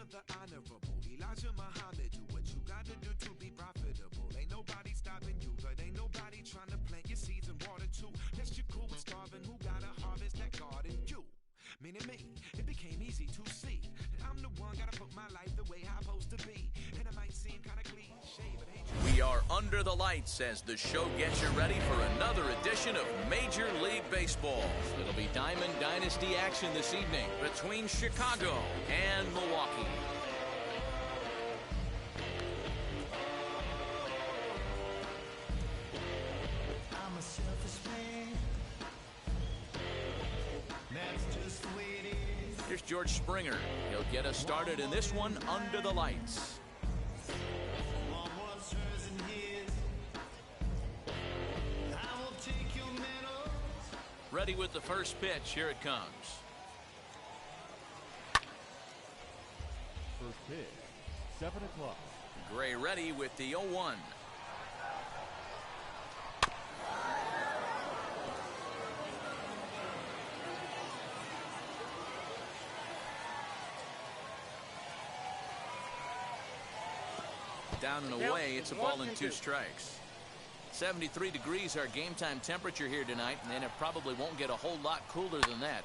of the honorable Elijah Muhammad. Do what you gotta do to be profitable. Ain't nobody stopping you, but ain't nobody trying to plant your seeds and water too. Yes, you're cool with starving. Who gotta harvest that garden? You. Meaning me, it became easy to see that I'm the one, gotta put my life the way I'm supposed to be. And it might seem kinda cliche, but ain't you? We are under the lights as the show gets you ready for another edition of Major League Baseball. It'll be Diamond Dynasty action this evening between Chicago and Milwaukee. I'm a selfish man. That's just the way it is. Here's George Springer. He'll get us started in this one under the lights. Mom was hers and his. I will take your medals. Ready with the first pitch. Here it comes. First pitch, 7 o'clock. Gray ready with the 0-1. Down and away, it's a ball and 2 strikes. 73 degrees our game time temperature here tonight, and it probably won't get a whole lot cooler than that.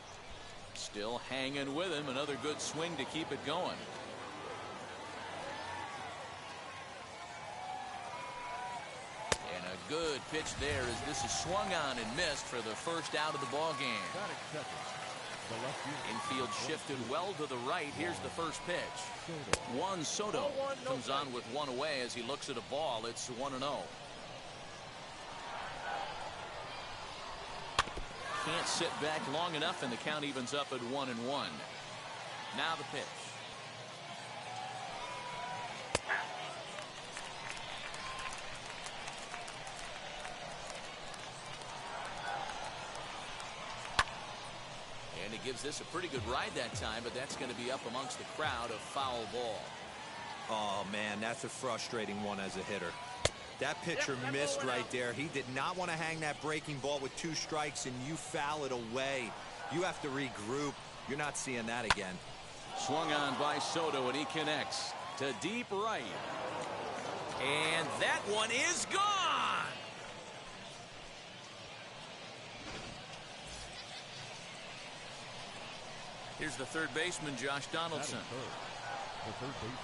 Still hanging with him. Another good swing to keep it going. And a good pitch there as this is swung on and missed for the first out of the ball game. Got it, second. The left fielder. Infield shifted well to the right. Here's the first pitch. Juan Soto comes on with one away as he looks at a ball. It's 1-0. Can't sit back long enough, and the count evens up at 1-1. Now the pitch. And he gives this a pretty good ride that time, but that's going to be up amongst the crowd. A foul ball. Oh, man, that's a frustrating one as a hitter. That pitcher missed right there. He did not want to hang that breaking ball with 2 strikes, and you foul it away. You have to regroup. You're not seeing that again. Swung on by Soto, and he connects to deep right. And that one is gone. Here's the third baseman, Josh Donaldson. The third baseman,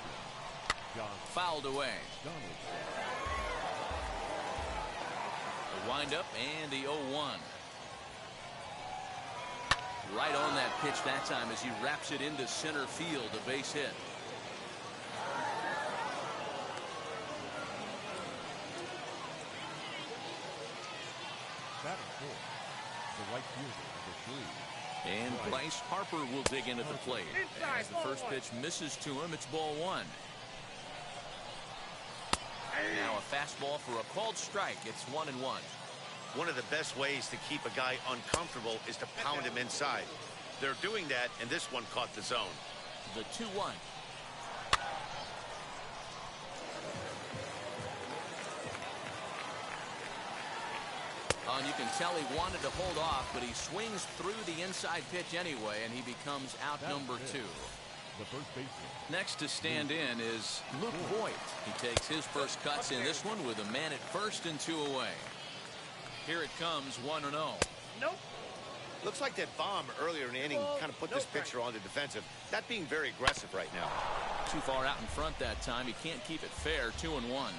Josh Fouled away. Donaldson. The windup and the 0-1. Right on that pitch that time as he wraps it into center field, a base hit. Batting fourth, the right fielder, number 3. And Bryce Harper will dig in at the plate. As the first pitch misses to him, it's ball 1. Now a fastball for a called strike. It's 1-1. One of the best ways to keep a guy uncomfortable is to pound him inside. They're doing that, and this one caught the zone. The 2-1. And you can tell he wanted to hold off, but he swings through the inside pitch anyway, and he becomes out number 2. The first baseman. Next to stand in is Luke Voigt. He takes his first cuts in this one with a man at first and 2 away. Here it comes, 1-0. Nope. Looks like that bomb earlier in the inning kind of put this pitcher on the defensive. Not being very aggressive right now. Too far out in front that time. He can't keep it fair. 2-1.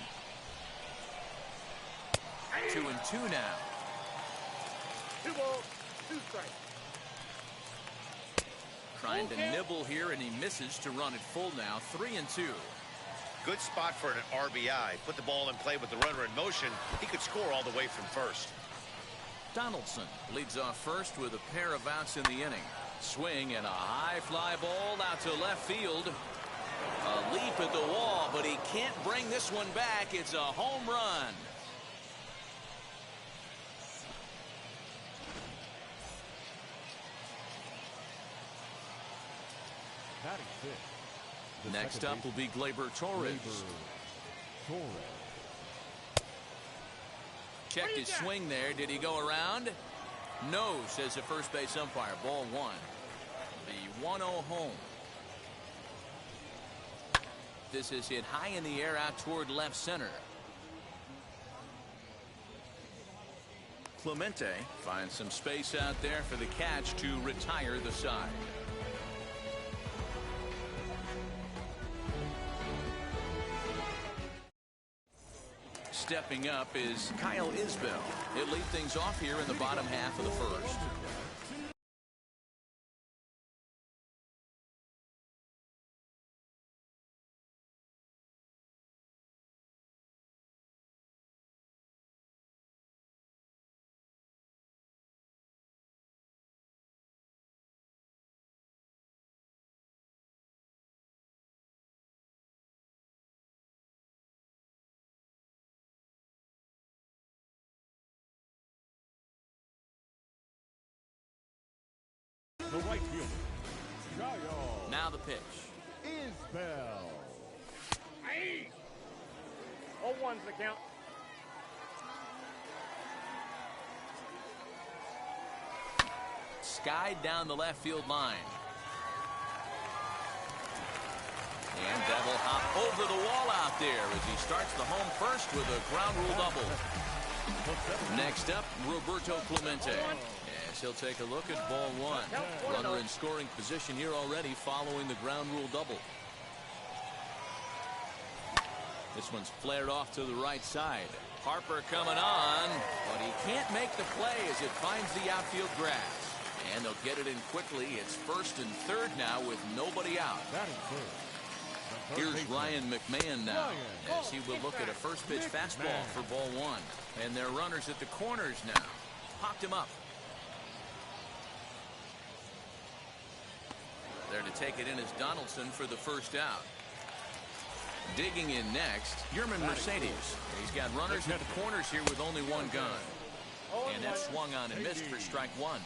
2-2 now. 2 balls, 2 strikes. Trying to nibble here, and he misses to run it full now. 3-2. Good spot for an RBI. Put the ball in play with the runner in motion. He could score all the way from first. Donaldson leads off first with a pair of outs in the inning. Swing and a high fly ball out to left field. A leap at the wall, but he can't bring this one back. It's a home run. Batting fifth. Next up will be Gleyber Torres. Checked his swing there. Did he go around? No, says the first base umpire. Ball 1. The 1-0 home. This is hit high in the air out toward left center. Clemente finds some space out there for the catch to retire the side. Stepping up is Kyle Isbell. He'll lead things off here in the bottom half of the first. The right fielder, Kyle Now the pitch. Isbell. Aye. 0-1's the count. Skied down the left field line. And that will hop over the wall out there as he starts the home first with a ground rule double. Next up, Roberto Clemente. Yes, he'll take a look at ball one. Runner in scoring position here already following the ground rule double. This one's flared off to the right side. Harper coming on, but he can't make the play as it finds the outfield grass. And they'll get it in quickly. It's first and third now with nobody out. Batting first. Here's Ryan McMahon now as he will look at a first pitch fastball for ball one. And their runners at the corners now. Popped him up. There to take it in is Donaldson for the first out. Digging in next, Yerman Mercedes. He's got runners at the corners here with only one gun. And that swung on and missed for strike one.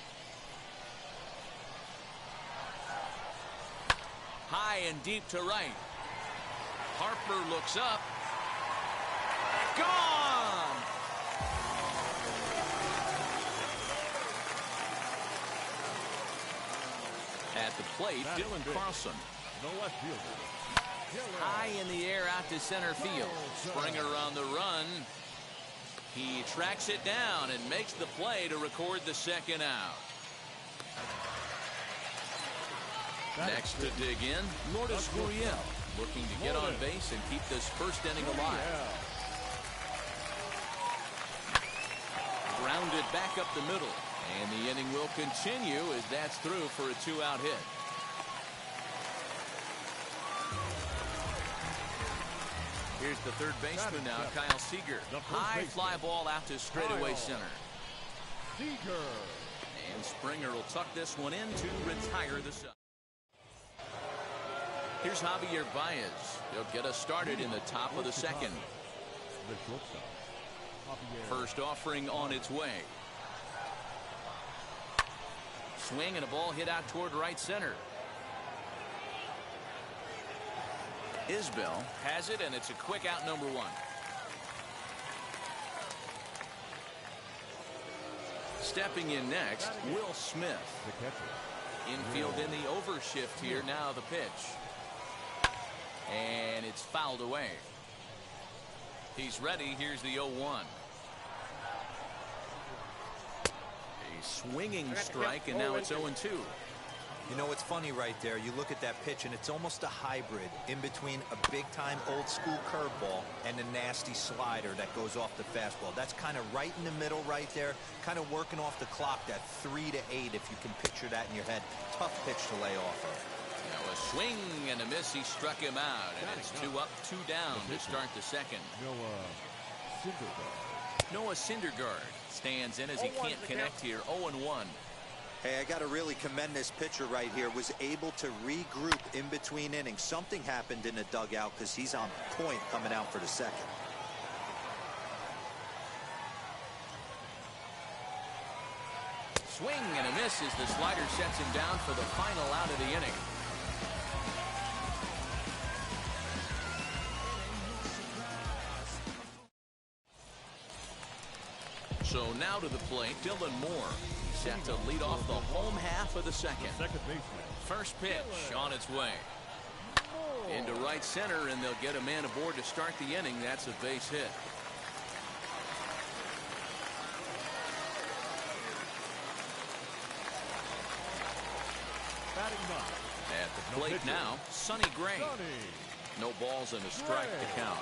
High and deep to right. Harper looks up. Gone! At the plate, Dylan Carlson. The left fielder, High in the air out to center field. Springer on the run. He tracks it down and makes the play to record the second out. Next to dig in, Lourdes Gurriel, looking to get on base and keep this first inning alive. Grounded back up the middle, and the inning will continue as that's through for a two-out hit. Here's the third baseman now, Kyle Seager. High fly ball out to straightaway center. Seager. And Springer will tuck this one in to retire the side. Here's Javier Baez. He'll get us started in the top of the second. The shortstop, Javier. First offering on its way. Swing and a ball hit out toward right center. Isbell has it, and it's a quick out, number one. Stepping in next, Will Smith. The catcher. Infield in the overshift here. Now the pitch. And it's fouled away. He's ready. Here's the 0-1. A swinging strike, and now it's 0-2. You know, it's funny right there. You look at that pitch, and it's almost a hybrid in between a big-time old-school curveball and a nasty slider that goes off the fastball. That's kind of right in the middle right there, kind of working off the clock, that 3 to 8, if you can picture that in your head. Tough pitch to lay off of. Now a swing and a miss. He struck him out, and it's 2 up, 2 down to start the second. Noah Syndergaard. Noah Syndergaard stands in as he can't connect here. 0-1. Hey, I got to really commend this pitcher right here. Was able to regroup in between innings. Something happened in the dugout because he's on point coming out for the second. Swing and a miss as the slider sets him down for the final out of the inning. So now to the plate, Dylan Moore. Set to lead off the home half of the second. Second baseman. First pitch on its way. Into right center, and they'll get a man aboard to start the inning. That's a base hit. At the plate now, Sonny Gray. No balls and a strike to count.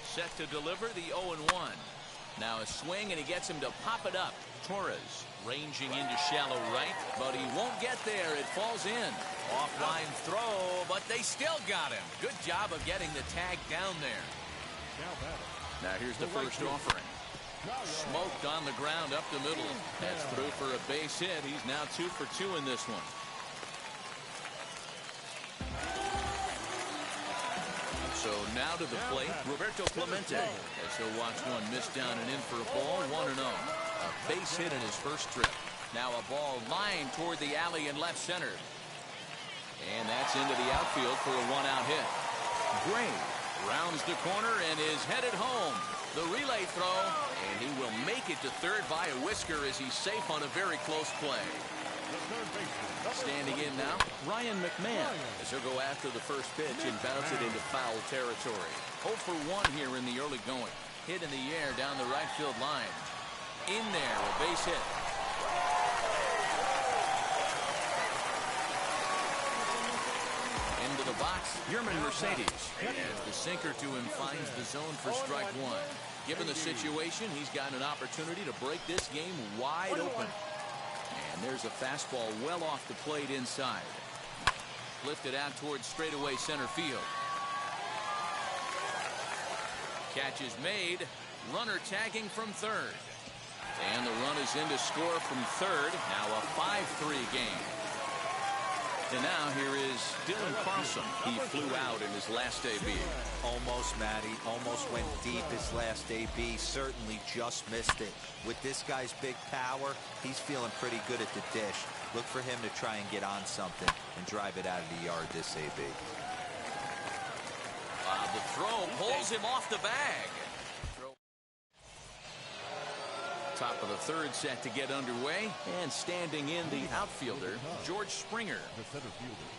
Set to deliver the 0-1. Now a swing, and he gets him to pop it up. Torres ranging into shallow right, but he won't get there. It falls in. Offline throw, but they still got him. Good job of getting the tag down there. Now here's the first offering. Smoked on the ground up the middle. That's through for a base hit. He's now 2 for 2 in this one. So now to the plate, Roberto Clemente, as he'll watch one miss down and in for a ball, 1-0. A base hit in his first trip. Now a ball lined toward the alley in left center. And that's into the outfield for a 1-out hit. Gray rounds the corner and is headed home. The relay throw, and he will make it to third by a whisker as he's safe on a very close play. Standing in now, Ryan McMahon, as he'll go after the first pitch and bounce it into foul territory. 0 for 1 here in the early going. Hit in the air down the right field line. In there, a base hit. Into the box, Yerman Mercedes. As the sinker to him finds the zone for strike one. Given the situation, he's got an opportunity to break this game wide open. And there's a fastball well off the plate inside. Lifted out towards straightaway center field. Catch is made. Runner tagging from third. And the run is in to score from third. Now a 5-3 game. And now here is Dylan Carlson. He flew out in his last AB. Almost, Matty. Almost went deep his last AB. Certainly just missed it. With this guy's big power, he's feeling pretty good at the dish. Look for him to try and get on something and drive it out of the yard this AB. The throw pulls him off the bag. Top of the third set to get underway, and standing in the outfielder, George Springer.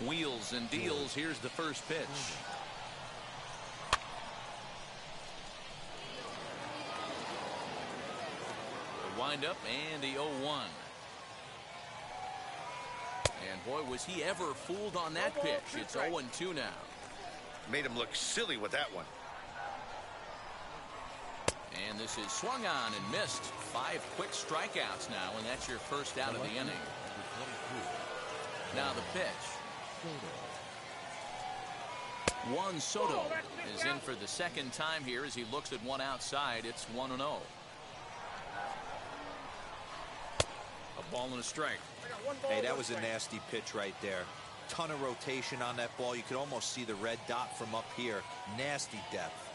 Wheels and deals. Here's the first pitch. The windup and the 0-1. And boy, was he ever fooled on that pitch. It's 0-2 now. Made him look silly with that one. And this is swung on and missed. 5 quick strikeouts now, and that's your first out of the inning. Now the pitch. Juan Soto is in for the second time here as he looks at one outside. It's 1-0. A ball and a strike. Hey, that was a nasty pitch right there. Ton of rotation on that ball. You could almost see the red dot from up here. Nasty depth.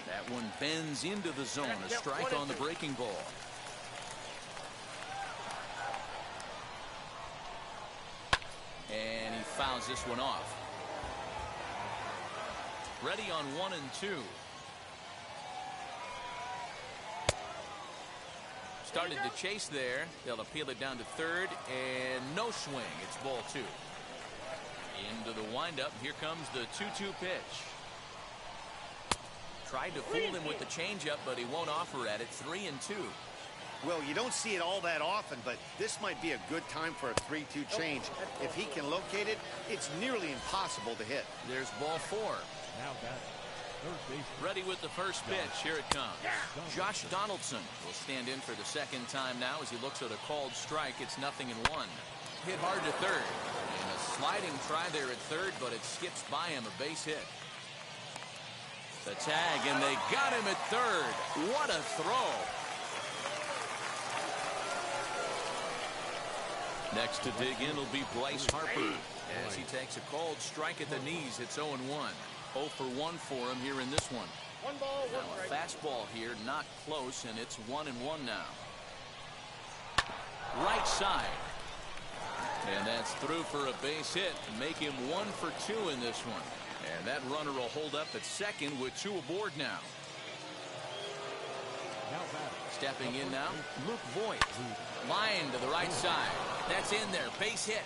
That one bends into the zone. A strike on the breaking ball. And he fouls this one off. Ready on 1-2. Started to chase there. They'll appeal it down to third, and no swing. It's ball 2. Into the windup. Here comes the 2-2 pitch. Tried to fool him with the changeup, but he won't offer at it. 3-2. Well, you don't see it all that often, but this might be a good time for a 3-2 change. If he can locate it, it's nearly impossible to hit. There's ball 4. Ready with the first pitch. Here it comes. Josh Donaldson will stand in for the second time now as he looks at a called strike. It's 0-1. Hit hard to third. And a sliding try there at third, but it skips by him. A base hit. The tag, and they got him at third. What a throw. Next to dig in will be Bryce Harper as he takes a called strike at the knees. It's 0-1. 0 for 1 for him here in this one. Now a fastball here, not close, and it's 1-1 now. Right side. And that's through for a base hit to make him 1 for 2 in this one. And that runner will hold up at second with 2 aboard now. Stepping in now, Luke Voigt. Line to the right side. That's in there. Base hit.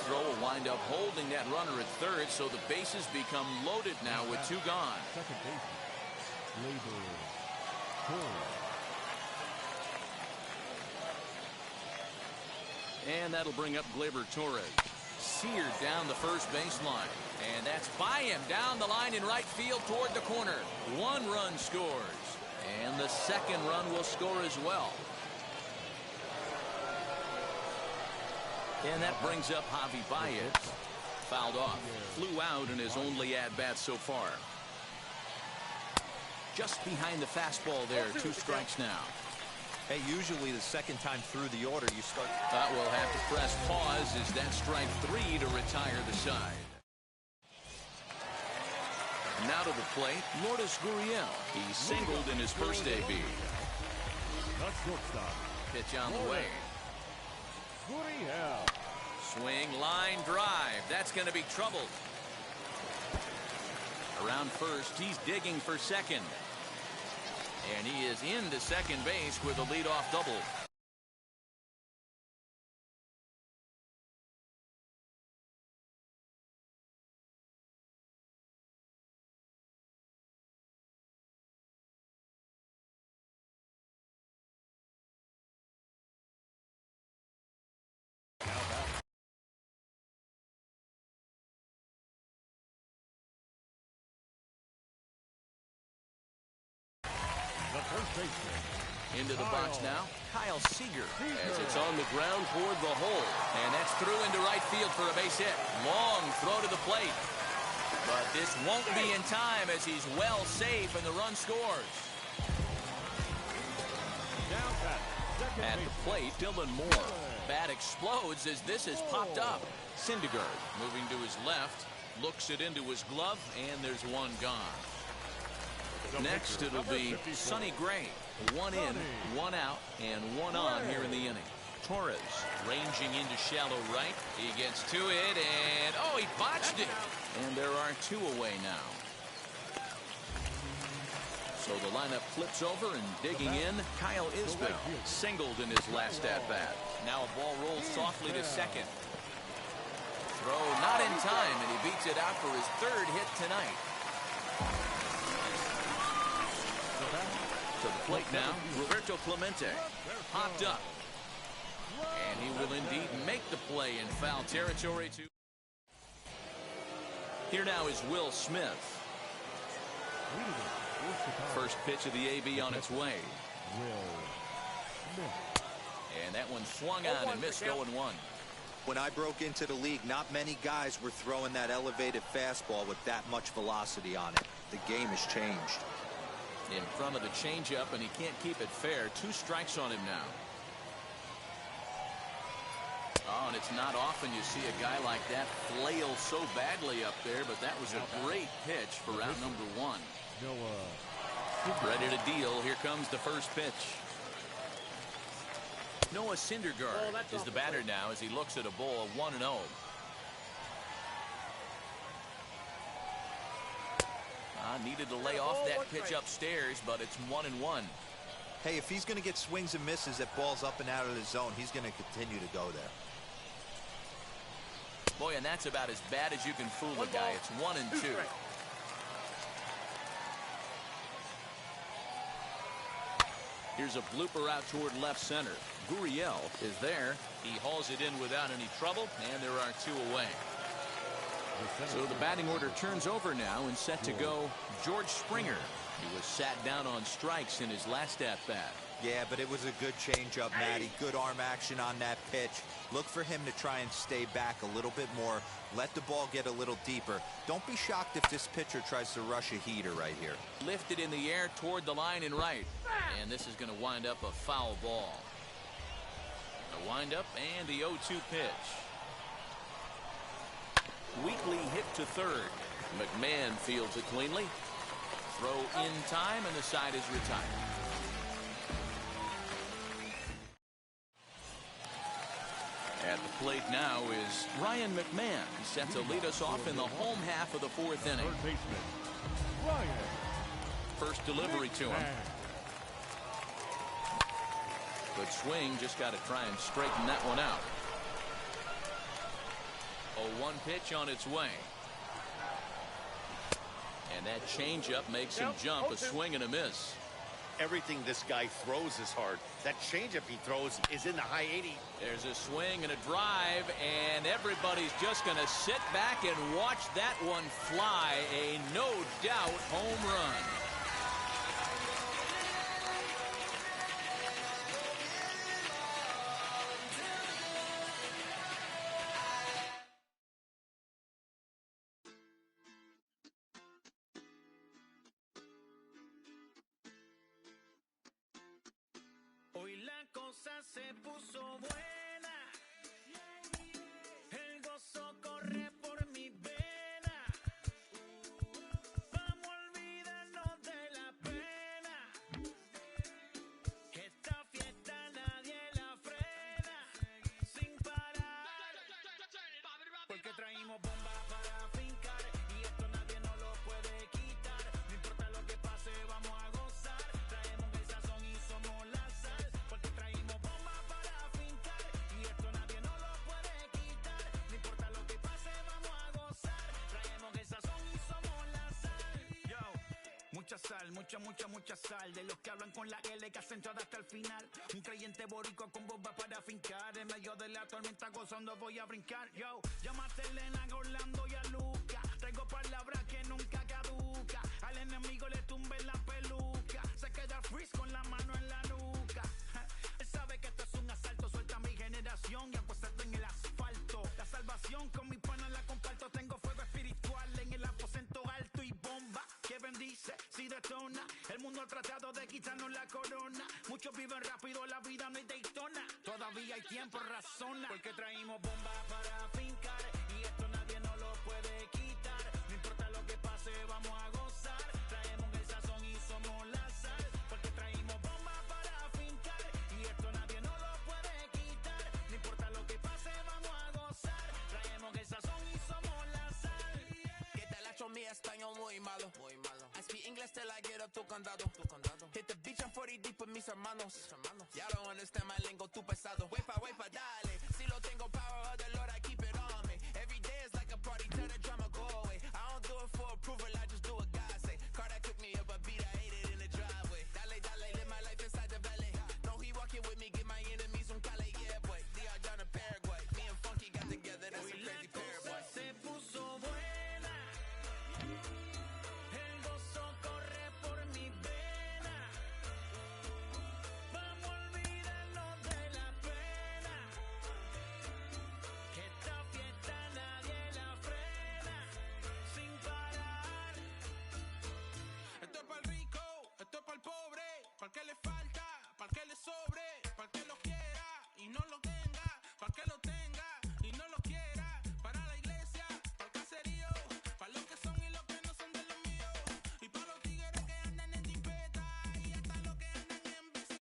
throw will wind up holding that runner at third, so the bases become loaded now with 2 gone. Second baseman, Gleyber Torres. And that'll bring up Gleyber Torres. Seared down the first baseline. And that's by him down the line in right field toward the corner. 1 run scores. And the second run will score as well. And that brings up Javi Baez. Fouled off. Flew out in his only at-bat so far. Just behind the fastball there. 2 strikes now. Hey, usually the second time through the order you start. That will have to press pause as that strike 3 to retire the side. Now to the plate, Lourdes Gurriel. He singled in his first AB. The shortstop, Pitch on the way. Gurriel. Swing, line drive. That's going to be troubled. Around first, he's digging for second. And he is into second base with a leadoff double. Into the box now, Kyle Seager, as it's on the ground toward the hole. And that's through into right field for a base hit. Long throw to the plate. But this won't be in time as he's well safe and the run scores. At the plate, Dylan Moore. Bat explodes as this is popped up. Syndergaard moving to his left, looks it into his glove, and there's 1 gone. Next, it'll be Sonny Gray. 1 in, 1 out, and 1 on here in the inning. Torres ranging into shallow right. He gets to it, and oh, he botched it. And there are 2 away now. So the lineup flips over and digging in, Kyle Isbell. Singled in his last at-bat. Now a ball rolls softly to second. Throw not in time, and he beats it out for his 3rd hit tonight. To the plate now, Roberto Clemente. Popped up. And he will indeed make the play in foul territory. Here now is Will Smith. First pitch of the AB on its way. And that one swung on and missed 0-1. When I broke into the league, not many guys were throwing that elevated fastball with that much velocity on it. The game has changed. In front of the changeup, and he can't keep it fair. 2 strikes on him now. Oh, and it's not often you see a guy like that flail so badly up there, but that was a great pitch for round number 1. Ready to deal. Here comes the first pitch. Noah Syndergaard is the batter now as he looks at a ball of 1-0. Needed to lay off that pitch upstairs, but it's 1-1. Hey, if he's going to get swings and misses at balls up and out of the zone, he's going to continue to go there. Boy, and that's about as bad as you can fool a guy. It's 1-2. Here's a blooper out toward left center. Gurriel is there. He hauls it in without any trouble, and there are 2 away. So the batting order turns over now and set to go George Springer. He was sat down on strikes in his last at-bat. Yeah, but it was a good changeup, Matty. Good arm action on that pitch. Look for him to try and stay back a little bit more. Let the ball get a little deeper. Don't be shocked if this pitcher tries to rush a heater right here. Lifted in the air toward the line and right. And this is going to wind up a foul ball. The windup and the 0-2 pitch. Weekly hit to third. McMahon fields it cleanly. Throw in time, and the side is retired. At the plate now is Ryan McMahon, set to lead us off in the home half of the 4th inning. First delivery to him. Good swing, just got to try and straighten that one out. 0-1 pitch on its way. And that changeup makes him jump. A swing and a miss. Everything this guy throws is hard. That changeup he throws is in the high 80s. There's a swing and a drive, and everybody's just going to sit back and watch that one fly. A no-doubt home run. Hoy la cosa se puso buena. El gozo corre por mi vena. Vamos a olvidarnos de la pena. Esta fiesta nadie la frena. Sin parar. Porque traímos bombas para fincar. Y esto nadie nos lo puede quitar. No importa lo que pase, vamos a gozar. Traemos el sazón y somos la sal. Porque traímos bombas para fincar. Y esto nadie nos lo puede quitar. No importa lo que pase, vamos a gozar. Traemos el sazón y somos la sal. Yo, mucha sal, mucha sal. De los que hablan con la L que hacen todo hasta el final. Un creyente boricua con bomba para fincar. En medio de la tormenta gozando voy a brincar. Yo, llámate a Elena, a Orlando y a Luca. Traigo palabras que nunca caduca. Al enemigo le tumbe la peluca. Se queda freeze con la mano en la nuca. Él sabe que esto es un asalto. Suelta mi generación y acuéstate en el asfalto. La salvación con mi pana la comparto. Tengo fuego espiritual en el aposento alto y bomba que bendice si detona. El mundo ha tratado de quitarnos la corona. Muchos viven rápido, la vida no hay Daytona. Todavía hay tiempo, razona. Porque traímos bombas para fincar. Y esto nadie nos lo puede quitar. No importa lo que pase, vamos a gozar. Traemos el sazón y somos la sal. Porque traímos bombas para fincar. Y esto nadie nos lo puede quitar. No importa lo que pase, vamos a gozar. Traemos el sazón y somos la sal. Que te la echo mi español muy malo. I speak English till I get up to condado. Hit the beach, I'm 40 deep with mis hermanos. Y'all don't understand my lingo, too pesado. Wepa, dale. Si lo tengo power of the Lord, I keep it on me. Every day is like a party, tell the drama go away. I don't do it for approval, I just do what God say. Car that cooked me up a beat, I ate it in the driveway. Dale, live my life inside the valley. No, he walking with me, give my enemies un cale, yeah, boy. D.R. down in Paraguay. Me and Funky got together, that's a crazy pair, boy. Se puso buena. El gozo corre por mi vena. Vamos a olvidarnos de la pena. Que esta fiesta nadie la frena. Sin parar. Esto es para el rico, esto es para el pobre, para el que le falta, para el que le sobre, para el que lo quiera y no lo tenga, para el que lo tenga y no lo quiera, para la iglesia, para el caserío, para los que son y los que no son de los míos, y para los tigres que andan en jipeta y hasta los que andan en bici.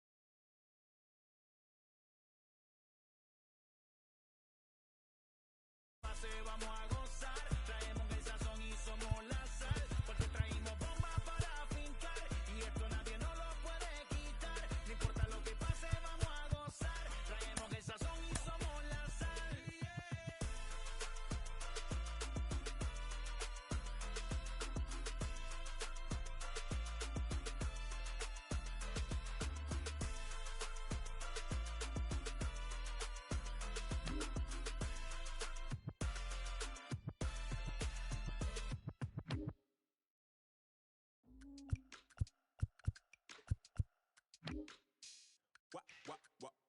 Pase, vamos a gozar. Traemos el sazón y somos la sal. Porque traímos bombas para fincar. Y esto nadie nos lo puede quitar. No importa lo que pase, vamos a gozar. Traemos el sazón y somos la sal.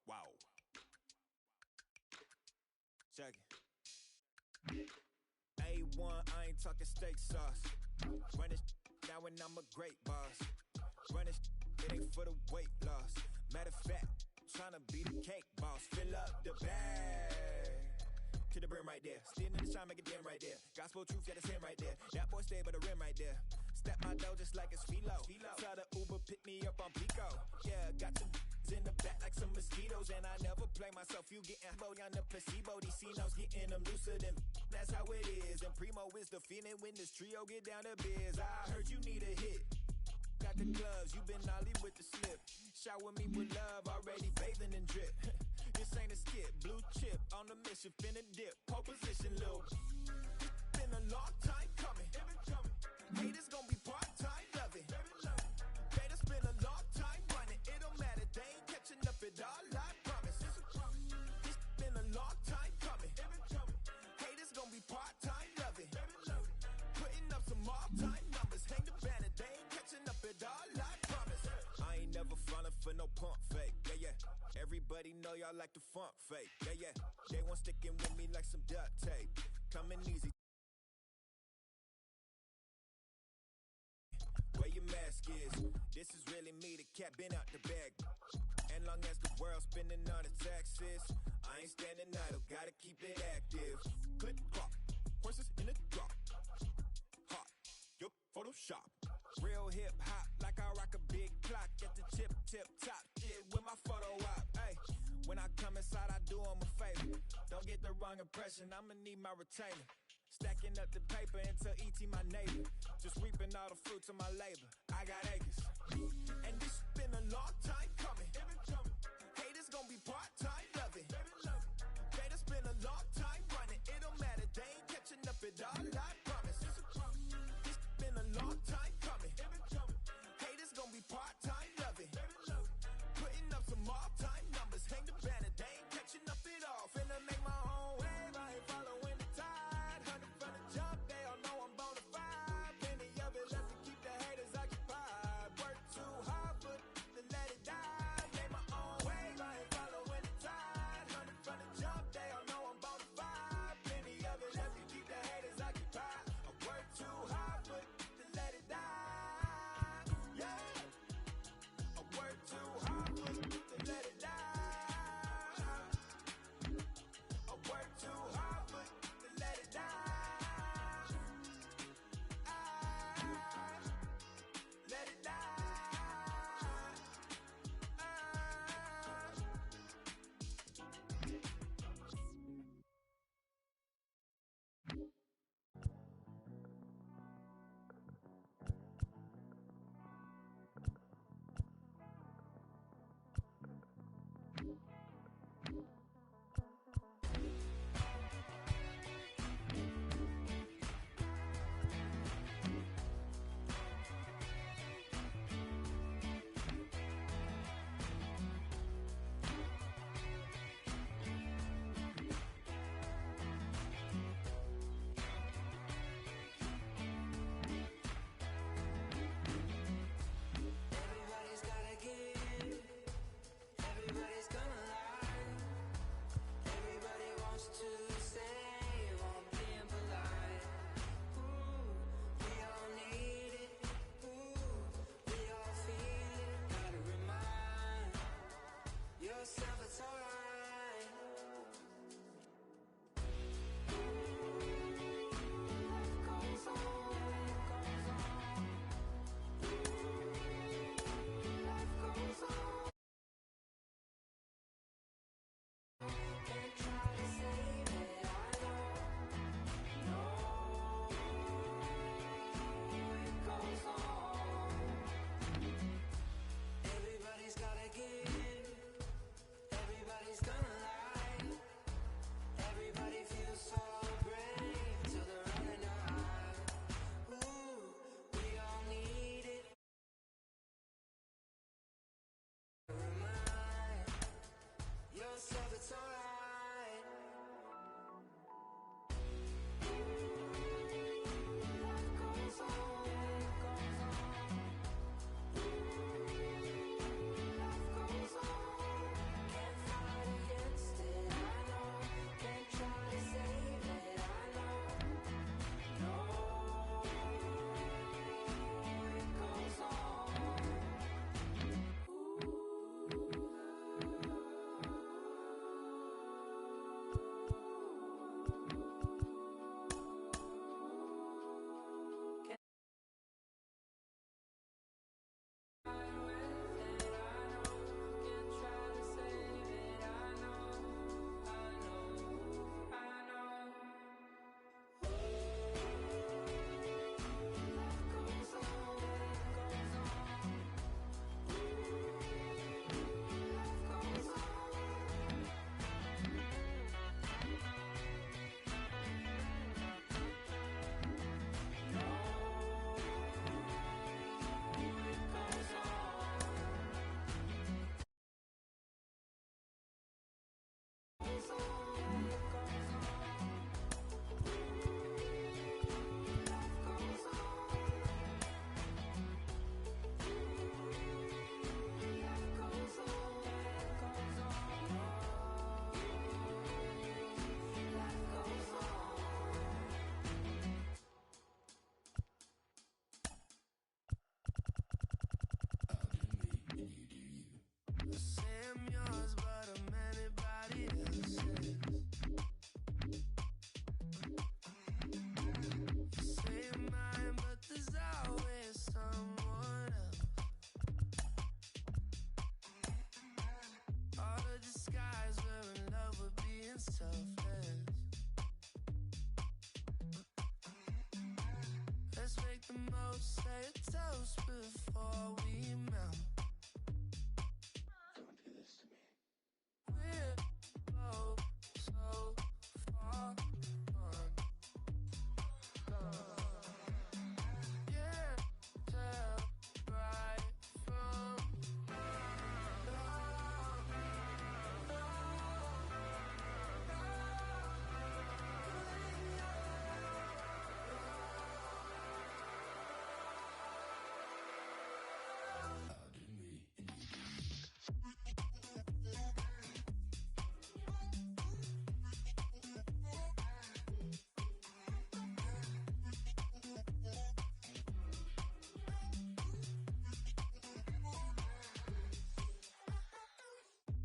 Wow. Check it. A1, I ain't talking steak sauce. Run this now and I'm a great boss. Run this, it ain't for the weight loss. Matter of fact, tryna be the cake boss. Fill up the bag to the brim right there. Still in the shine, make it dim right there. Gospel truth, yeah, that's him right there. That boy stay by the rim right there. Step my dough just like it's Philo. Tell the Uber, pick me up on Pico. Yeah, got some in the back like some mosquitoes. And I never play myself, you getting boy on the placebo. These C-notes getting them looser than that's how it is. And Primo is the feeling when this trio get down to biz. I heard you need a hit. Got the gloves, you been ollie with the slip. Shower me with love, already bathing in drip. This ain't a skit, blue chip on the mission, finna dip, pole position, little. Been a long time coming. Haters gon' be part-time loving. Haters been a long time running. It don't matter, they ain't catching up at all, I promise. It's been a long time coming. Haters gon' be part-time loving. Putting up some all-time numbers. Hang the banner, they ain't catching up at all, I promise. I ain't never falling for no pump fake, yeah, yeah. Everybody know y'all like the funk fake, yeah, yeah. They want sticking with me like some duct tape. Coming easy. Where your mask is, this is really me, the cat been out the bag. And long as the world's spending on the taxes, I ain't standing idle, gotta keep it active. Click clock, horses in the drop. Hot, yo, Photoshop. Real hip hop, like I rock a big clock at the tip top. Shit with my photo op, hey. When I come inside, I do 'em a favor. Don't get the wrong impression, I'ma need my retainer. Stacking up the paper until E.T. my neighbor. Just reaping all the fruits of my labor. I got acres. And this been a long time coming. Haters gon' be part-time loving. Haters been a long time running. It don't matter, they ain't catching up at all, I promise. This been a long time coming. Haters gon' be part-time loving. Putting up some all-time numbers. Hang the banner, they ain't catching up at all. Finna make my own wave, I ain't following the tide. Jump, they all know I'm bonafide. Plenty of it left to keep the haters occupied. selfless. Let's make the most, say a toast before we melt. Don't do this to me. We're both so far gone. Yeah, tell right from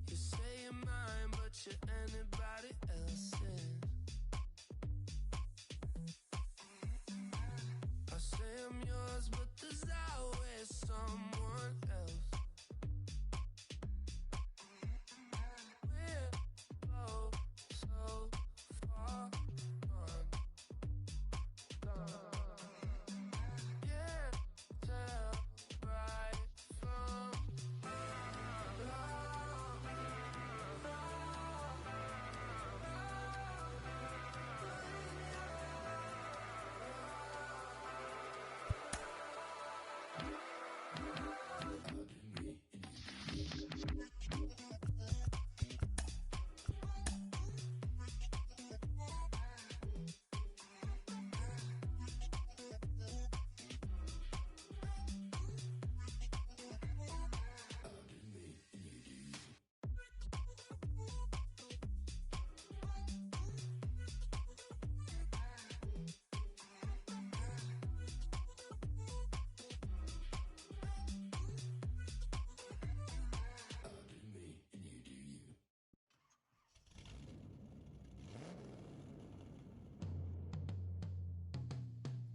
you say you're mine, but you're anybody else's. I say I'm yours, but there's always someone else. We're both so far gone. Yeah, tell right from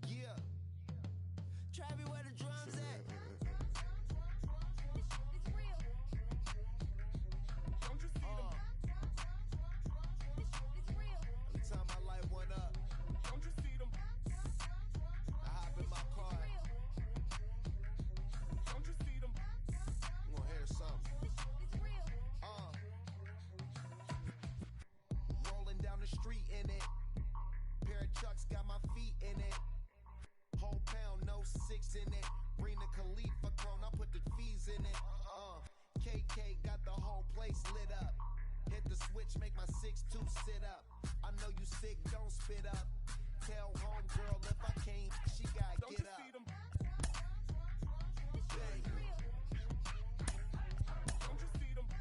Yeah. Travis, where the drums at? Don't you see them? Every time I light one up, Don't you see them? I hop in my car. Don't you see them? You gonna hear something? Rolling down the street in it. Pair of Chucks got my feet in it. Whole pound, no 6 in it. Bring the Khalifa clone, I put the fees in it. KK got the whole place lit up. Hit the switch, make my 6'2" sit up. I know you sick, don't spit up. Tell homegirl if I can't, she gotta Don't get you up. see them? Bang. Don't you see them? Bang.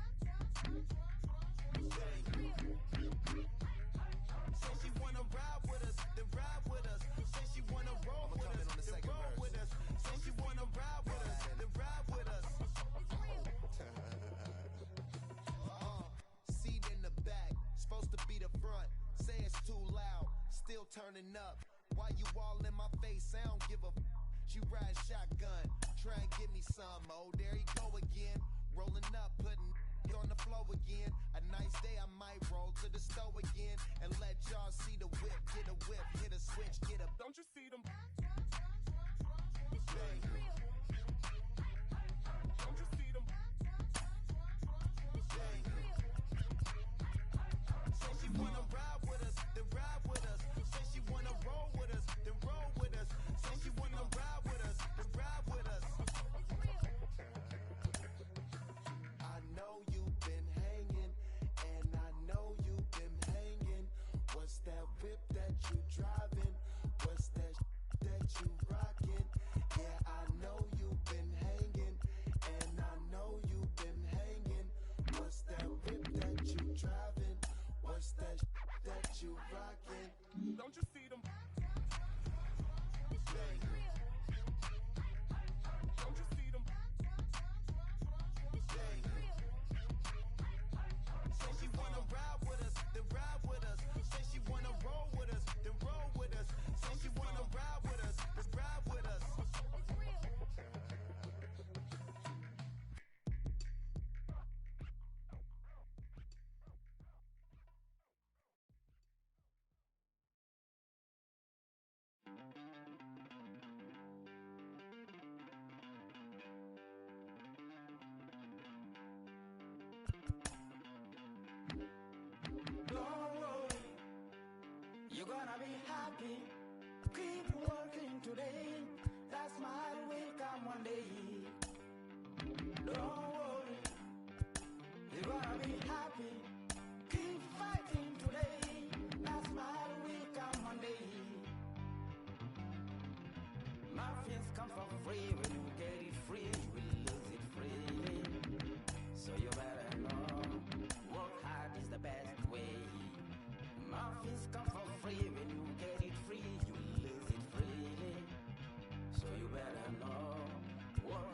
Say she wanna ride with us, then ride with us. Say she wanna roll with us, then roll with us. Say she wanna ride with us, then ride with us. Seat in the back, supposed to be the front. Say it's too loud, still turning up. Why you all in my face? I don't give a f. She ride shotgun, try and give me some. Oh, there he go again. Rolling up, putting it on the floor again. A nice day, I might roll to the stove again and let y'all see the whip. Get a whip, hit a switch, get a Don't you see them? bang. Don't you see them? Bang. Say she wanna ride with us, then ride with us. Say she wanna roll with us, then roll with us. Say she wanna ride with us, then ride with us. today, that smile will come one day. Don't worry, you're gonna be happy. Keep fighting today, that smile will come one day. Muffins come for free, when you get it free, you will lose it freely. So you better know, work hard is the best way. Muffins come for free, when you get it free, you will lose it freely. So you better know, work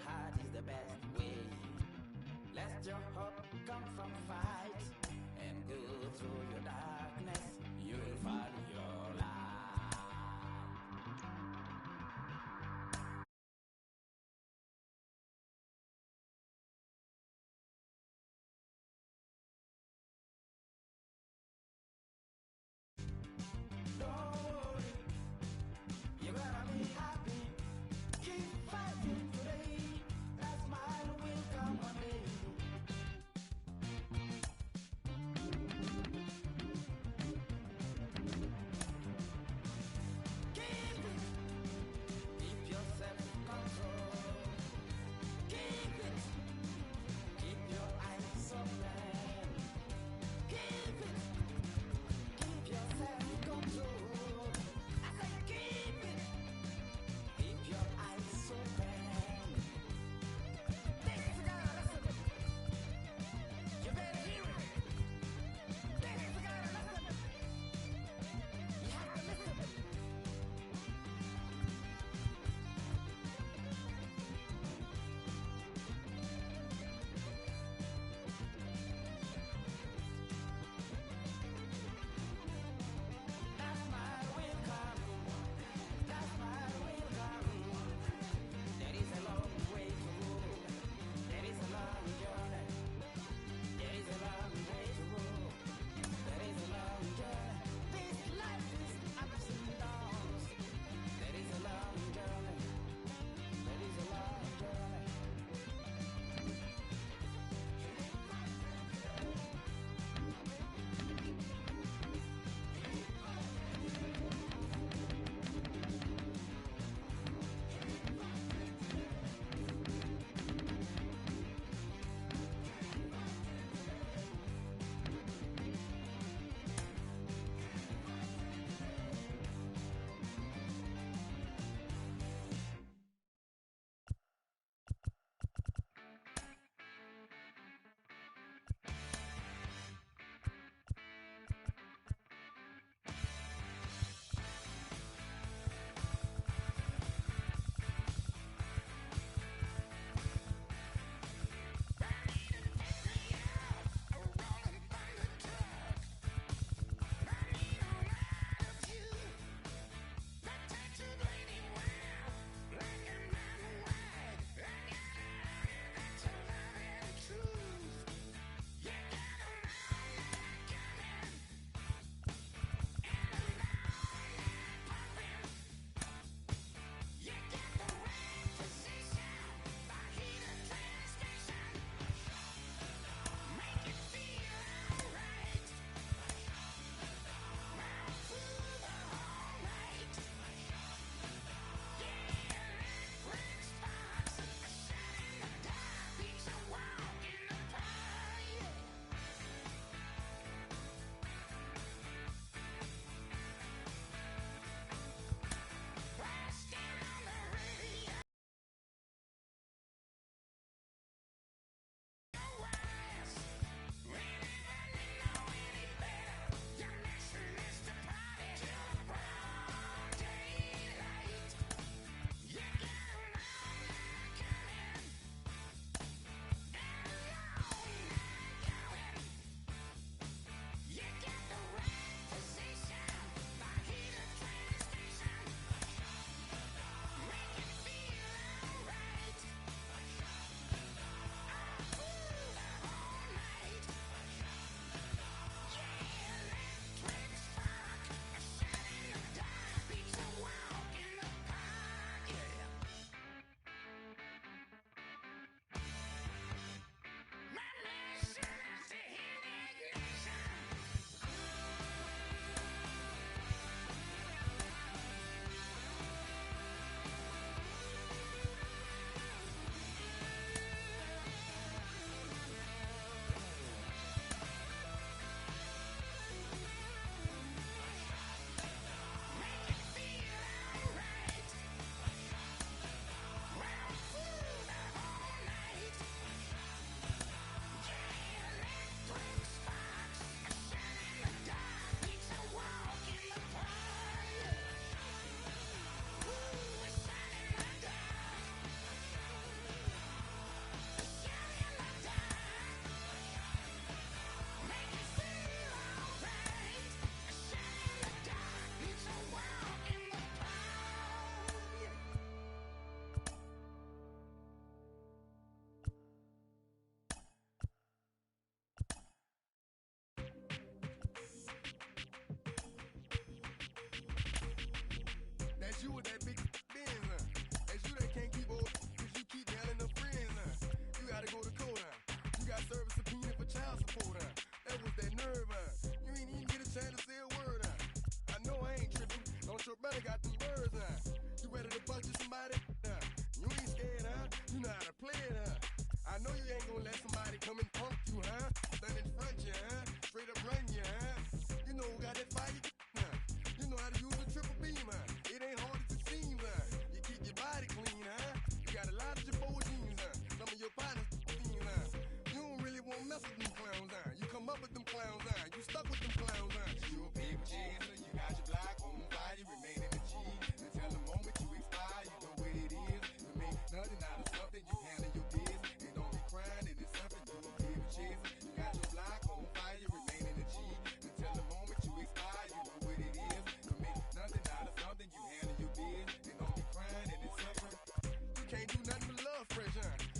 that fire, you know how to use a triple beam, it ain't hard as it seems, you keep your body clean, you got a lot of your boy jeans, some of your partners, you don't really want to mess with them clowns, you come up with them clowns, you stuck with them clowns, you a paper chaser, you got your block on fire, you remain in the G, until the moment you expire, you know what it is, to make nothing out of something, you handle your biz, and don't be crying, it is something, you a paper chaser, you got your block on fire, you remain in the G, until the moment you expire, you know what it is, to make nothing out of something, you handle your biz, and don't be crying, it is something, you can't do nothing but love fresh,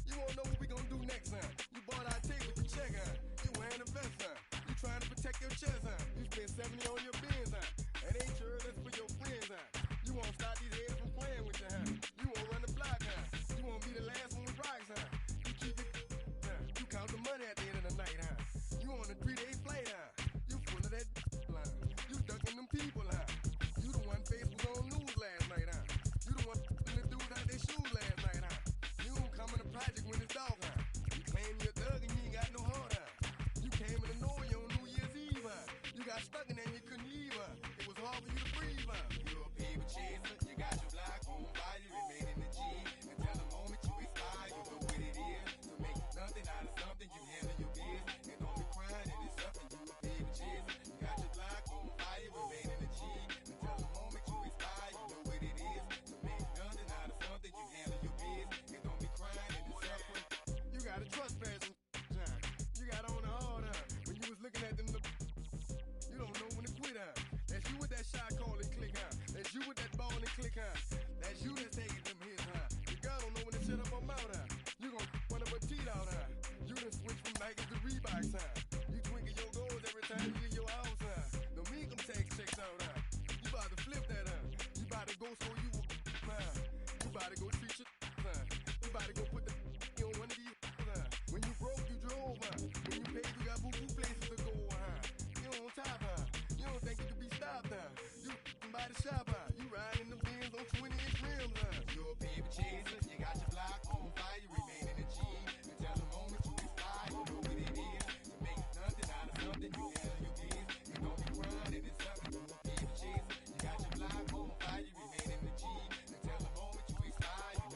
you won't know what we gonna do next, you bought our tape with the check, you wearing a vest, you trying to protect your chest, you spend 70 on your bins, it ain't sure that's for your friends, you won't stop these heads from playing with you, you won't run the block, you won't be the last one with rocks, you keep it, you count the money at the end of the night, you on a 3-day flight, you full of that line, you ducking them people, you the one face was on news last night, you the one the dude out their shoes last night, you don't come in the project when it's dark, you claim you're a thug and you ain't got no heart, you came in the Norway on New Year's Eve, you got stuck in there and you couldn't leave, it was hard for you to breathe, you're a paper chaser, you got your block on fire, you remain in the G, until the moment you expire, you know what it is, to make nothing out of something, you handle your biz, and don't be crying, it is something, you a paper chaser, you got your block on fire, you remain in the G, until the moment you expire, you know what it is, to make nothing out of something, you handle your biz, and don't be crying, it is something, you got a trespass, you got on the hard, when you was looking at them, you don't know when to quit, that's you with that shot call and click, that's you with that ball and click, that's you that's taking them hits, your girl don't know when to shut up her mouth, you gon' one of her teeth out, you done switch from Nikes to Reeboks, you twinkle your goals every time you leave your house, don't make them tax checks out, you about to flip that, you about to go so you about to go treat your, you about to go put the on one of these, when you broke you drove, when you paid you got boo-boo places to go, you on top, you don't think you can be stopped, you by the shop, you riding the Benz on 20-inch rims, you're a paper chaser, you got your block on fire, you remain in the G, until the moment you expire, you know what it is, to make nothing out of something, you handle your biz, and don't be crying, it is something, you're a paper chaser, you got your block on fire, you remain in the G, until the moment you expire, you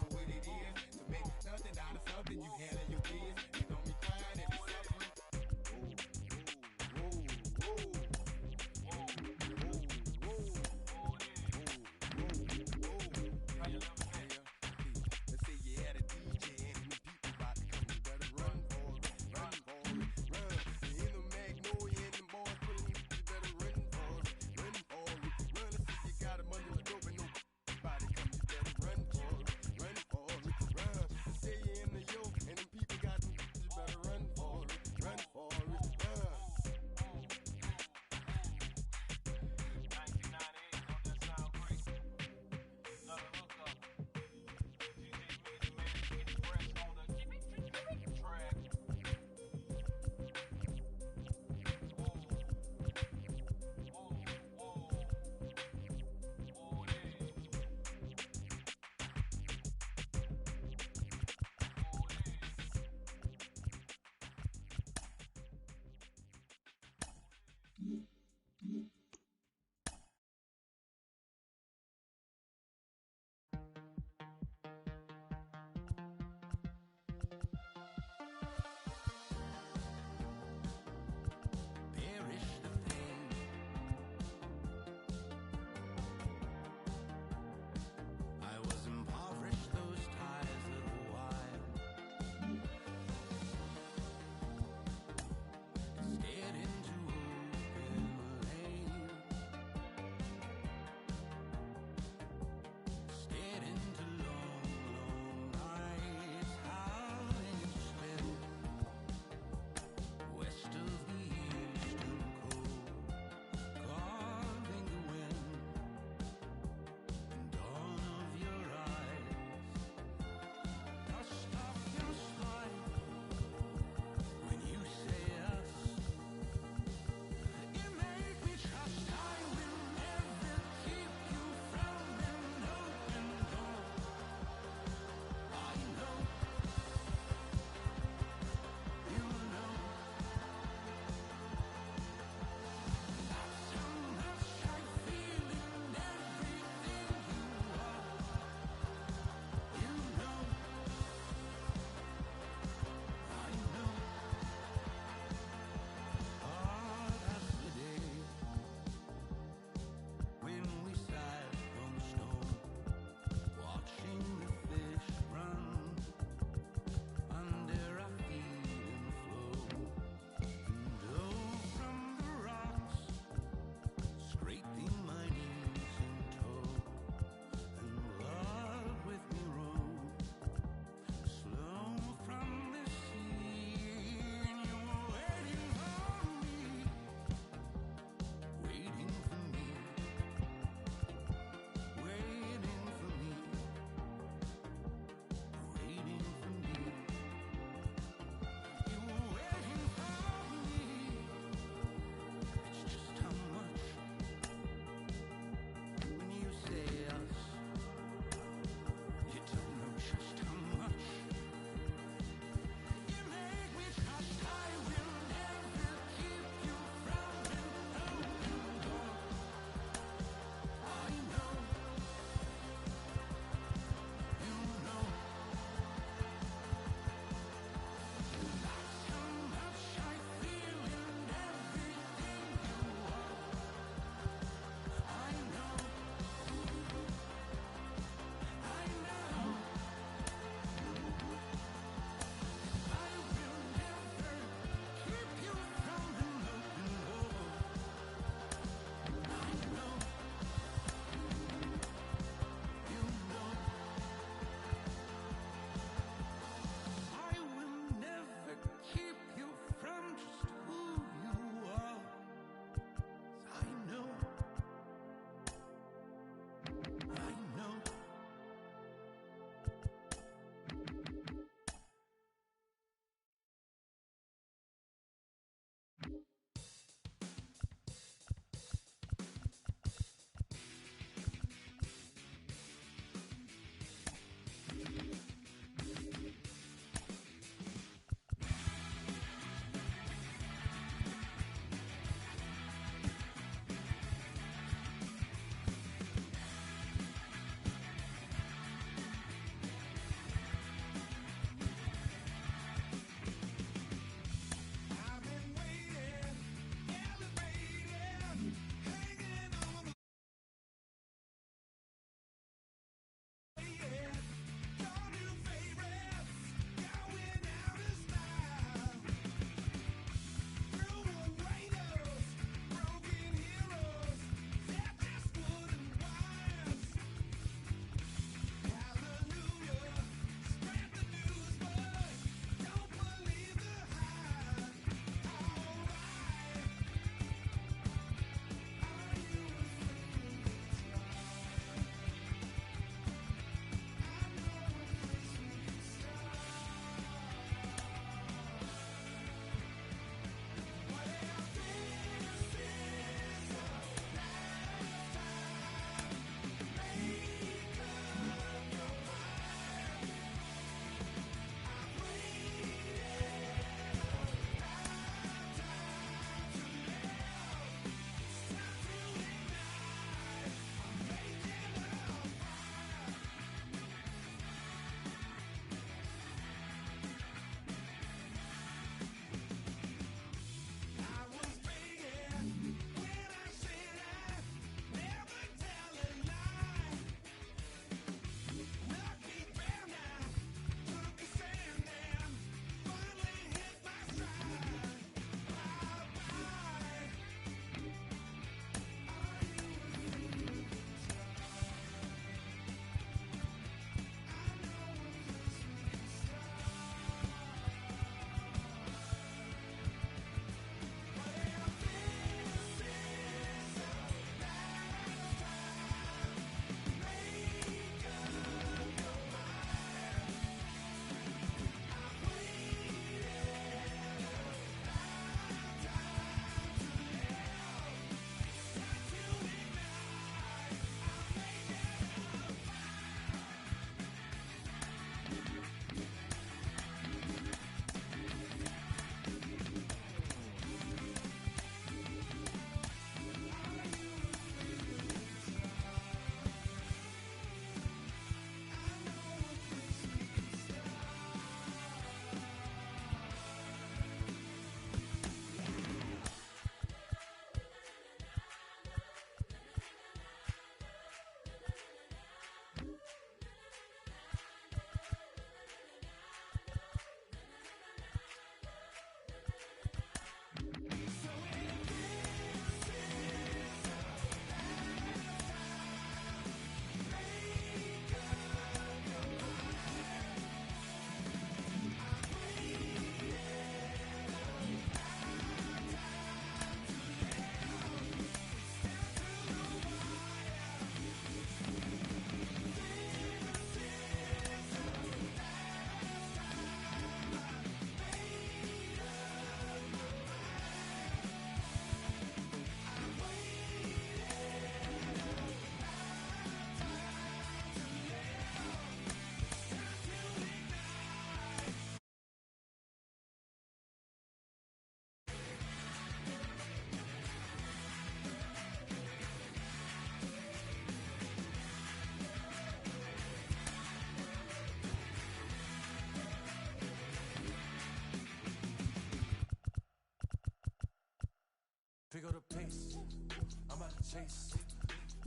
chase,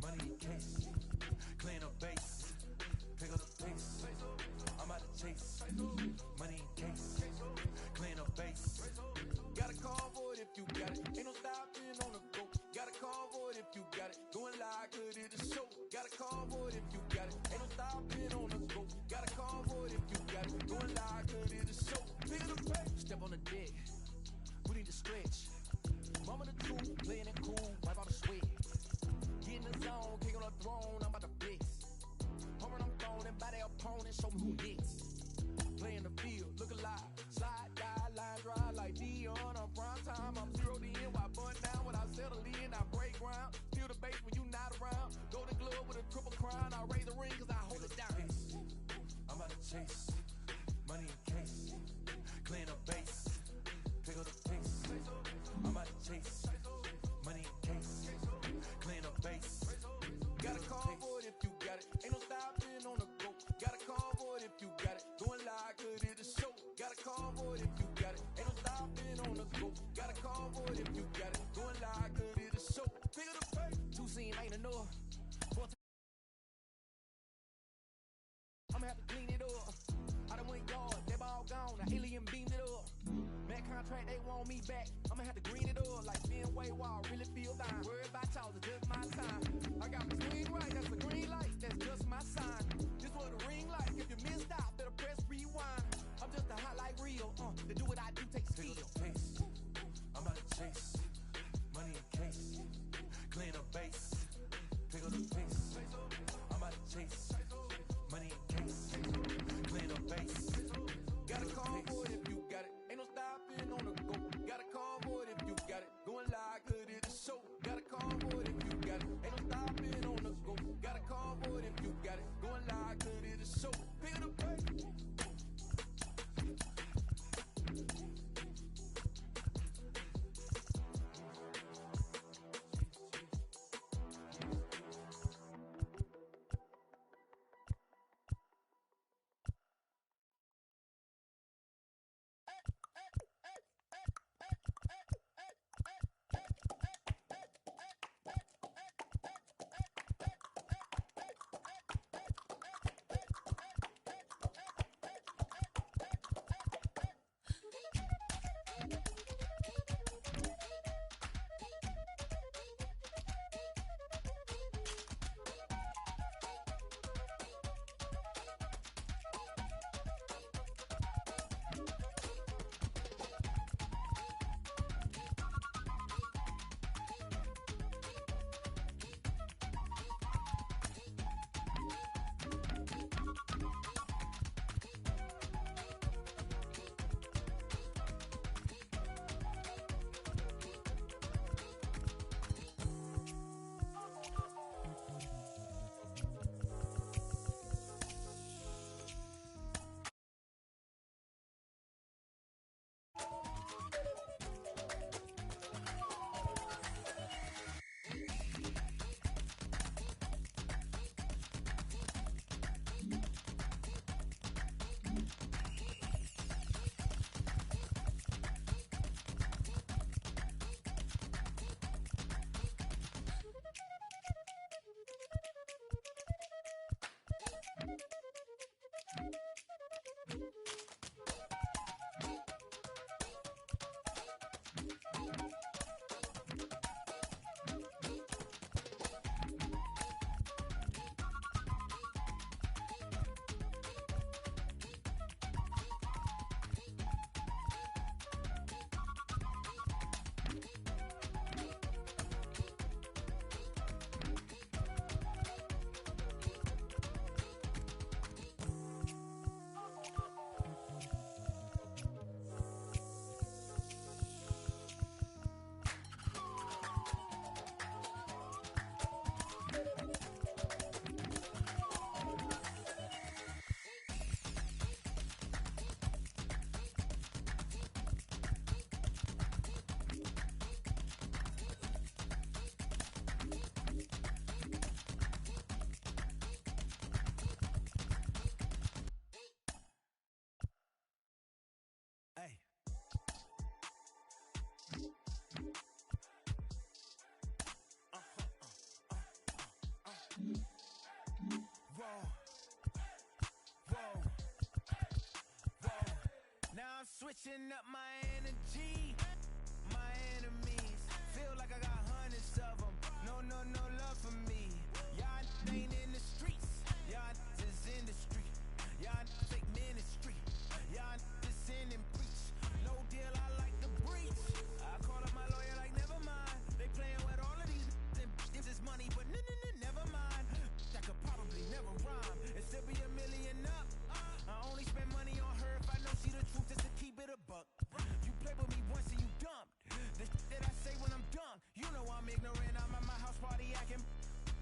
money in case, clean up base, pick up the pace. I'm out to chase, money in case, clean up base. Got a call for it if you got it. Ain't no stopping on the go. Got a call for it if you got it. Going live, could it a show? Got a call for it if you got it. Ain't no stopping on the go. Got a call for it if you got it. Going live, could it a show? Pick up the pace. Step on the deck, we need to stretch. Mama the two, playing it cool, wipe out the sweat. Get in the zone, kick on the throne, I'm about to flex. Home run, I'm throwing by their opponent, show me who next. Play in the field, look alive. Slide, die, line, drive like Dion on prime time. I'm zeroed in, while bun down when I settle in. I break ground, feel the bass when you not around. Golden glove with a triple crown. I raise the ring cause I hold it down. I'm out to chase, money in case, clean up base, pick up the pace. I'm out to chase, money in case, clean up base. Got a call for it if you got it. Ain't no stopping on the go. Got a call for it if you got it. Going live, could it a show? Got a call for it if you got it. Ain't no stopping on the go. Got a call for it if you got it. Going live, could it a show? Pick up the pace. Two scene ain't enough. I'ma have to clean it up. I done went yard, that ball gone. The alien beamed it up. Mad contract, they want me back. I'ma have to green it up like Fenway Wall. Really feel fine. Worry about y'all, it's just my time. I got my swing right, that's the green light. That's just my sign. This what the ring like. If you missed out, better press rewind. I'm just a highlight reel. To do what I do takes skill. Pace. I'm out to chase, money in case, clean up base, pick up the pace. I'm out to chase, money in case, clean up base. Got a call for it if you got it. Ain't no stopping on the go. Got a call for it if you got it. Going live, could it a show? Got a call for it if you got it. Ain't no stopping on the go. Got a call for it if you got it. Going live, could it a show? Pick up the pace. Switching up my energy. My enemies feel like I got hundreds of them. No love for me. Y'all ain't in the streets. Y'all is in the street. Y'all take ministry. Y'all just sin and preach. No deal, I like the breach. I call up my lawyer like, never mind. They playing with all of these and this is money, but never mind. That could probably never rhyme and still be $1 million up. I only spend money on her if I know she the truth, just to keep it a buck. You play with me once and you dumped. The shit that I say when I'm done, you know I'm ignorant. I'm at my house party acting,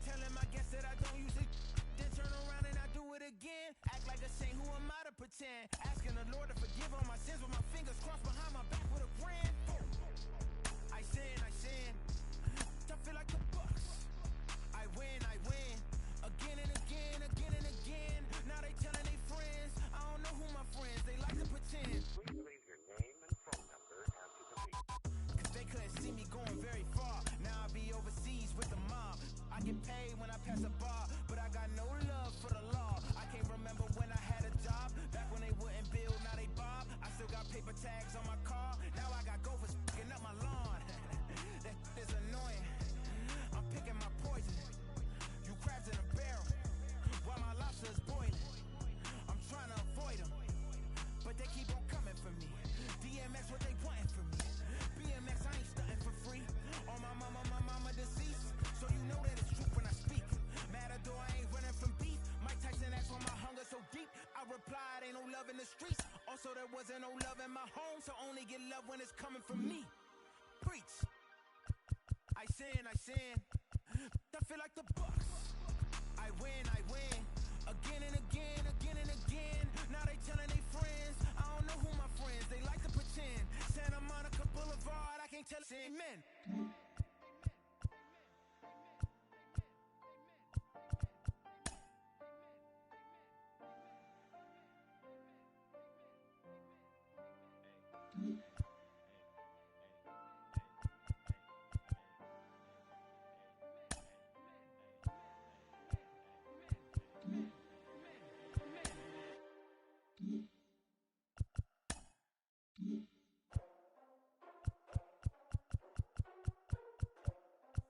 telling my guests that I don't use it. Then turn around and I do it again. Act like a saint, who am I to pretend? Asking the Lord to forgive all my sins with my fingers crossed behind my back with a grin. I sin. I feel like the Bucks. I win. Again and again. Now they telling their friends. I don't know who my friends, they like to pretend. Please leave your name and phone number after the beep. Cause they couldn't see me going very far. Now I be overseas with the mob. I get paid when I pass a bar, but I got no love for the law. I can't remember when I had a job. Back when they wouldn't build, now they bob. I still got paper tags on my car. Now I got gophers picking up my lawn. That is annoying. I'm picking my poison. You crabs in a barrel while my lobster's boiling. I'm trying to avoid them, but they keep on coming for me. DMX, what they wanting from me? BMX, I ain't stunting for free. On my mama deceased, so you know that it's true when I speak. Matador, I ain't running from beef. Mike Tyson asked why my hunger so deep. I replied, ain't no love in the streets. Also, there wasn't no love in my home, so only get love when it's coming from me. Preach. I sin. I feel like the Bucks. I win. Again and again. Now they telling their friends. I don't know who my friends, they like to pretend. Santa Monica Boulevard, I can't tell it. Amen.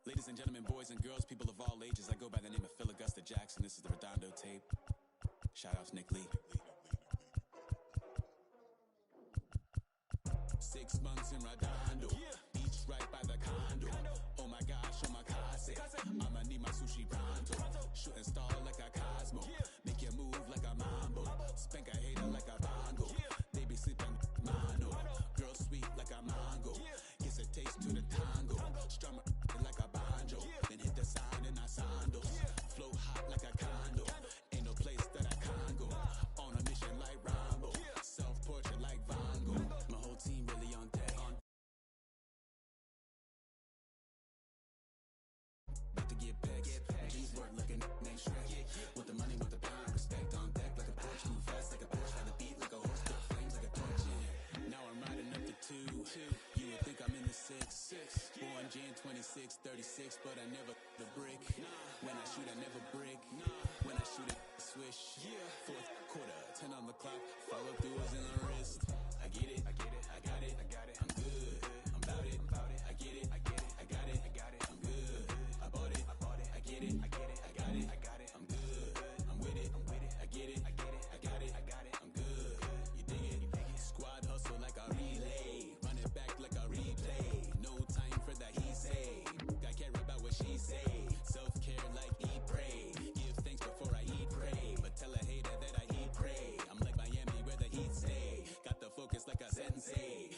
Ladies and gentlemen, boys and girls, people of all ages, I go by the name of Phil Augusta Jackson. This is the Redondo tape. Shout out to Nick Lee. 6 months in Redondo, beach right by the condo. Oh my gosh, oh my casa. I'ma need my sushi pronto. Shooting star like a Cosmo. Make you move like a mambo. Spank a hater like a bongo. They be sleeping mono. Girl sweet like a mango. Gives a taste to the tango. Strum it like a banjo. Then hit the sign in our sandals. Flow hot like a condo. Ain't no place that I can't go. On a mission like Rambo. Self-portrait like Van Gogh. My whole team really on deck. About to get pegs. G's work like a name Shrek. With the money, with the pound. Respect on deck like a Porsche. Too fast like a Porsche. By the beat like a horse. The flames like a torch. Now I'm riding up the 2. You would think I'm in the 6. Born Jan 26, 36, but I never the brick. When I shoot, I never brick. When I shoot it, swish. Fourth quarter, 10 on the clock. Follow through is in the wrist. I get it. I got it. I'm good. I'm about it. I get it. I got it. I'm good. I bought it. I get it. I got it. I'm good. I'm with it. I get it. I got it. I'm good. You dig it? Squad hustle like a relay. Run it back like a replay. No time for that he say. I care about what she say. Self-care like eat, pray. Give thanks before I eat, pray. But tell a hater that I eat, pray. I'm like Miami where the heat stay. Got the focus like a sensei.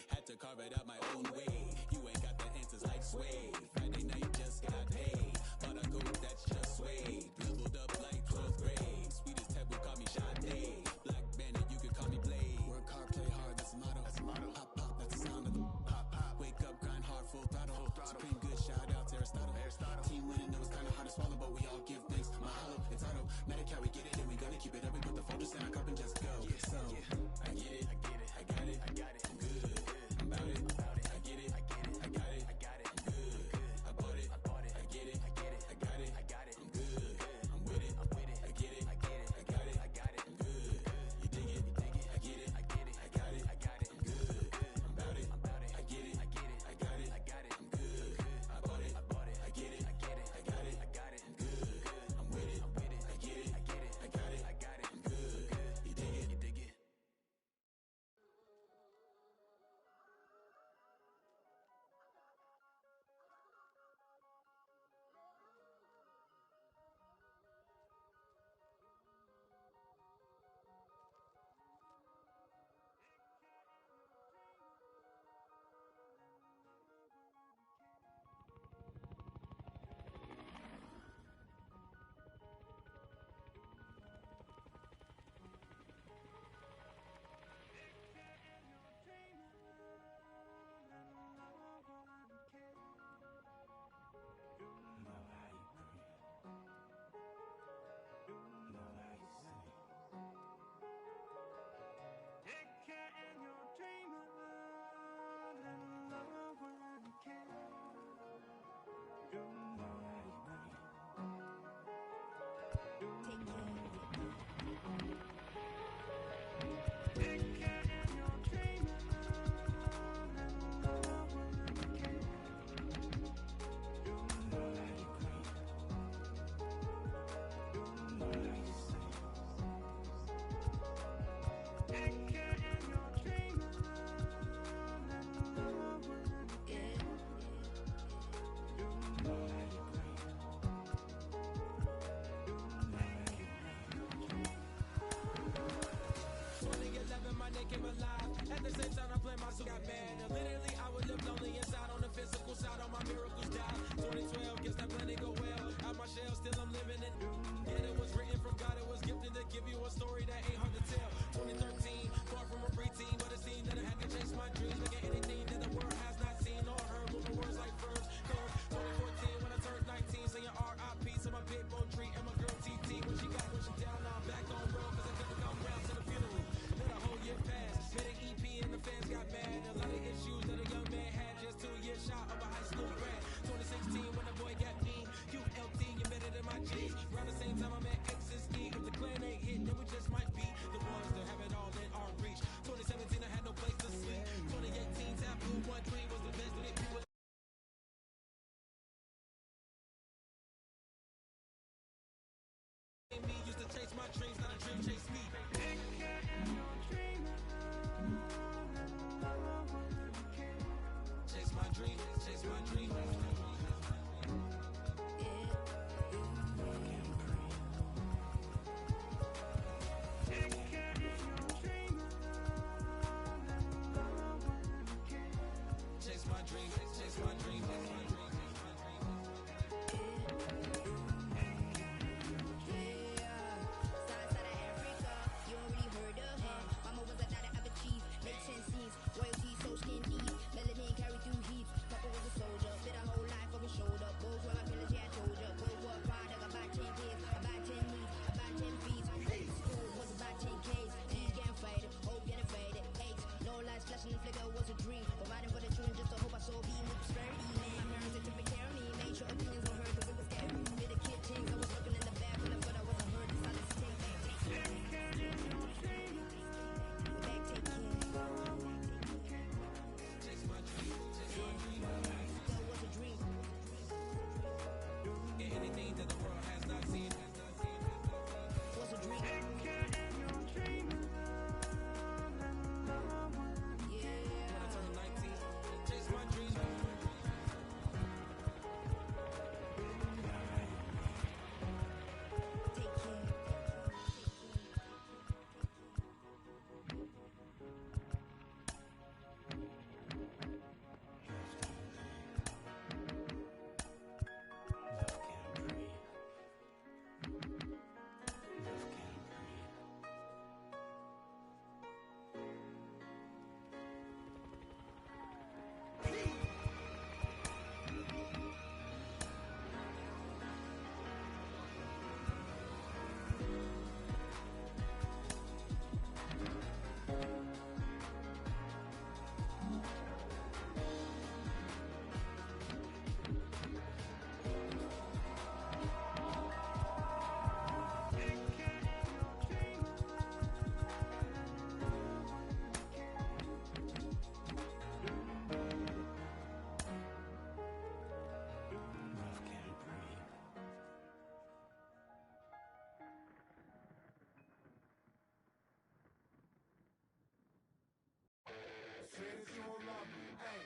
that you don't love me. Hey,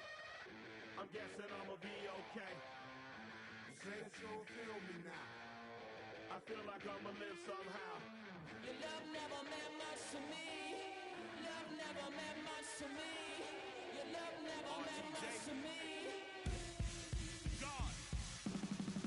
I'm guessing I'ma be okay. You say that you don't feel me now. I feel like I'ma live somehow. Your love never meant much to me. Love never meant much to me. Your love never meant much to me. God.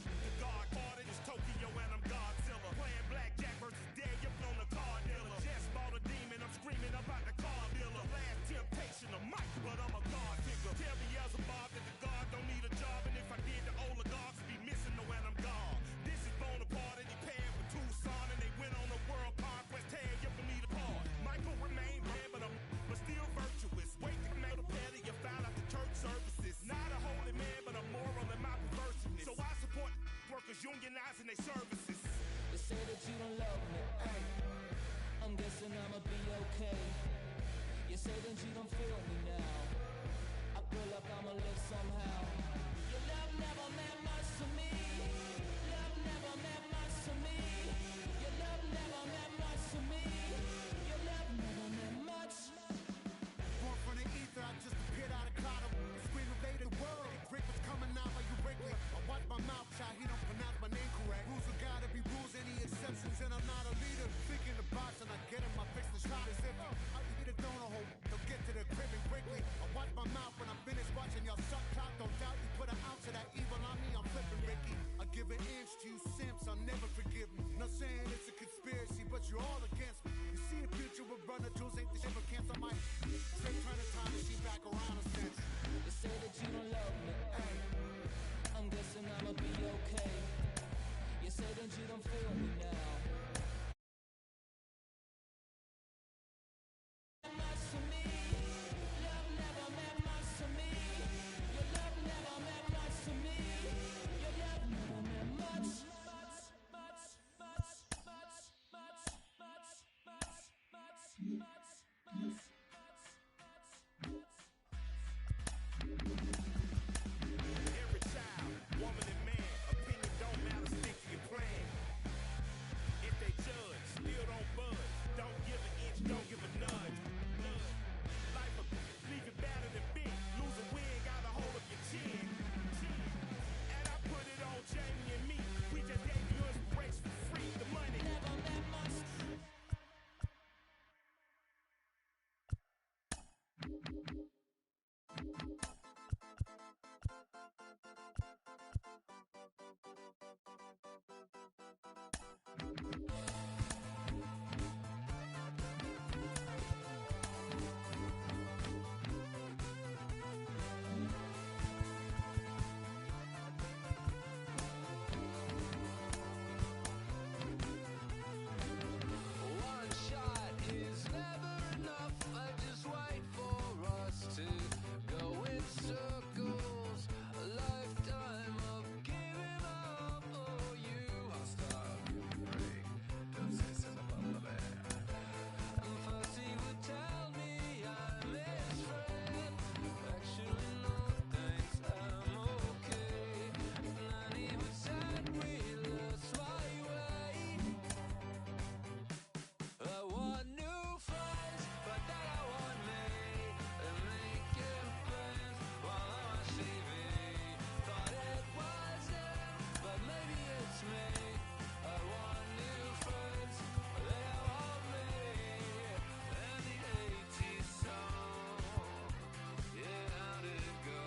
The God parted is Tokyo and I'm Godzilla. Playing blackjack versus Daniel on the car dealer. Just bought a demon, I'm screaming about the car dealer. Last temptation of Mike, but I'm a God figure. Tell me as a Bob that the God don't need a job. And if I did, the oligarchs would be missing the when I'm gone. This is Bonaparte and he paired with Tucson. And they went on a world conquest, tear you for me to part. Michael remained red, but still virtuous. Wait to make a petty, you found out the church services. Not a holy man, but a moral in my perverseness. So I support workers unionizing their services. They say that you don't love me. Ay, I'm guessing I'ma be okay. You say that you don't feel me now. I feel like I'ma live somehow. Your love never meant much to me. Love never meant much to me. Your love never meant much to me. Your love never meant much. Born from the ether, I just appeared out of cloud. Scream invaded the world. Rick was coming out like you Wrigley. I watch my mouth shot, he don't pronounce my name correct. Rules have gotta be rules, any exceptions, and I'm not a leader. Thinking the box and I get in my fix the shot as if I eat a donut hole. Don't get to the crib and quickly. I watch my mouth when I finish watching y'all suck cock. Don't doubt you put an ounce of that evil on me, I'm flipping Ricky. I give an inch to you simps, I'll never forgive me. Not saying it's a conspiracy, but you're all against me. You see a future with Runner Jules ain't the shit, but cancel my straight trying to time machine back around a sense. They say that you don't love me. Ay, I'm guessing I'ma be okay. You say that you don't feel me now. Much to me. Love never meant much to me. Your love never meant much to me. Your love never meant much. Every child, woman and man, opinion don't matter, stick to your plan. If they judge, still don't budge. Don't give an inch, don't give a nudge. Life will leave you battered and bent. Lose a win, got a hold of your chin. And I put it on Jamie and me. We just gave you inspiration for free. The money never meant much. One shot is never enough. I just wait for us to go in circles. A lifetime of giving up. Oh, you are starting to break. And first he would tell me I'm his friend. Actually, no thanks, I'm okay. And then he would set me lost my way. I want new friends, but then I want me. And making plans while I'm on TV. Thought it was them, but maybe it's me. I want new friends, but they want me. And the 80s song, yeah, how'd it go?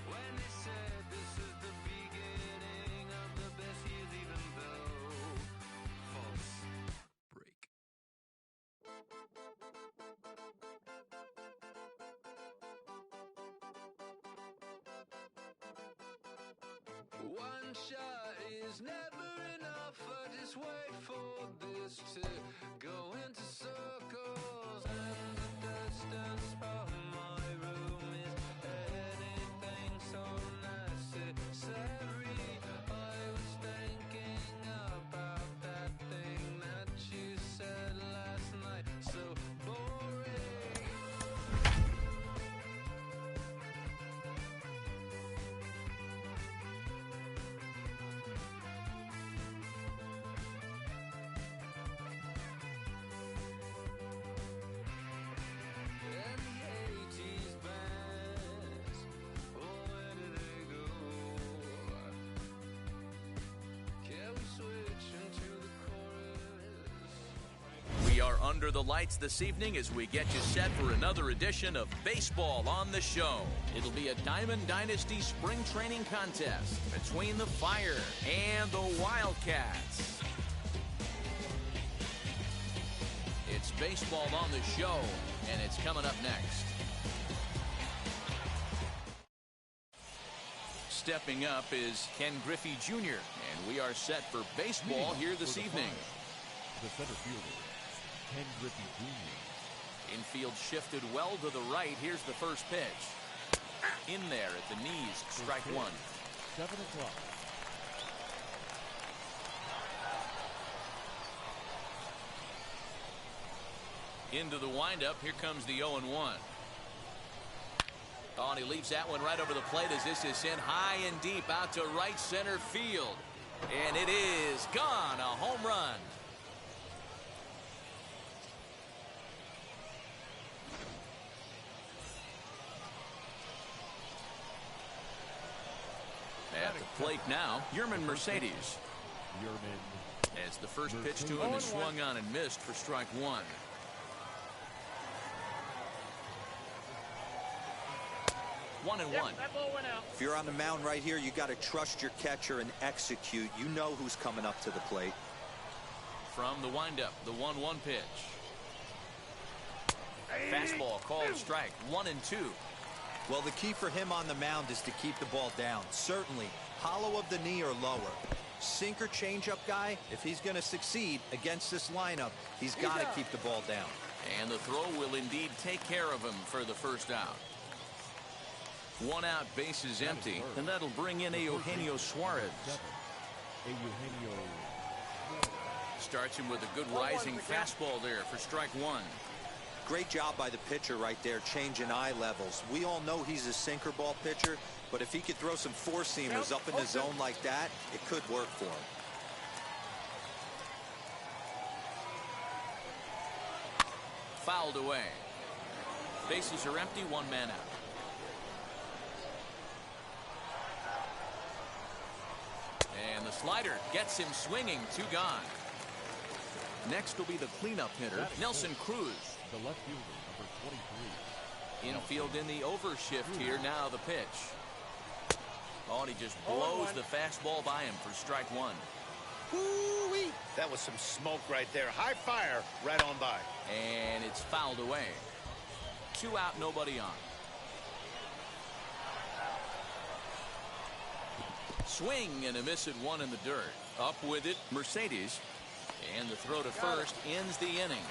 When they said this is the beginning of the best years, even though false break. One shot is never enough. I just wait for this to go into circles, and the distance from my room is anything so necessary. I was thinking about that thing that you said last night. So boring. under the lights this evening as we get you set for another edition of Baseball on the Show. It'll be a Diamond Dynasty spring training contest between the Fire and the Wildcats. It's Baseball on the Show, and it's coming up next. Stepping up is Ken Griffey Jr., and we are set for baseball here this evening. The center fielder, Ken Griffey Jr. Infield shifted well to the right. Here's the first pitch. In there at the knees, strike one. 7 o'clock. Into the windup. Here comes the 0-1. Oh, and he leaves that one right over the plate as this is sent high and deep out to right center field. And it is gone. A home run. At the plate now, Yermin Mercedes. As the first pitch to him is swung on and missed for strike one. One and one. That ball went out. If you're on the mound right here, you got to trust your catcher and execute. You know who's coming up to the plate. From the windup, the 1-1 pitch. Fastball called strike. 1-2. Well, the key for him on the mound is to keep the ball down. Certainly, hollow of the knee or lower. Sinker changeup guy, if he's going to succeed against this lineup, he's got to keep the ball down. And the throw will indeed take care of him for the first out. One out, base is empty, and that'll bring in Eugenio Suarez. Starts him with a good rising fastball there for strike one. Great job by the pitcher right there, changing eye levels. We all know he's a sinker ball pitcher, but if he could throw some four-seamers up in the zone like that, it could work for him. Fouled away. Bases are empty, one man out. And the slider gets him swinging, two gone. Next will be the cleanup hitter, Nelson Cruz. The left fielder, number 23. Infield in the overshift here, now the pitch. Oh, and he just blows the fastball by him for strike one. Woo-wee. That was some smoke right there. High fire right on by. And it's fouled away. Two out, nobody on. Swing and a miss at one in the dirt. Up with it, Mercedes. And the throw to first ends the inning.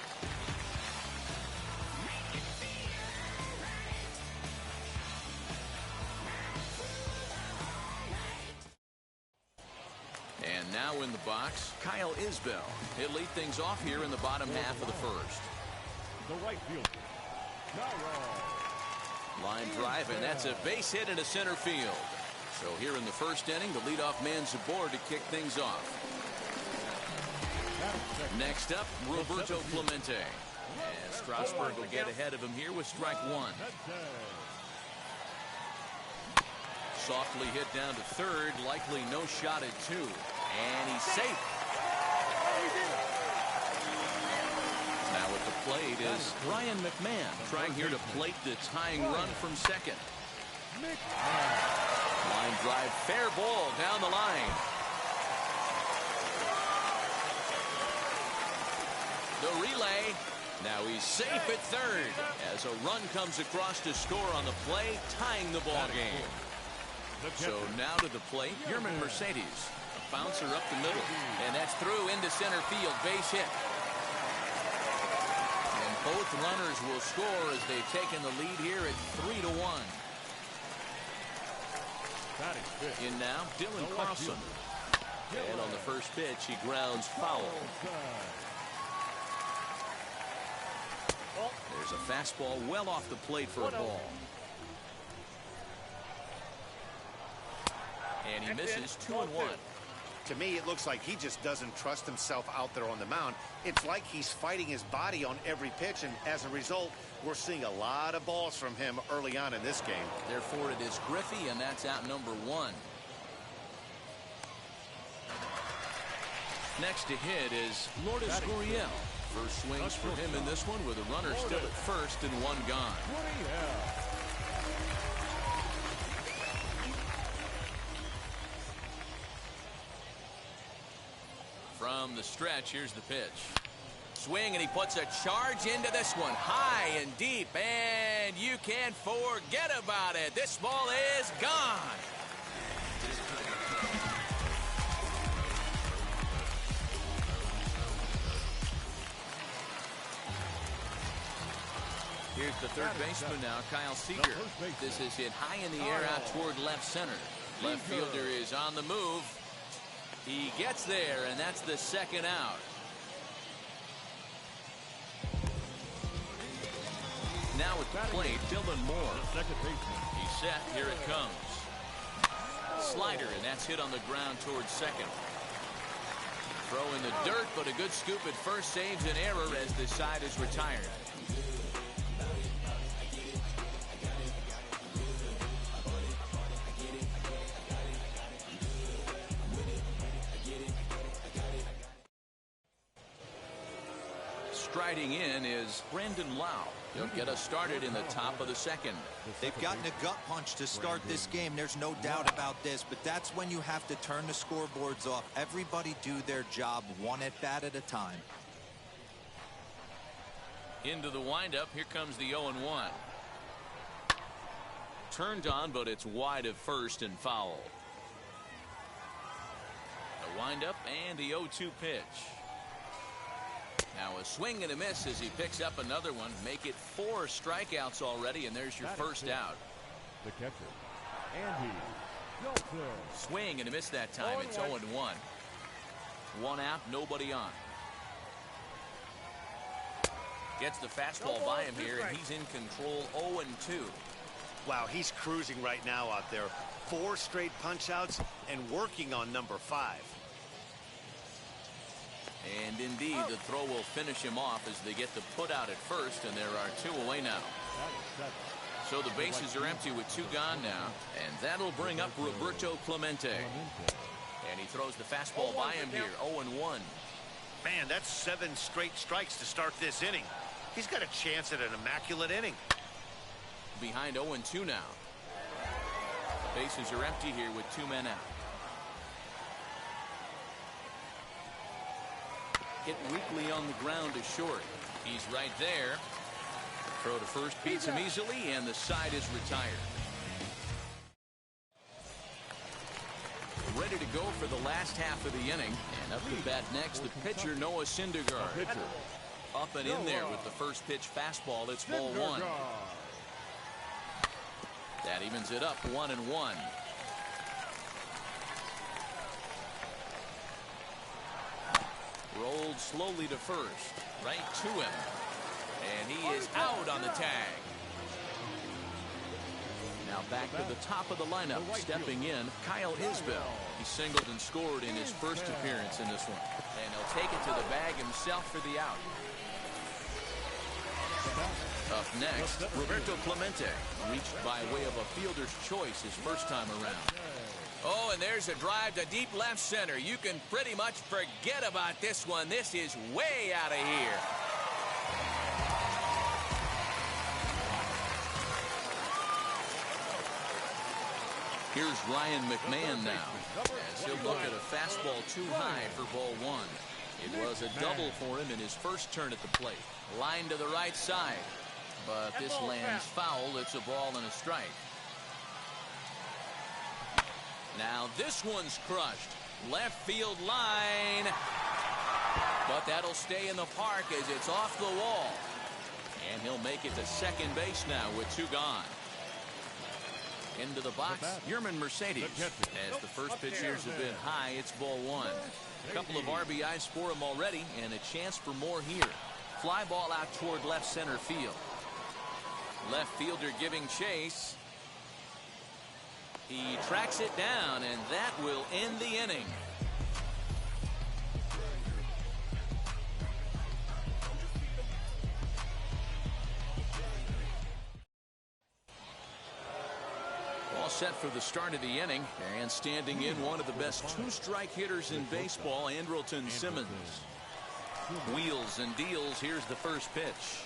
And now in the box, Kyle Isbell. He'll lead things off here in the bottom half of the first. The right fielder, Line drive, and that's a base hit into center field. So here in the first inning, the leadoff man's aboard to kick things off. Next up, Roberto Clemente. And Strasburg will get ahead of him here with strike one. Softly hit down to third, likely no shot at two. And he's safe. Now at the plate is Ryan McMahon, trying here to plate the tying run from second. Line drive, fair ball down the line. The relay. Now he's safe at third as a run comes across to score on the play, tying the ball game. So now to the plate, Yermin Mercedes. A bouncer up the middle, and that's through into center field, base hit. And both runners will score as they've taken the lead here at 3-1. In now, Dylan Carlson. And on the first pitch, he grounds foul. There's a fastball well off the plate for a ball. And he misses 2-1. To me, it looks like he just doesn't trust himself out there on the mound. It's like he's fighting his body on every pitch, and as a result, we're seeing a lot of balls from him early on in this game. Therefore, it is Griffey, and that's out number one. Next to hit is Lourdes Gurriel. First swings for him in this one with a runner still at first and one gone. From the stretch, here's the pitch. Swing, and he puts a charge into this one. High and deep, and you can't forget about it. This ball is gone. Here's the third baseman now, Kyle Seager. This is hit high in the air out toward left center. Left fielder is on the move. He gets there, and that's the second out. Now at the plate, Dylan Moore. He's set. Here it comes. Slider, and that's hit on the ground towards second. Throw in the dirt, but a good scoop at first saves an error as the side is retired. Striding in is Brandon Lau. He'll get us started in the top of the second. They've gotten a gut punch to start this game. There's no doubt about this, but that's when you have to turn the scoreboards off. Everybody do their job one at bat at a time. Into the windup. Here comes the 0-1. Turned on, but it's wide of first and foul. The windup and the 0-2 pitch. Now a swing and a miss as he picks up another one. Make it 4 strikeouts already, and there's your first out. The catcher, Andy Dalton. Swing and a miss that time. It's 0-1. One out, nobody on. Gets the fastball by him here, and he's in control. 0-2. Wow, he's cruising right now out there. 4 straight punch outs and working on number 5. And indeed, the throw will finish him off as they get the put out at first, and there are 2 away now. So the bases are empty with 2 gone now, and that'll bring up Roberto Clemente. And he throws the fastball by him here. 0-1. Man, that's 7 straight strikes to start this inning. He's got a chance at an immaculate inning. Behind 0-2 now. Bases are empty here with 2 men out. Hit weakly on the ground to short. He's right there. Throw to first beats him easily, and the side is retired. Ready to go for the last half of the inning. And up to bat next, the pitcher, Noah Syndergaard. Up and in there with the first pitch fastball. It's ball 1. That evens it up 1-1. Rolled slowly to first. Right to him. And he is out on the tag. Now back to the top of the lineup. Stepping in, Kyle Isbell. He singled and scored in his first appearance in this one. And he'll take it to the bag himself for the out. Up next, Roberto Clemente. Reached by way of a fielder's choice his first time around. Oh, and there's a drive to deep left center. You can pretty much forget about this one. This is way out of here. Here's Ryan McMahon now, as he'll look at a fastball too high for ball 1. It was a double for him in his first turn at the plate. Line to the right side, but this lands foul. It's a ball and a strike. Now this one's crushed. Left field line. But that'll stay in the park as it's off the wall. And he'll make it to second base now with 2 gone. Into the box, Yerman Mercedes. As the first pitch here have been high, it's ball 1. A couple of RBIs for him already, and a chance for more here. Fly ball out toward left center field. Left fielder giving chase. He tracks it down, and that will end the inning. All set for the start of the inning, and standing in one of the best 2-strike hitters in baseball, Andrelton Simmons. Wheels and deals. Here's the first pitch.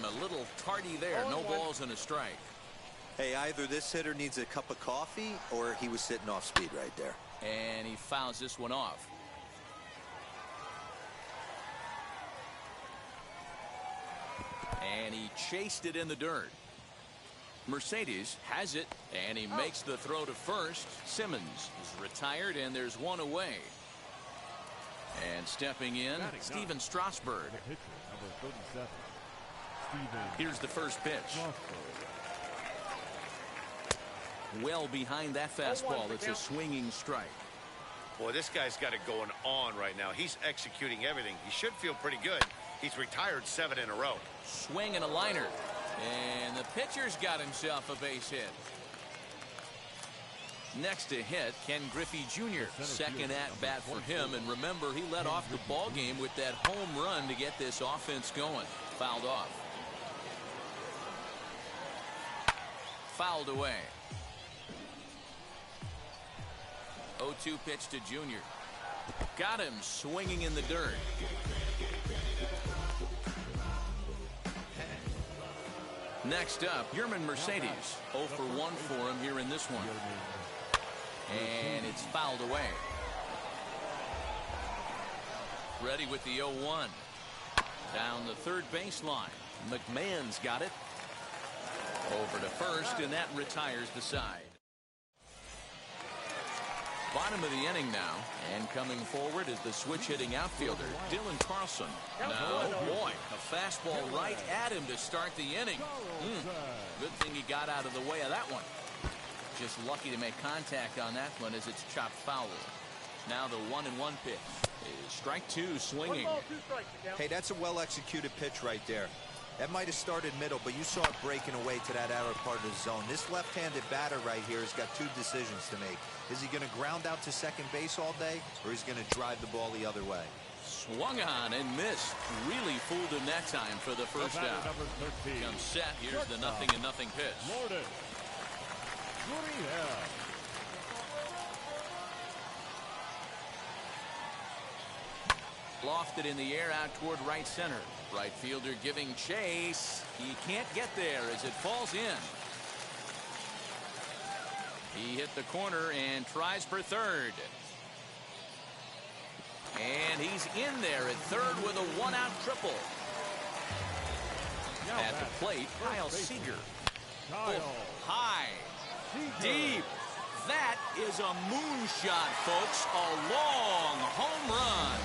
A little tardy there. No balls and a strike. Hey, either this hitter needs a cup of coffee or he was sitting off speed right there. And he fouls this one off. And he chased it in the dirt. Mercedes has it, and he makes the throw to first. Simmons is retired, and there's one away. And stepping in, Steven Strasburg. The pitcher, number 37. Steven Here's the first pitch. Strasburg. Well behind that fastball. It's a swinging strike. Boy, this guy's got it going on right now. He's executing everything. He should feel pretty good. He's retired 7 in a row. Swing and a liner. And the pitcher's got himself a base hit. Next to hit, Ken Griffey Jr. Second at bat for him. And remember, he led off the ball game with that home run to get this offense going. Fouled off. Fouled away. 0-2 pitch to Jr. Got him swinging in the dirt. Next up, Yerman Mercedes. 0 for 1 for him here in this one. And it's fouled away. Ready with the 0-1. Down the third baseline. McMahon's got it. Over to first, and that retires the side. Bottom of the inning now, and coming forward is the switch-hitting outfielder, Dylan Carlson. Now, boy, a fastball right at him to start the inning. Good thing he got out of the way of that one. Just lucky to make contact on that one as it's chopped foul. Now the 1-1 pitch is strike 2 swinging. Hey, that's a well-executed pitch right there. That might have started middle, but you saw it breaking away to that outer part of the zone. This left-handed batter right here has got 2 decisions to make. Is he going to ground out to second base all day, or is he going to drive the ball the other way? Swung on and missed. Really fooled him that time for the first out. Comes set. Here's the 0-0 pitch. Lourdes Gurriel. Lofted in the air out toward right center. Right fielder giving chase. He can't get there as it falls in. He hit the corner and tries for third. And he's in there at third with a 1-out triple. At the plate, Kyle Seager. High. Deep. That is a moonshot, folks. A long home run.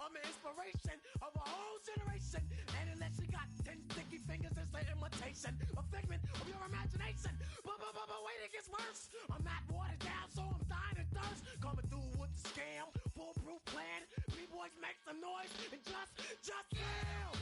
I'm an inspiration of a whole generation. And unless she got 10 sticky fingers, it's the imitation, a figment of your imagination. But wait, it gets worse. I'm not watered down, so I'm dying of thirst. Coming through with the scam, foolproof plan. B-boys make some noise and just fail.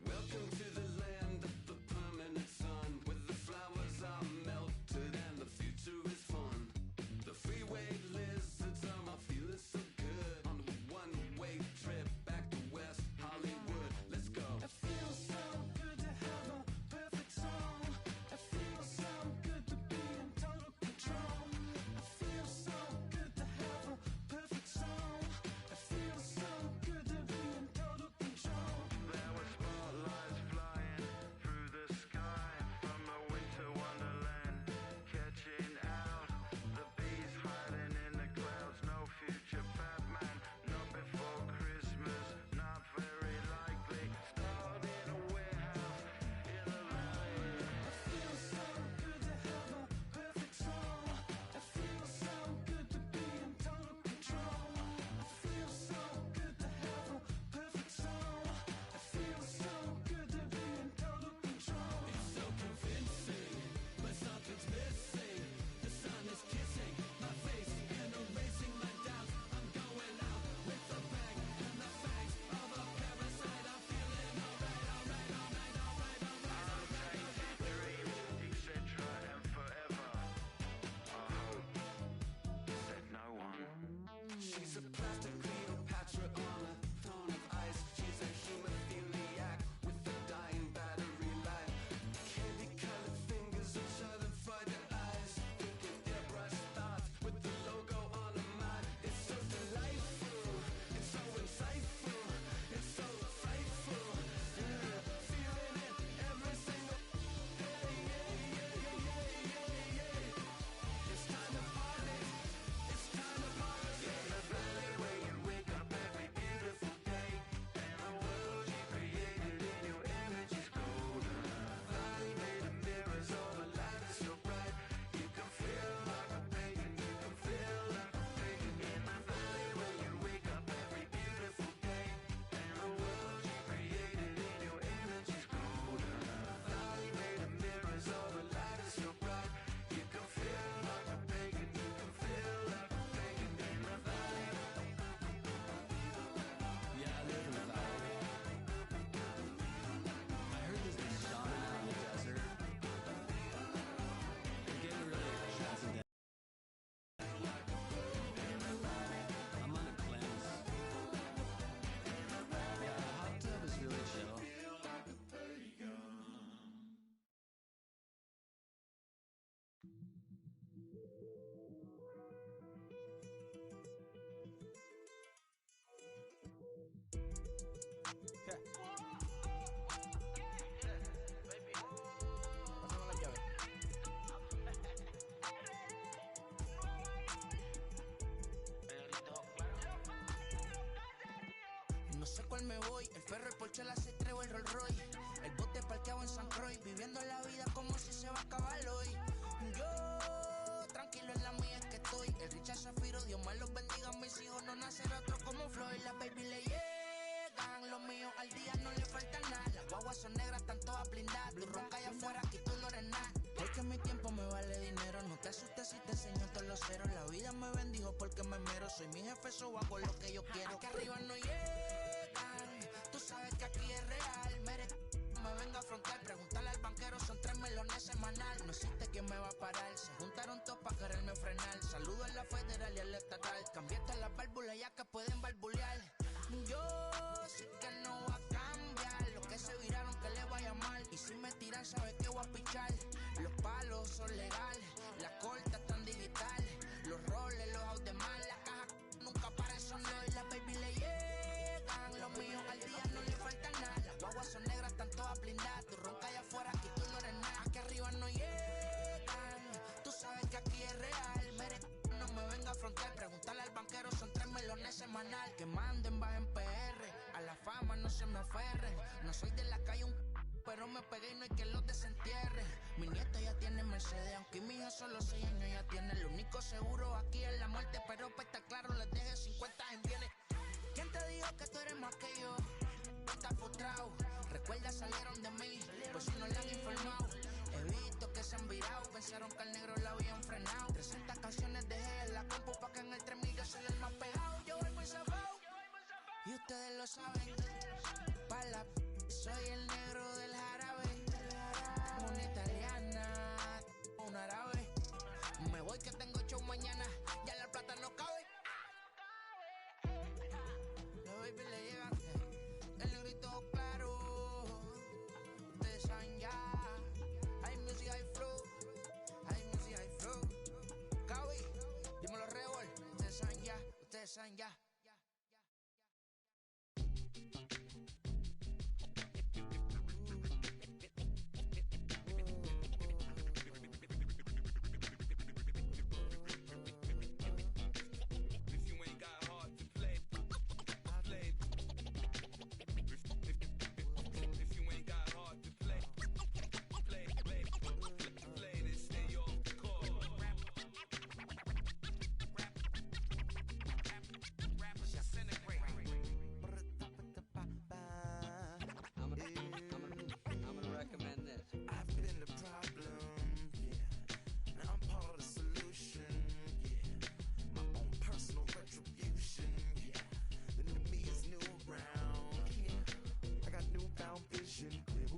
Welcome to the land of the permanent sun, where the flowers are melted and the future is fun. The freeway lizards are feeling so good on a one-way trip back to West Hollywood. Let's go. It feels so good to have a perfect song. It feels so good to be in total control. It feels so good to have a perfect song. It feels so good to be in total control. There were spotlights flying through the sky from a winter wonderland, catching out the bees hiding in the clouds. No future Batman, not before Christmas, not very likely. Starred in a warehouse in the valley. It feels so good to have a perfect song. It feels so good to be in total control. It feels so good to have a perfect song. It feels so good to be in total control. It's so convincing, but something's missing. The sun is kissing my face and erasing my doubts. I'm going out with the bang and the fangs of a parasite. I'm feeling alright. Etc. and forever. I hope, said no one. She's a plastic Cleopatra on a throne of ice. She's a hemophiliac with a dying battery life. Candy-colored fingers are shutting for your eyes. Thinking airbrush thoughts with the logo on her mind. It's so delightful. It's so insightful. It's so frightful. Feeling it every single day. It's time to party. It's time to party. In the valley where you wake up every beautiful day, and the world you created in your image is golden. Valley made of mirrors, all the light is so bright. You can feel like a pagan, you can feel like a pagan. In the valley where you wake up every beautiful day, and the world you created in your image is golden. Valley made of mirrors, all the light is so bright. You can feel like a pagan, you can feel like a pagan. In the valley. Yeah, I live in the valley. I heard there's this shaman out in the desert. They're getting really transcendental. I'm on a cleanse. Yeah, the hot tub is really chill. No sé cuál me voy, el ferro, el Porsche, la C3 o el Rolls Royce. El bote parqueado en San Croix, viviendo la vida como si se va a acabar hoy. Yo, tranquilo en la mía es que estoy. El Richard Zafiro, Dios más los bendiga. Mis hijos no nacerá otro como Floyd. Las baby le llegan, los míos al día no le falta nada. Las guaguas son negras, están todas blindadas. Tú ronca allá afuera, aquí tú no eres nada. Porque mi tiempo me vale dinero. No te asustes si te enseño todos los ceros. La vida me bendijo porque me mero. Soy mi jefe, so hago lo que yo quiero. Aquí arriba no llegan, tú sabes que aquí es real. Me venga a afrontar, preguntarle al banquero, son 3 melones semanal. No existe quién me va a parar. Se juntaron todos para quererme frenar. Saludo a la federal y al estatal. Cambiaste las válvulas ya que pueden barbulear. Yo sé que no va a cambiar. Los que se viraron que le vaya mal. Y si me tiran sabes que voy a pichar. Los palos son legales, las cortas están digitales. Los roles, los automás, la caja nunca paran sonar. Y las baby le llegan. Los míos al día no le falta nada. Las guaguas son negras, están todas blindadas. Tú ronca allá afuera, aquí tú no eres nada. Aquí arriba no llegan. Tú sabes que aquí es real. Mere, no me venga a frontear. Preguntarle al banquero, son 3 melones semanal. Que manden, bajen PR. A la fama no se me aferren. No soy de la calle, pero me pegué y no hay que los desentierre. Mi nieta ya tiene Mercedes, aunque mi hija solo 6 años ya tiene. Lo único seguro aquí es la muerte, pero para estar claro les deje 50 en bienes. ¿Quién te dijo que tú eres más que yo? Estás frustrado, recuerda salieron de mí, pues si no le han informado. He visto que se han virado, pensaron que al negro la habían frenado. 300 canciones dejé en la compu pa' que en el 3000 yo soy el más pegado. Yo voy muy zafado, y ustedes lo saben. Pa' la soy el negro del jarabe. Una italiana, un árabe. Me voy que tengo show mañana. Ya la plata no cabe. Los baby le llegan. El negrito claro. Ustedes saben ya. Hay music, hay flow. Hay music, hay flow. Cabi, dímelo Rebol. Ustedes saben ya. Ustedes saben ya.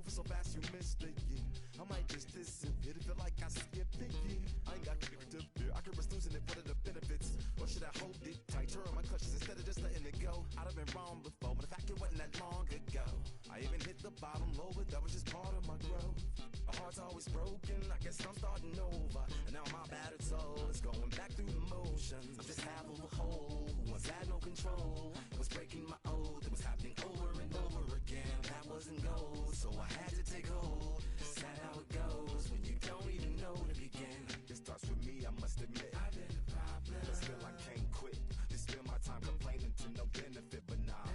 So fast you missed it, yeah. I might just disappear. Feel like I skipped it, yeah. I ain't got to fear. I could risk losing it. What are the benefits? Or should I hold it tight? Turn my clutches instead of just letting it go. I'd have been wrong before, but the fact it wasn't that long ago. I even hit the bottom low, but that was just part of my growth. My heart's always broken. I guess I'm starting over. And now my battered soul is going back through the motions. I'm just half of a whole who once had no control. It was breaking my oath. It was happening over and over again. That wasn't gold, so I had to take hold. Sad how it goes when you don't even know to begin. It starts with me, I must admit. I've been a problem, but still I can't quit. Just spend my time complaining to no benefit, but nah,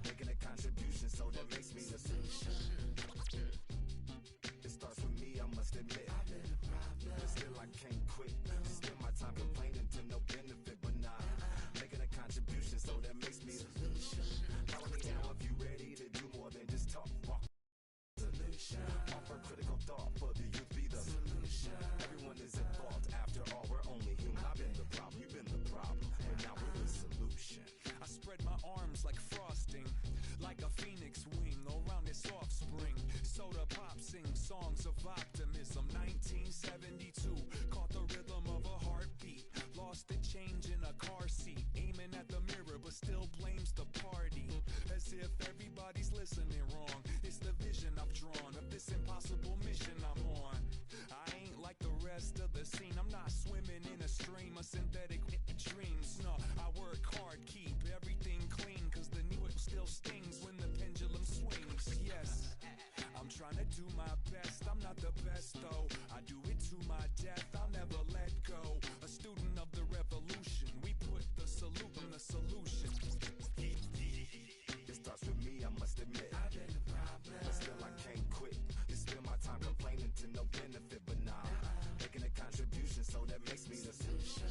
making a contribution, so that makes me the solution. It starts with me, I must admit. I've been a problem, but still I can't quit. Just spend my time complaining to no benefit, but nah, making a contribution, so that makes me the solution. Follow me now if you ready to do more than just talk. Walk. Solution. Offer critical thought for the youth, be the solution. Everyone is at fault. After all, we're only human. I've been the problem, you've been the problem, but now we're the solution. I spread my arms like frosting, like a phoenix wing around its offspring. Soda pop sing songs of optimism. 1972, caught the rhythm of a heartbeat. Lost the change in a car seat, aiming at the mirror, but still blames the party. As if everybody's listening wrong. It's the vision I've drawn of this impossible mission I'm on. I ain't like the rest of the scene. I'm not swimming in a stream of synthetic dreams. No, I work hard, keep everything clean, cause the new still stings when the pendulum swings. Yes, I'm trying to do my best. I'm not the best though. I do it to my death. I'll never let go. A student of the revolution. We put the salute in the solution. It starts with me, I must admit. I've been a problem, but still I can't quit. Just spend my time complaining to no benefit, but nah, making a contribution, so that makes me the solution.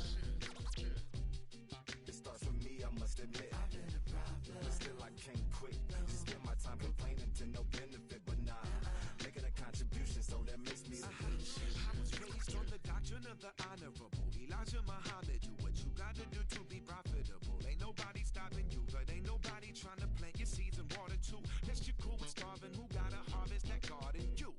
It starts with me, I must admit. I've been a problem, but still I can't quit. Just spend my time complaining to no benefit, but nah, making a contribution, so that makes me the solution. I was raised on the doctrine of the honorable Elijah Muhammad. Do what you gotta do to be profitable. Ain't nobody stopping you, but ain't nobody trying to plant your seeds and water too. Lest you're cool with starving, who gotta harvest that garden? You,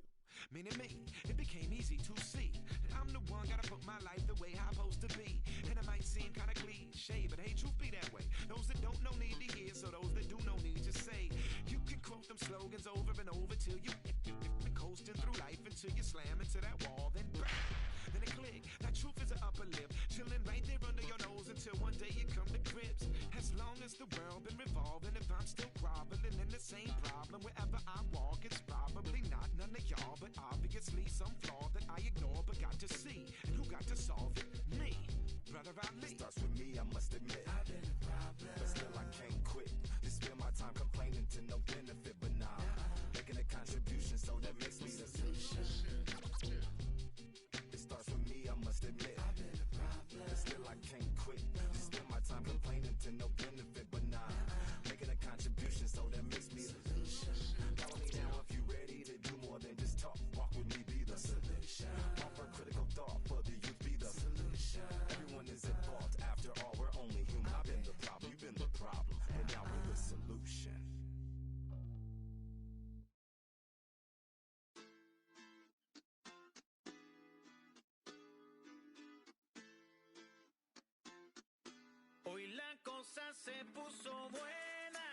meaning me. It became became easy to see that I'm the one, gotta put my life the way I'm supposed to be. And it might seem kinda cliche, but hey, truth be that way. Those that don't know need to hear, so those that do know need to say. You can quote them slogans over and over till you coasting through life until you slam into that wall, then bang, then it click. That truth is an upper lip, chilling right there under your nose until one day you come to grips. As long as the world been revolving, if I'm still groveling in the same problem wherever I walk, it's probably not none of y'all, but obviously some flaw that I ignore but got to see. And who got to solve it? Me, brother Ali. It starts with me, I must admit. I've been a problem, but still I can't quit. Just spend my time complaining to no benefit, but nah, making a contribution, so that makes me the solution. It starts with me, I must admit. I've been a problem, but still I can't quit. Just spend my time complaining to no benefit, but nah, making a contribution, so that makes me the solution. Follow me now if you ready to do more than just talk. Walk with me, be the solution. Offer critical thought for the youth, be the solution. Everyone is at fault. After all, we're only human. I've been the problem, you've been the problem, and now we're the solution. Hoy la cosa se puso buena.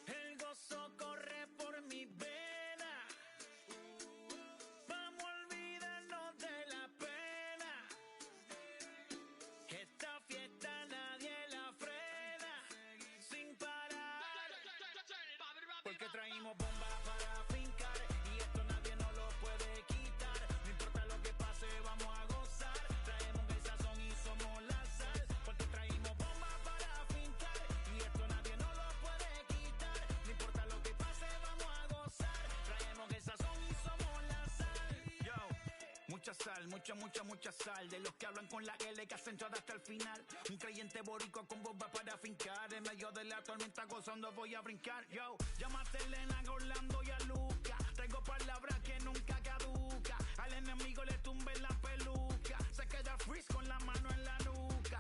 El gozo corre por mi vena. Vamos a olvidarnos de la pena. Esta fiesta nadie la frena. Sin parar. Porque traímos bombas para fincar. Y esto nadie nos lo puede quitar. No importa lo que pase, vamos a gozar. Traemos el sazón y somos la sal. Porque traímos bombas para fincar. Y esto nadie nos lo puede quitar. No importa lo que pase, vamos a gozar. Traemos el sazón y somos la sal. Yo, mucha sal, mucha sal. De los que hablan con la L que hacen todo hasta el final. Un creyente boricua con bomba para fincar. En medio de la tormenta gozando voy a brincar. Yo, llámate a Elena, a Orlando y a Luca. Traigo palabras que nunca caduca. Al enemigo le tumbe la peluca. Se queda freeze con la mano en la nuca.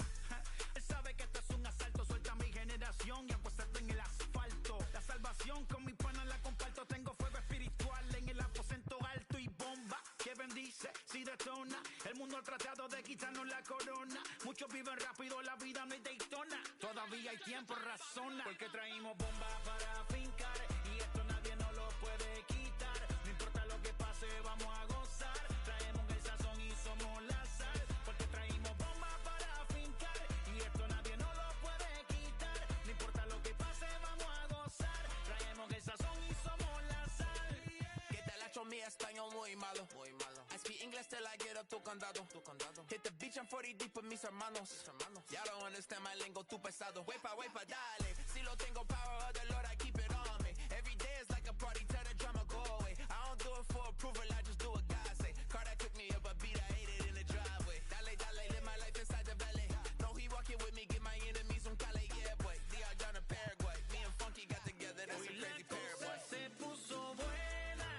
Él sabe que esto es un asalto. Suelta mi generación y apuéstate en el asfalto. La salvación con mi pana la comparto. Tengo fuego espiritual en el aposento alto y bomba que bendice si detona. El mundo ha tratado de quitarnos la corona. Muchos viven rápido, la vida no es Daytona. Todavía hay tiempo, razona. Porque traímos bombas para fincar. Y esto nadie nos lo puede quitar. No importa lo que pase, vamos a gozar. Traemos el sazón y somos la sal. Porque traímos bombas para fincar. Y esto nadie nos lo puede quitar. No importa lo que pase, vamos a gozar. Traemos el sazón y somos la sal. Que te la echo mi español muy malo. Muy malo. I speak English till I get up tu condado. Tu condado. Hit the beach, I'm 40 deep with mis hermanos. Y'all don't understand my lingo, tu pesado. Wait pa, dale. Si lo tengo power of the Lord, I keep it on me. Every day is like a party, tell the drama go away. I don't do it for approval, I just do what God say. Car that took me up a beat, I ate it in the driveway. Dale, dale, live my life inside the valley. No, he walking with me, get my enemies on Cali, yeah, boy. DR down to Paraguay. Me and Funky got together, that's a crazy pair, boy. Se puso buena.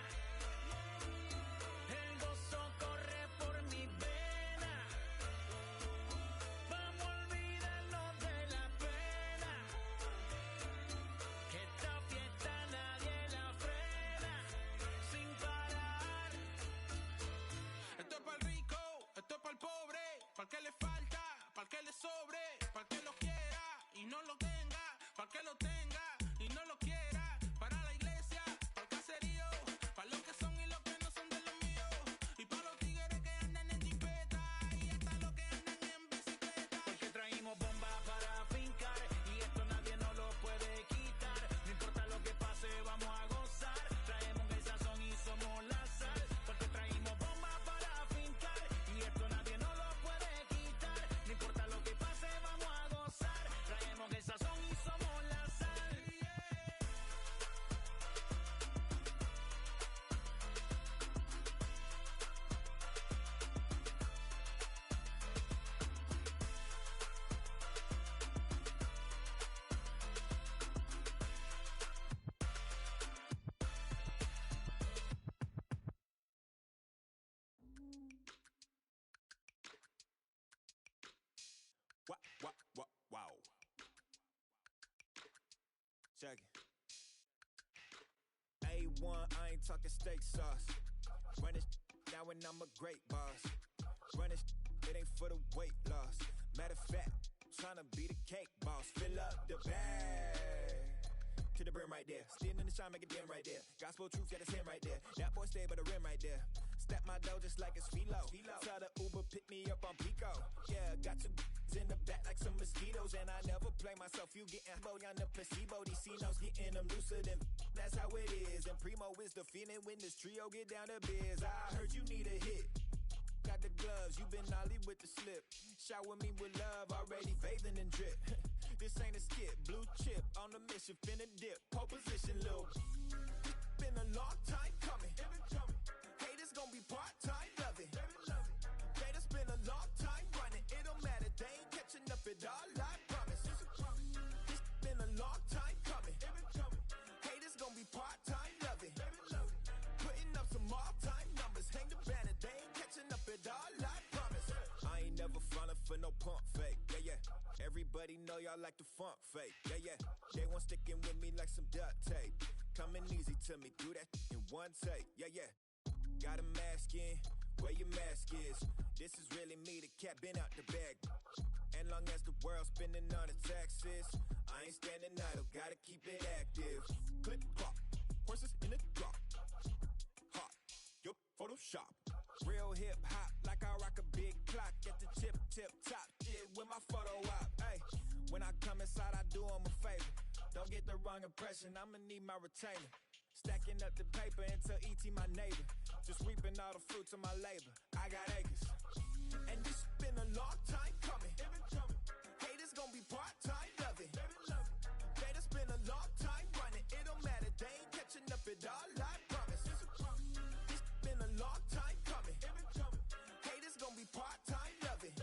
El gozo corre por mi vena. Vamos a olvidarnos de la pena. Que esta fiesta nadie la frena. Sin parar. Esto es para el rico, esto es para el pobre. Para el que le falta, para el que le sobre. Para el que lo quiera y no lo tenga. Para el que lo tenga y no lo quiera. Para la iglesia, para el caserío. Para los que son y los que no son de los míos. Y para los tigres que andan en jipeta. Y hasta los que andan en bicicleta. Porque traímos bombas para fincar. Y esto nadie nos lo puede quitar. No importa lo que pase, vamos a gozar. Traemos el sazón y somos la sal. Porque traímos bombas para fincar. Y esto nadie nos lo puede quitar. No importa lo que pase, vamos a gozar. Traemos el sazón y somos la sal. Wow. Check it. A1, I ain't talking steak sauce. Running now and I'm a great boss. Running it ain't for the weight loss. Matter of fact, tryna be the cake boss. Fill up the bag to the brim right there. Standing in the shine, make it dim right there. Gospel truth, yeah, that's him right there. That boy stay by the rim right there. Step my dough just like it's philo. Tell the Uber pick me up on Pico. Yeah, got two in the back like some mosquitoes, and I never play myself. You getting boy on the placebo. These C-notes getting them looser than that's how it is. And Primo is the feeling when this trio get down to biz. I heard you need a hit. Got the gloves, you been Ollie with the slip. Shower me with love, already bathing in drip. This ain't a skip, blue chip on the mission, finna dip. Pole position, little. It's been a long time coming. Haters gon' be part-time, love it. Haters been a long time running. It don't matter, they ain't catching up at all, I promise. It's been a long time coming. Haters gon' be part-time, love it. Putting up some all-time numbers. Hang the banner, they ain't catching up at all, I promise. I ain't never falling for no pump fake, yeah, yeah. Everybody know y'all like the funk fake, yeah, yeah. They want sticking with me like some duct tape. Coming easy to me, do that in one take, yeah, yeah. Got a mask in, where your mask is. This is really me, the cat been out the bag. And long as the world's spending on the taxes, I ain't standing idle, gotta keep it active. Click clock, horses in the drop. Hot, yup, Photoshop. Real hip hop, like I rock a big clock at the tip top. Shit with my photo op. Hey, when I come inside, I do 'em a favor. Don't get the wrong impression, I'ma need my retainer. Stacking up the paper until E.T. my neighbor. Just reaping all the fruits of my labor. I got acres. And this been a long time coming. Haters gon' be part-time, love it. Haters been a long time running. It don't matter, they ain't catching up at all, I promise. It's been a long time coming. Haters gon' be part-time, love it.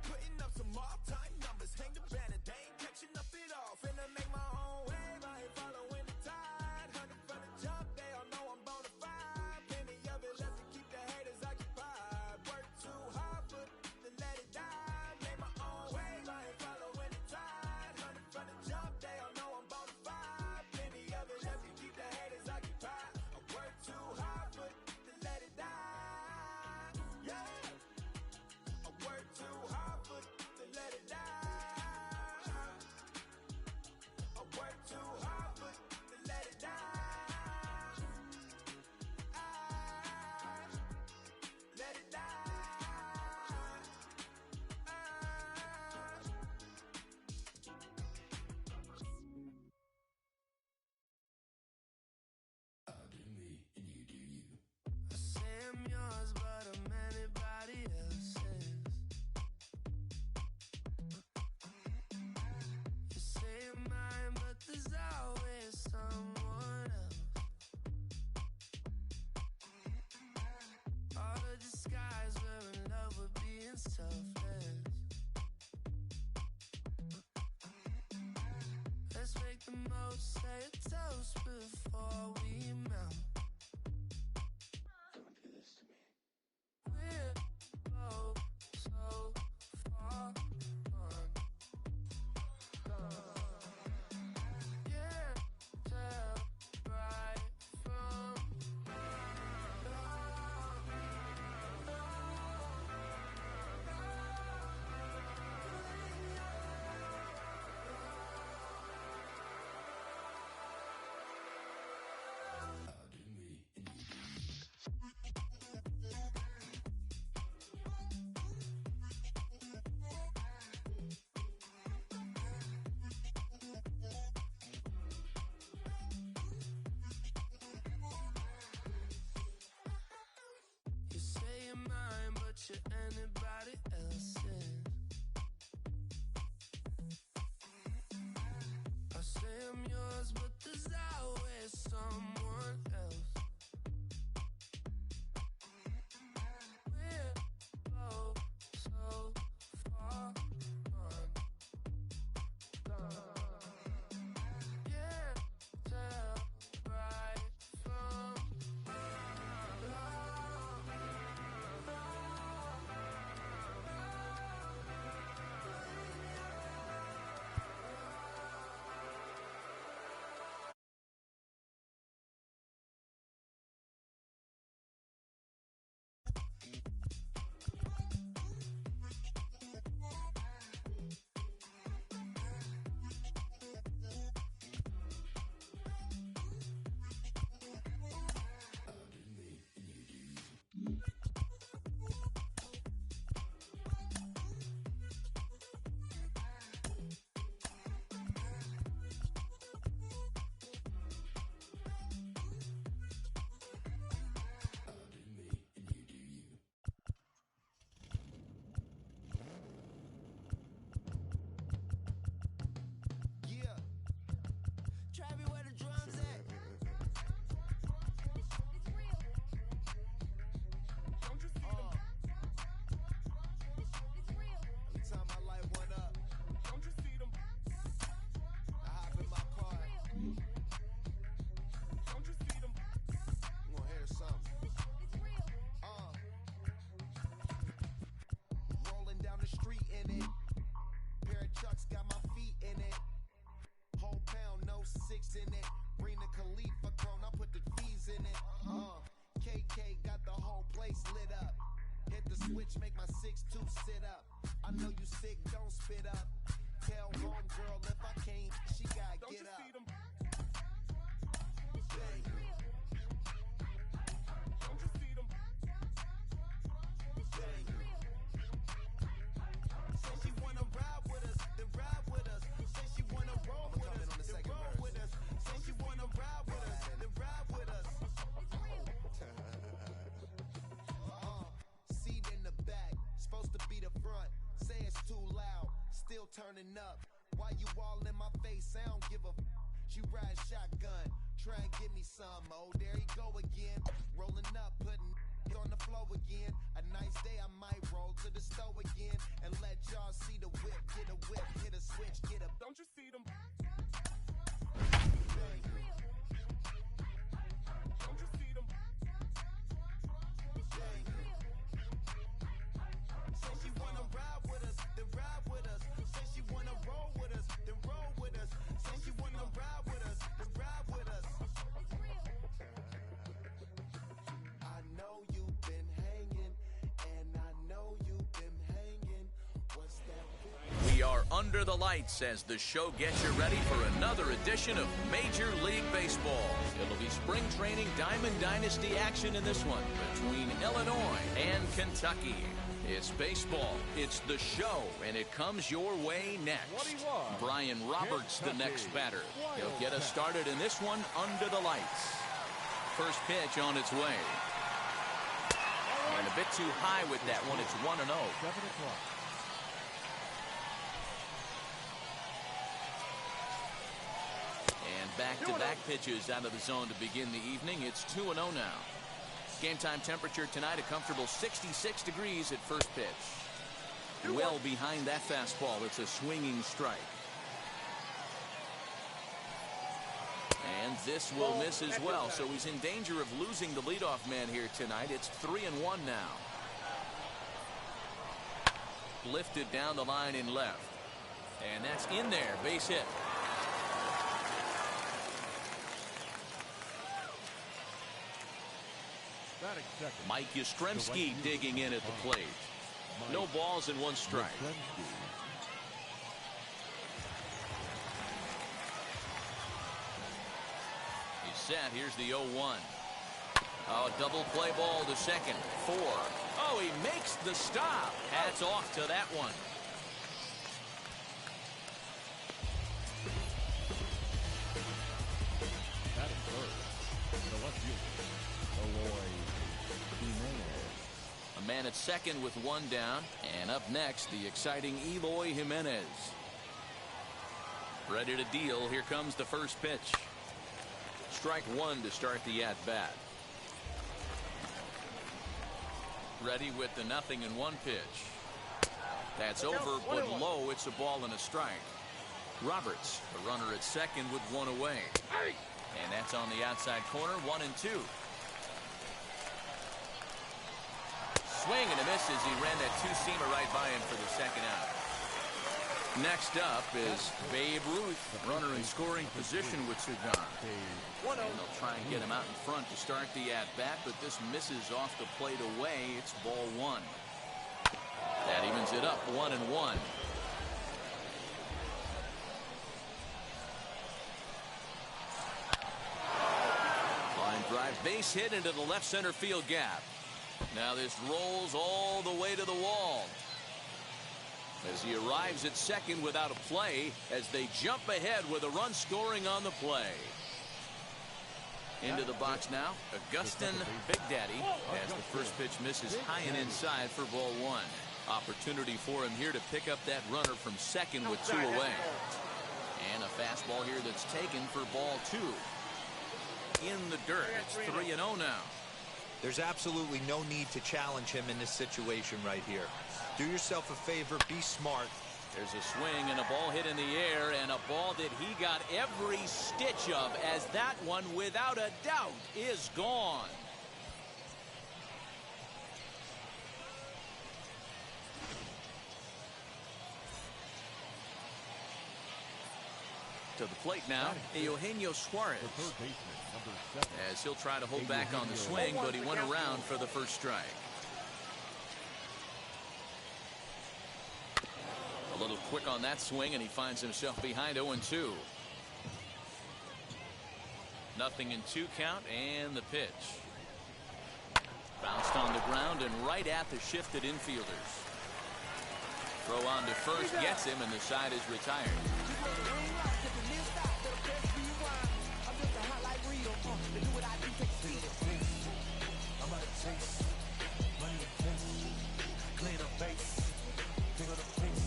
Putting up some all-time numbers. Hang the banner, they ain't catching up at all. Finna make my own wave, I ain't following the tide. 100 from the jump, they all know I'm bona fide. Plenty of it left to keep the haters occupied. Work too hard for to let it die. Make my own wave, I ain't following the tide. 100 from the jump, they all know I'm bona fide. Plenty of it left to keep the haters occupied. I work too hard for to let it die. Yeah, I work too hard for to let it die. I work too hard for to let it die. Let it die. I say I'm yours, but I'm anybody else's. You say you're mine, but there's always someone else. All the disguise, we're in love with being selfless. Let's make the most, say a toast before we melt. We're both so far gone. Yeah, tell right from You say you're mine, but you're anybody else's. I say I'm yours, but there's always someone else. We're both so far gone. Yeah, tell right from got my feet in it. Whole pound, no 6 in it. Bring the Khalifa clone, I put the fees in it. KK got the whole place lit up. Hit the switch, make my 6'2" sit up. I know you sick, don't spit up. Tell homegirl if I can't, she gotta get up. Bang. Don't you see them? Bang. Say she wanna ride with us, then ride with us. Say she wanna roll with us, then roll with us. Say she wanna ride with us, then ride with us. Seat in the back, supposed to be the front. Say it's too loud, still turning up. Why you all in my face? I don't give a f. She ride shotgun, try and give me some. Oh, there he go again. Rolling up, putting it on the floor again. A nice day, I might roll to the stove again and let y'all see the whip. Get a whip, hit a switch, get a. Don't you see them? Bang. Don't you see them? Bang. Say she wanna ride with us, then ride with us. Say she wanna roll with us, then roll with us. Say she wanna ride with us, then ride with us. I know you've been hanging, and I know you've been hanging. What's that? We are under the lights as the show gets you ready for another edition of Major League Baseball. It'll be spring training Diamond Dynasty action in this one between Illinois and Kentucky. It's baseball, it's the show, and it comes your way next. Brian Roberts, the next batter. He'll get us started in this one under the lights. First pitch on its way. And a bit too high with that one. It's 1-0. 7 o'clock. And back-to-back pitches out of the zone to begin the evening. It's 2-0 now. Game time temperature tonight, a comfortable 66 degrees at first pitch. Well behind that fastball. It's a swinging strike. And this will miss as well, so he's in danger of losing the leadoff man here tonight. It's 3-1 now. Lifted down the line in left. And that's in there, base hit. Mike Yastrzemski digging in at the plate. No balls and one strike. He's set. Here's the 0-1. Oh, double play ball to second. 4. Oh, he makes the stop. Hats off to that one. Batting first. The left fielder, Eloy Jimenez. A man at second with one down. And up next, the exciting Eloy Jimenez. Ready to deal. Here comes the first pitch. Strike one to start the at-bat. Ready with the 0-1 pitch. That's over, but low. It's a ball and a strike. Roberts, the runner at second with one away. And that's on the outside corner, 1-2. Swing and a miss as he ran that two-seamer right by him for the second out. Next up is Babe Ruth, runner in scoring position with Cigar. And they'll try and get him out in front to start the at-bat, but this misses off the plate away. It's ball one. That evens it up, 1-1. Line drive, base hit into the left center field gap. Now this rolls all the way to the wall as he arrives at second without a play as they jump ahead with a run scoring on the play. Into the box now, Augustin Big Daddy as the first pitch misses high and inside for ball one. Opportunity for him here to pick up that runner from second with two away. And a fastball here that's taken for ball two. In the dirt, it's 3-0 now. There's absolutely no need to challenge him in this situation right here. Do yourself a favor, be smart. There's a swing and a ball hit in the air, and a ball that he got every stitch of, as that one, without a doubt, is gone. To the plate now, Eugenio Suarez. The third baseman, number 7. As he'll try to hold back on the swing, but he went around for the first strike. A little quick on that swing, and he finds himself behind 0-2. 0-2 count, and the pitch. Bounced on the ground and right at the shifted infielders. Throw on to first gets him, and the side is retired. I'm about to chase money and case, clean up base, pick up the pace.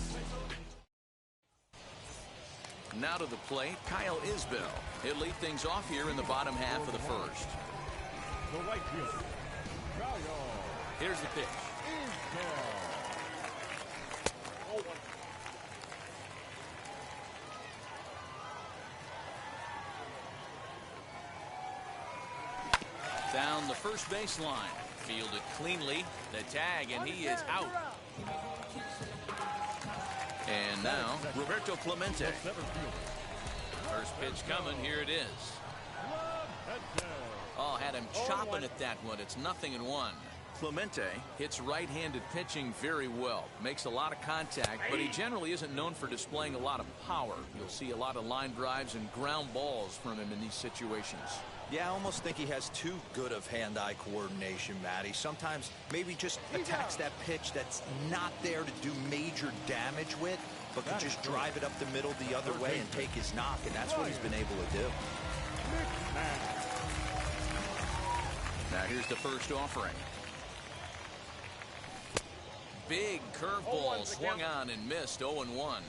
Now to the plate, Kyle Isbell. He'll lead things off here in the bottom half of the first. The right fielder, Kyle. Here's the pitch. Down the first baseline. Fielded cleanly. The tag, and he is out. And now, Roberto Clemente. First pitch coming. Here it is. Oh, had him chopping at that one. It's 0-1. Clemente hits right-handed pitching very well. Makes a lot of contact, but he generally isn't known for displaying a lot of power. You'll see a lot of line drives and ground balls from him in these situations. Yeah, I almost think he has too good of hand-eye coordination, Matty. Sometimes maybe just attacks that pitch that's not there to do major damage with, but could just drive it up the middle the other way and take his knock, and that's what he's been able to do. Now here's the first offering. Big curveball swung on and missed. 0-1.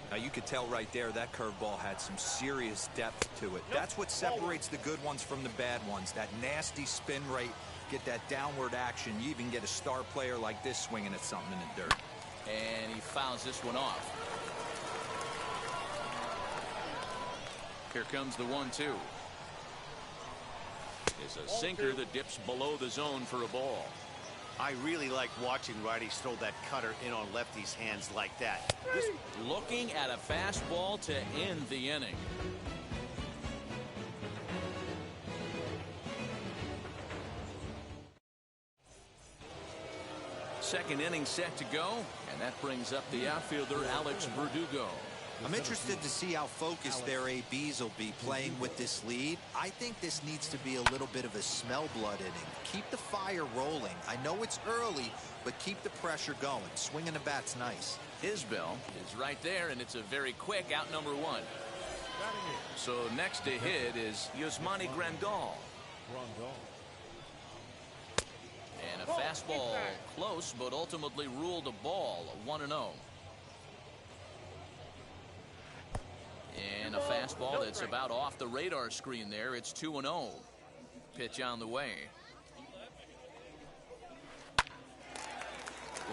Now you could tell right there that curveball had some serious depth to it. That's what separates the good ones from the bad ones. That nasty spin rate, get that downward action. You even get a star player like this swinging at something in the dirt. And he fouls this one off. Here comes the 1-2. It's a sinker that dips below the zone for a ball. I really like watching righties throw that cutter in on lefties' hands like that. Looking at a fastball to end the inning. Second inning set to go, and that brings up the outfielder Alex Verdugo. I'm interested to see how focused their ABs will be playing with this lead. I think this needs to be a little bit of a smell blood inning. Keep the fire rolling. I know it's early, but keep the pressure going. Swinging the bat's nice. Isbell is right there, and it's a very quick out number 1. So next to hit is Yasmani Grandal. And a fastball close, but ultimately ruled a ball. 1-0. And a fastball that's about off the radar screen there. It's 2-0. Pitch on the way.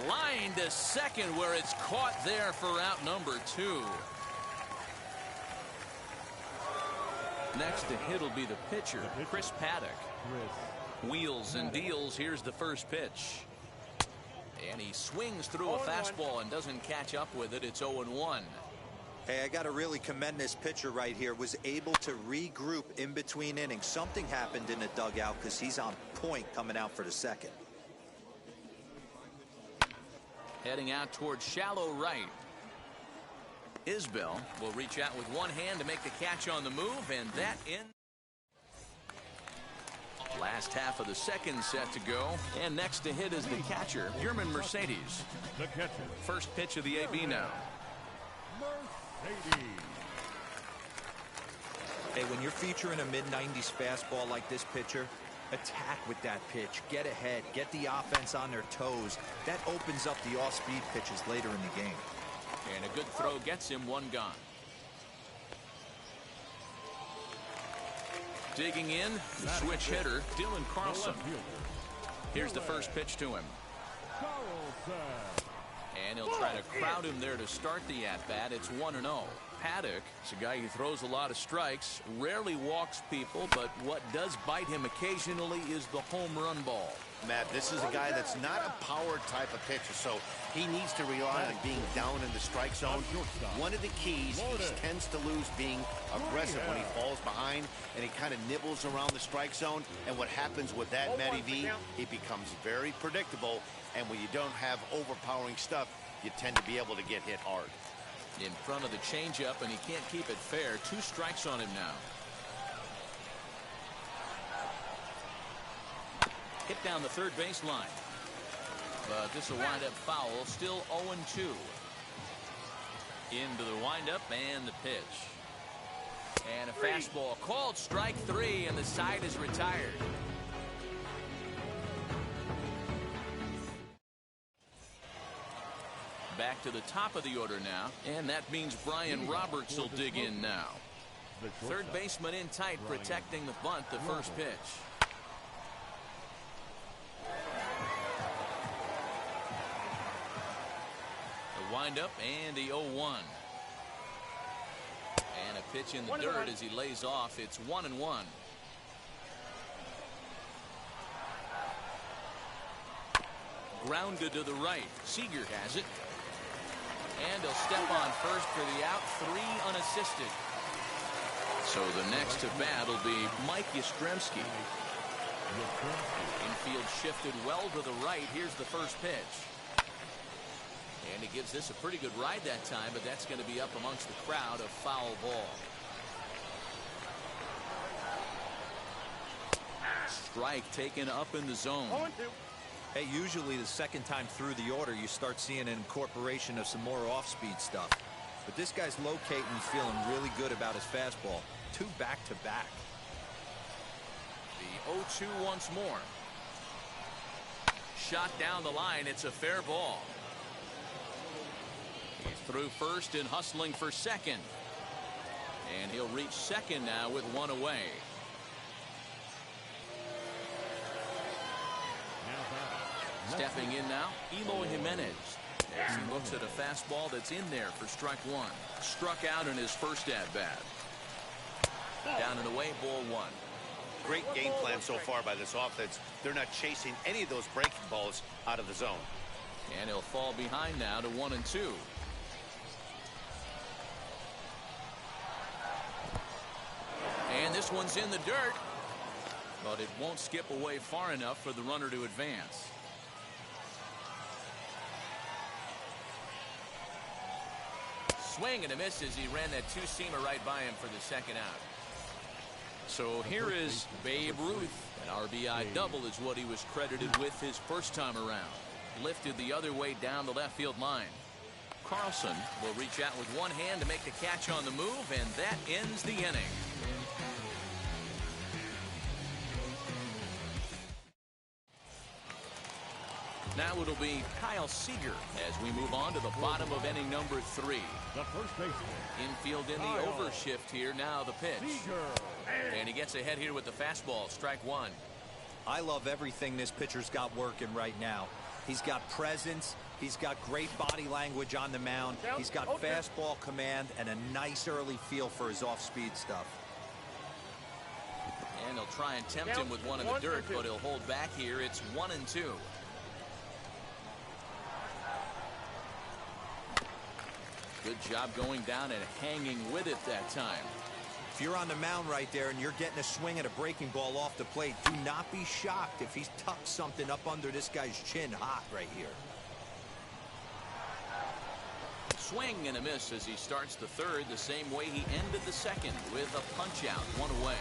Line to second where it's caught there for out number 2. Next to hit will be the pitcher, Chris Paddock. Wheels and deals. Here's the first pitch. And he swings through a fastball and doesn't catch up with it. It's 0-1. Hey, I got to really commend this pitcher right here. Was able to regroup in between innings. Something happened in the dugout because he's on point coming out for the second. Heading out towards shallow right. Isbell will reach out with one hand to make the catch on the move, and that in. Last half of the second set to go, and next to hit is the catcher, Yermin Mercedes. The catcher. First pitch of the AB now. Hey, when you're featuring a mid-90s fastball like this pitcher, attack with that pitch. Get ahead. Get the offense on their toes. That opens up the off-speed pitches later in the game. And a good throw gets him one gone. Digging in, the switch hitter, Dylan Carlson. Here's the first pitch to him. And he'll try to crowd him there to start the at-bat. It's 1-0. Paddock is a guy who throws a lot of strikes, rarely walks people, but what does bite him occasionally is the home run ball. Matt, this is a guy that's not a power type of pitcher, so he needs to rely on being down in the strike zone. One of the keys, he tends to lose being aggressive when he falls behind, and he kind of nibbles around the strike zone. And what happens with that, Matty V, it becomes very predictable, and when you don't have overpowering stuff, you tend to be able to get hit hard. In front of the changeup, and he can't keep it fair. 2 strikes on him now. Hit down the third baseline. But this will wind up foul. Still 0-2. Into the windup and the pitch. And a fastball called strike 3, and the side is retired. Back to the top of the order now, and that means Brian Roberts will dig in now. Third baseman in tight, protecting the bunt, the first pitch. The windup and the 0-1. And a pitch in the dirt as he lays off. It's 1-1. Grounded to the right. Seager has it. And he'll step on first for the out. 3 unassisted. So the next to bat will be Mike Yastrzemski. Infield shifted well to the right. Here's the first pitch. And he gives this a pretty good ride that time, but that's going to be up amongst the crowd. A foul ball. Strike taken up in the zone. Hey, usually the second time through the order, you start seeing an incorporation of some more off-speed stuff. But this guy's locating and feeling really good about his fastball. 2 back-to-back. The 0-2 once more. Shot down the line. It's a fair ball. He's through first and hustling for second. And he'll reach second now with 1 away. Stepping in now, Eloy Jimenez. As he looks at a fastball that's in there for strike 1. Struck out in his first at-bat. Down and away, ball 1. Great game plan so far by this offense. They're not chasing any of those breaking balls out of the zone. And he'll fall behind now to 1-2. And this one's in the dirt. But it won't skip away far enough for the runner to advance. Swing and a miss as he ran that 2-seamer right by him for the second out. So here is Babe Ruth. An RBI double is what he was credited with his first time around. Lifted the other way down the left field line. Carlson will reach out with one hand to make the catch on the move, and that ends the inning. Now it'll be Kyle Seager as we move on to the bottom of inning number 3. The first baseman. Infield in the overshift here. Now the pitch. Seager. And he gets ahead here with the fastball. Strike 1. I love everything this pitcher's got working right now. He's got presence. He's got great body language on the mound. He's got fastball command and a nice early feel for his off-speed stuff. And they'll try and tempt him with one in the dirt, but he'll hold back here. It's 1-2. Good job going down and hanging with it that time. If you're on the mound right there and you're getting a swing at a breaking ball off the plate, do not be shocked if he's tucked something up under this guy's chin hot right here. Swing and a miss as he starts the third the same way he ended the second with a punch out, 1 away.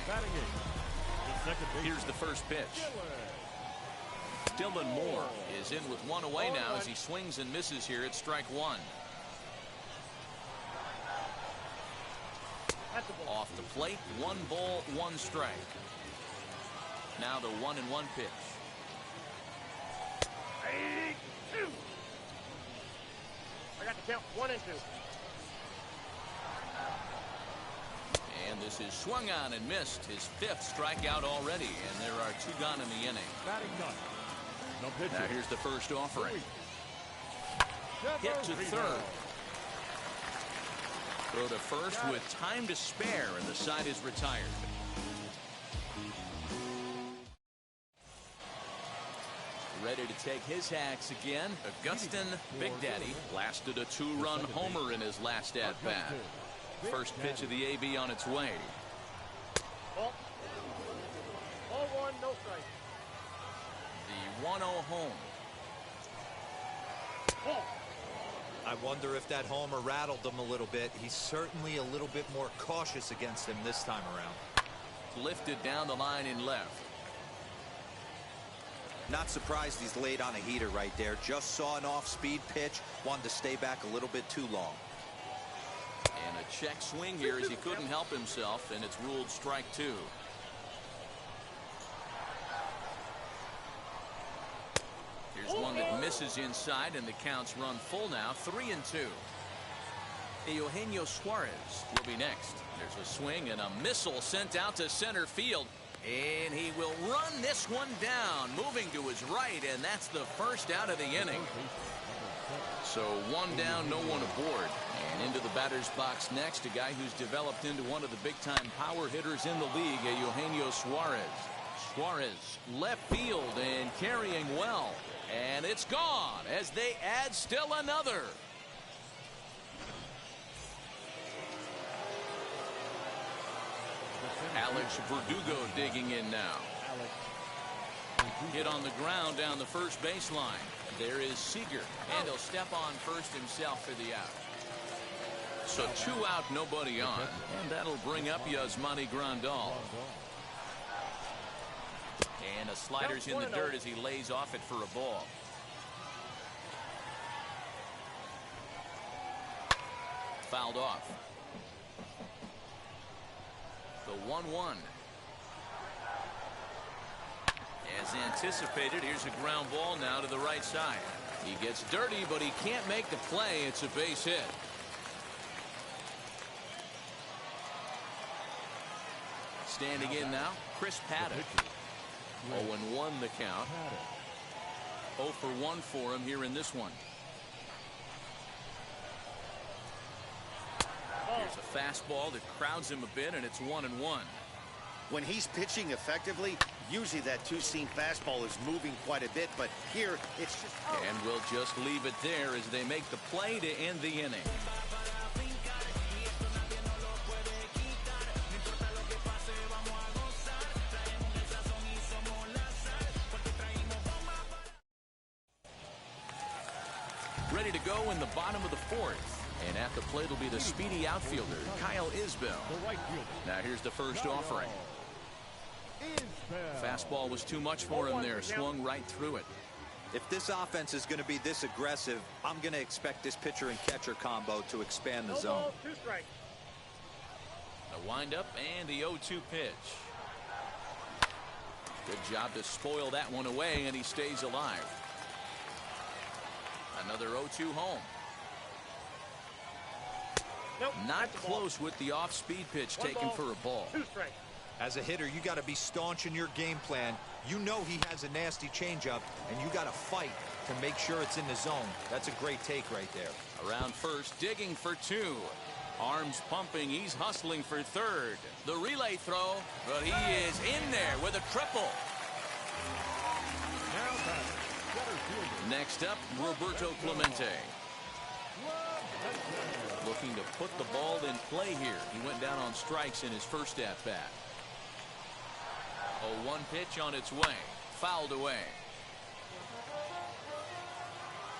Here's the first pitch. Dylan Moore is in with 1 away now as he swings and misses here at strike 1. Off the plate, 1 ball, 1 strike. Now the 1-1 pitch. I got the count 1-2. And this is swung on and missed. His 5th strikeout already, and there are 2 gone in the inning. Now here's the first offering. Hit to third. Throw to first with time to spare, and the side is retired. Ready to take his hacks again. Augustin Big Daddy lasted a 2-run homer in his last at-bat. First pitch of the AB on its way. Ball 1, no strike. The 1-0 home. I wonder if that homer rattled him a little bit. He's certainly a little bit more cautious against him this time around. Lifted down the line in left. Not surprised he's laid on a heater right there. Just saw an off-speed pitch. Wanted to stay back a little bit too long. And a check swing here as he couldn't help himself, and it's ruled strike 2. Here's one that misses inside, and the count's run full now, 3-2. Eugenio Suarez will be next. There's a swing and a missile sent out to center field. And he will run this one down, moving to his right, and that's the first out of the inning. So 1 down, no one aboard. And into the batter's box next, a guy who's developed into one of the big-time power hitters in the league, Eugenio Suarez. Suarez, left field, and carrying well. And it's gone as they add still another. Alex Verdugo digging in now. Hit on the ground down the first baseline. There is Seager, and he'll step on first himself for the out. So 2 out, nobody on, and that'll bring up Yasmani Grandal. And a slider's in the dirt as he lays off it for a ball. Fouled off. The 1-1. As anticipated, here's a ground ball now to the right side. He gets dirty, but he can't make the play. It's a base hit. Standing in now, Chris Paddock. 0-1 the count. 0 for 1 for him here in this one. Here's a fastball that crowds him a bit, and it's 1-1. When he's pitching effectively, usually that two-seam fastball is moving quite a bit, but here it's just... And we'll just leave it there as they make the play to end the inning. Ready to go in the bottom of the 4th. And at the plate will be the speedy outfielder, Kyle Isbell. Now here's the first offering. Fastball was too much for him there. Swung right through it. If this offense is going to be this aggressive, I'm going to expect this pitcher and catcher combo to expand the zone. The windup and the 0-2 pitch. Good job to spoil that one away, and he stays alive. Another 0-2 home. Not close with the off-speed pitch taken for a ball. As a hitter, you got to be staunch in your game plan. You know he has a nasty changeup, and you got to fight to make sure it's in the zone. That's a great take right there. Around first, digging for 2. Arms pumping, he's hustling for third. The relay throw, but he is in there with a triple. Next up, Roberto Clemente. Looking to put the ball in play here. He went down on strikes in his first at-bat. 0-1 pitch on its way. Fouled away.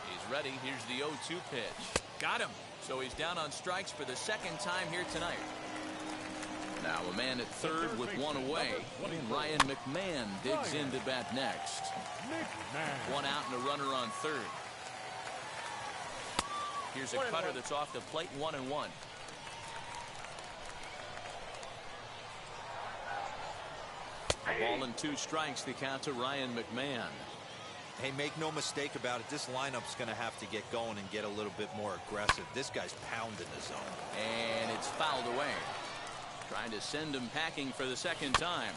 He's ready. Here's the 0-2 pitch. Got him. So he's down on strikes for the second time here tonight. Now a man at third with 1 away. And Ryan McMahon digs in to bat next. 1 out and a runner on third. Here's a cutter that's off the plate, 1-1. Ball and 2 strikes, the count to Ryan McMahon. Hey, make no mistake about it. This lineup's going to have to get going and get a little bit more aggressive. This guy's pounding the zone. And it's fouled away. Trying to send him packing for the second time.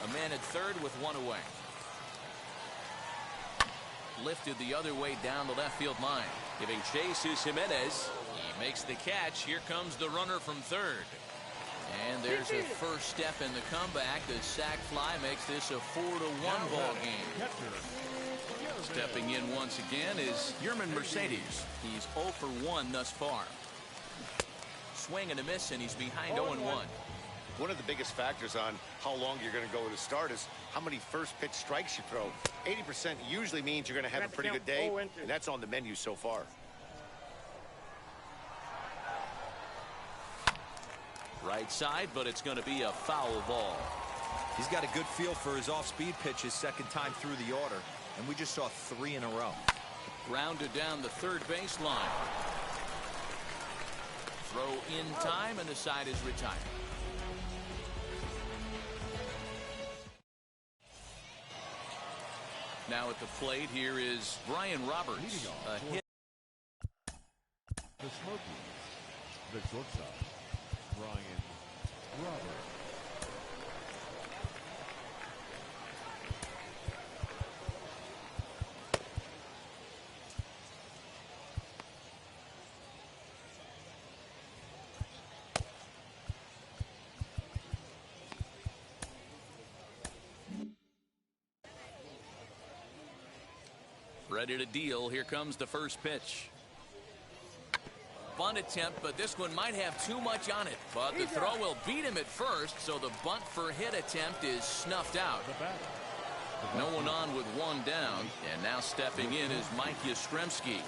A man at third with 1 away. lifted the other way down the left field line. Giving chase is Jimenez. He makes the catch. Here comes the runner from third. And there's a first step in the comeback. The sac fly makes this a 4-1 ball game. Stepping in once again is Yerman Mercedes. He's 0 for 1 thus far. Swing and a miss, and he's behind 0-1. One of the biggest factors on how long you're going to go to start is how many first pitch strikes you throw. 80% usually means you're going to have a pretty good day, and that's on the menu so far. Right side, but it's going to be a foul ball. He's got a good feel for his off-speed pitches second time through the order, and we just saw 3 in a row. Grounded down the third baseline. Throw in time, and the side is retired. Now at the plate, here is Brian Roberts. A hit. The Smokies, the shortstop, Brian Roberts. Ready to deal. Here comes the first pitch. Bunt attempt, but this one might have too much on it. But the throw will beat him at first, so the bunt for hit attempt is snuffed out. No one on with 1 down, and now stepping in is Mike Yastrzemski.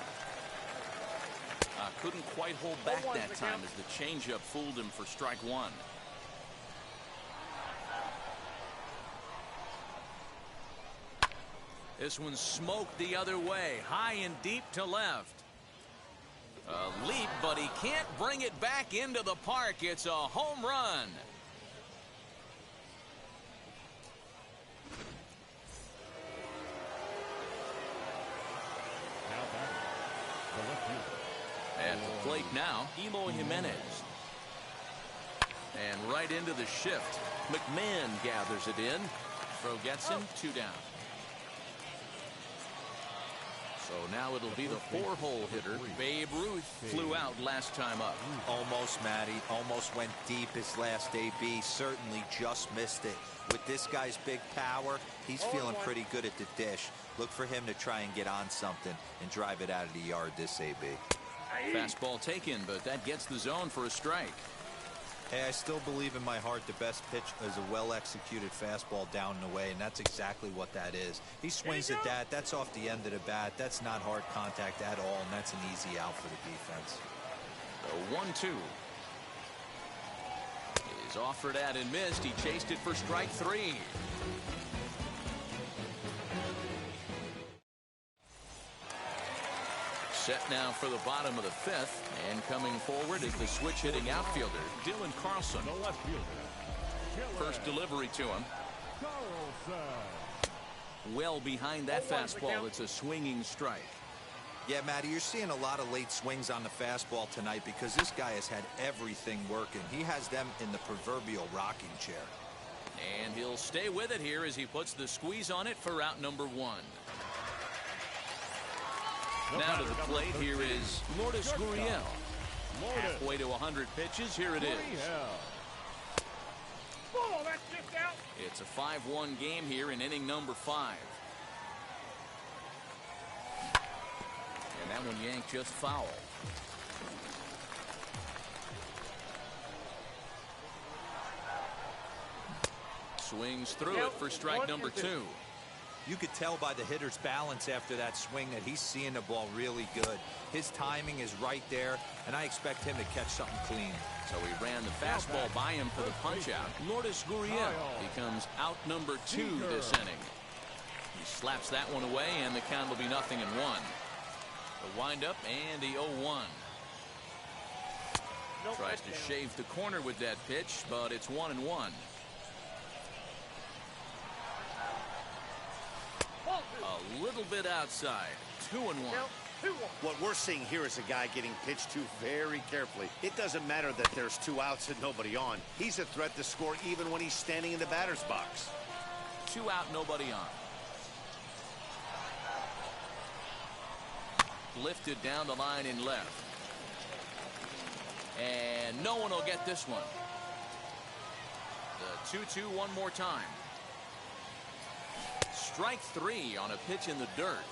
Couldn't quite hold back that time as the changeup fooled him for strike 1. This one smoked the other way, high and deep to left. A leap, but he can't bring it back into the park. It's a home run. At the plate now, Eloy Jimenez. And right into the shift. McMahon gathers it in. Throw gets him, 2 down. So now it'll be the 4-hole hitter. Babe Ruth flew out last time up. Almost, Matty. Almost went deep his last AB. Certainly just missed it. With this guy's big power, he's feeling pretty good at the dish. Look for him to try and get on something and drive it out of the yard this AB. Fastball taken, but that gets the zone for a strike. Hey, I still believe in my heart the best pitch is a well-executed fastball down and away, and that's exactly what that is. He swings at that. That's off the end of the bat. That's not hard contact at all, and that's an easy out for the defense. The 1-2. Is offered at and missed. He chased it for strike 3. Set now for the bottom of the 5th, and coming forward is the switch-hitting outfielder, Dylan Carlson. The left fielder. First delivery to him. Well behind that fastball. It's a swinging strike. Yeah, Matty, you're seeing a lot of late swings on the fastball tonight because this guy has had everything working. He has them in the proverbial rocking chair. And he'll stay with it here as he puts the squeeze on it for out number 1. Now to the plate, here is Lourdes Gurriel. Halfway to 100 pitches, here it is. It's a 5-1 game here in inning number 5. And that one yanked just foul. Swings through it for strike number 2. You could tell by the hitter's balance after that swing that he's seeing the ball really good. His timing is right there, and I expect him to catch something clean. So he ran the fastball by him for the punch-out. Lourdes Gurriel becomes out number 2 this inning. He slaps that one away, and the count will be 0-1. The windup and the 0-1. Tries to shave the corner with that pitch, but it's 1-1. A little bit outside. 2-1. What we're seeing here is a guy getting pitched to very carefully. It doesn't matter that there's 2 outs and nobody on. He's a threat to score even when he's standing in the batter's box. 2 out, nobody on. lifted down the line in left. And no one will get this one. The 2-2 one more time. Strike 3 on a pitch in the dirt.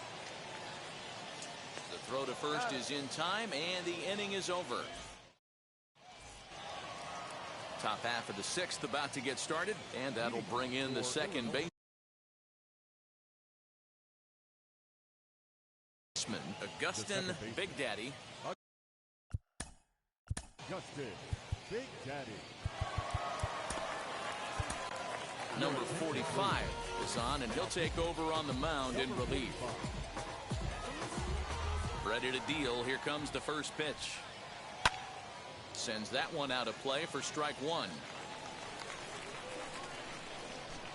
The throw to first is in time, and the inning is over. Top half of the 6th about to get started, and that'll bring in the second baseman, Augustin Big Daddy. Augustin Big Daddy. Number 45 is on, and he'll take over on the mound in relief. Ready to deal. Here comes the first pitch. Sends that one out of play for strike 1.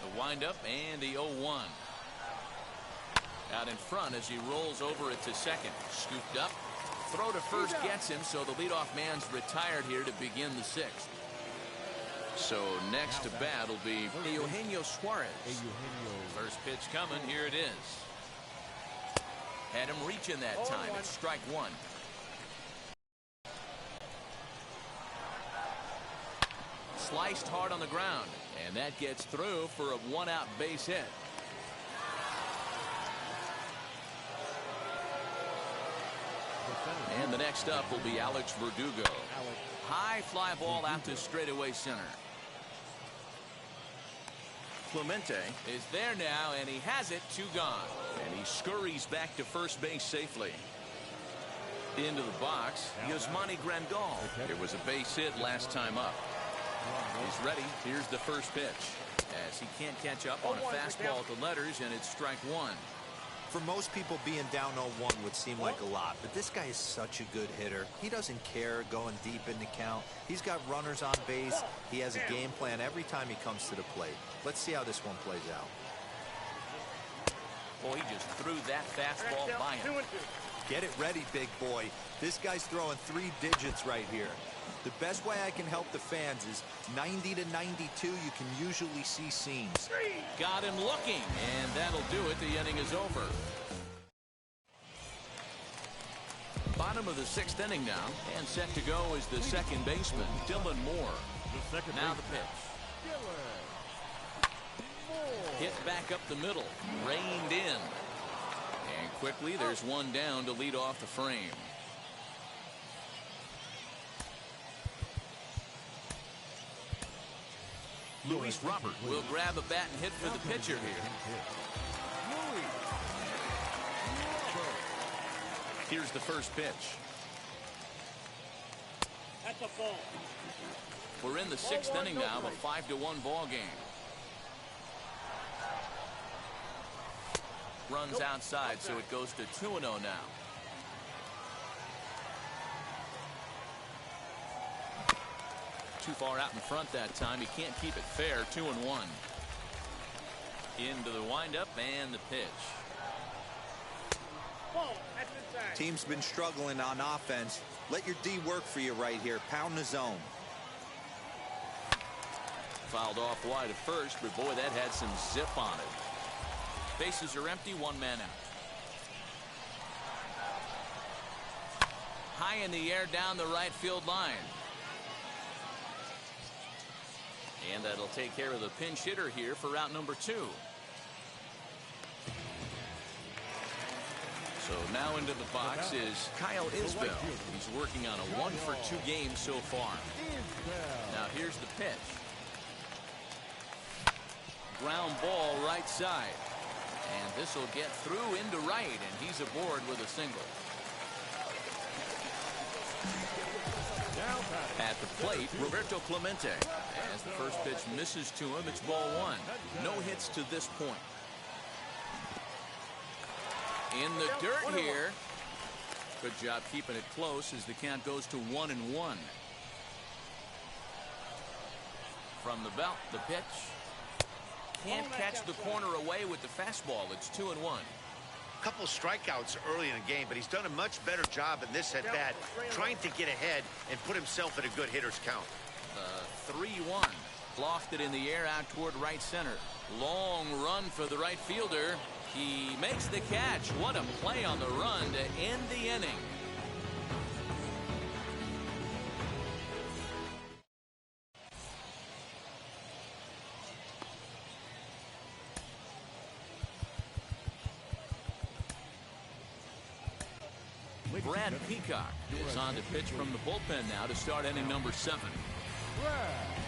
The windup and the 0-1. Out in front as he rolls over it to second. Scooped up. Throw to first gets him, so the leadoff man's retired here to begin the 6th. So next to bat will be Eugenio Suarez. First pitch coming. Here it is. Had him reaching that time. It's strike 1. Sliced hard on the ground, and that gets through for a 1-out base hit. And the next up will be Alex Verdugo. High fly ball out to straightaway center. Clemente is there now, and he has it. 2 gone. And he scurries back to first base safely. Into the box, Yasmani Grandal. It was a base hit last time up. He's ready. Here's the first pitch. As he can't catch up on a fastball at the letters, and it's strike 1. For most people, being down 0-1 would seem like a lot, but this guy is such a good hitter. He doesn't care going deep in the count. He's got runners on base. He has a game plan every time he comes to the plate. Let's see how this one plays out. Boy, he just threw that fastball by him. Get it ready, big boy. This guy's throwing 3 digits right here. The best way I can help the fans is 90 to 92. You can usually see seams. Got him looking, and that'll do it. The inning is over. Bottom of the 6th inning now, and set to go is the second baseman, Dylan Moore. Now the pitch. Hit back up the middle, reined in. And quickly there's one down to lead off the frame. Luis Robert will grab a bat and hit for the pitcher here. Here's the first pitch. That's a ball. We're in the 6th inning now, a 5-1 ball game. Runs outside, so it goes to 2-0 now. Too far out in front that time. He can't keep it fair. 2-1. Into the windup and the pitch. Team's been struggling on offense. Let your D work for you right here. Pound the zone. Fouled off wide at first, but boy, that had some zip on it. Bases are empty, 1 man out. High in the air down the right field line. And that'll take care of the pinch hitter here for out number 2. So now into the box is Kyle Isbell. He's working on a 1-for-2 game so far. Now here's the pitch. Ground ball right side. And this will get through into right, and he's aboard with a single. At the plate, Roberto Clemente. As the first pitch misses to him, it's ball 1. No hits to this point. In the dirt here. Good job keeping it close as the count goes to 1-1. From the belt, the pitch. Can't catch the corner away with the fastball. It's 2-1. Couple strikeouts early in the game, but he's done a much better job in this at bat, trying to get ahead and put himself at a good hitter's count. 3-1. Lofted in the air out toward right center. Long run for the right fielder. He makes the catch. What a play on the run to end the inning. Brad Peacock is on to pitch from the bullpen now to start inning number 7.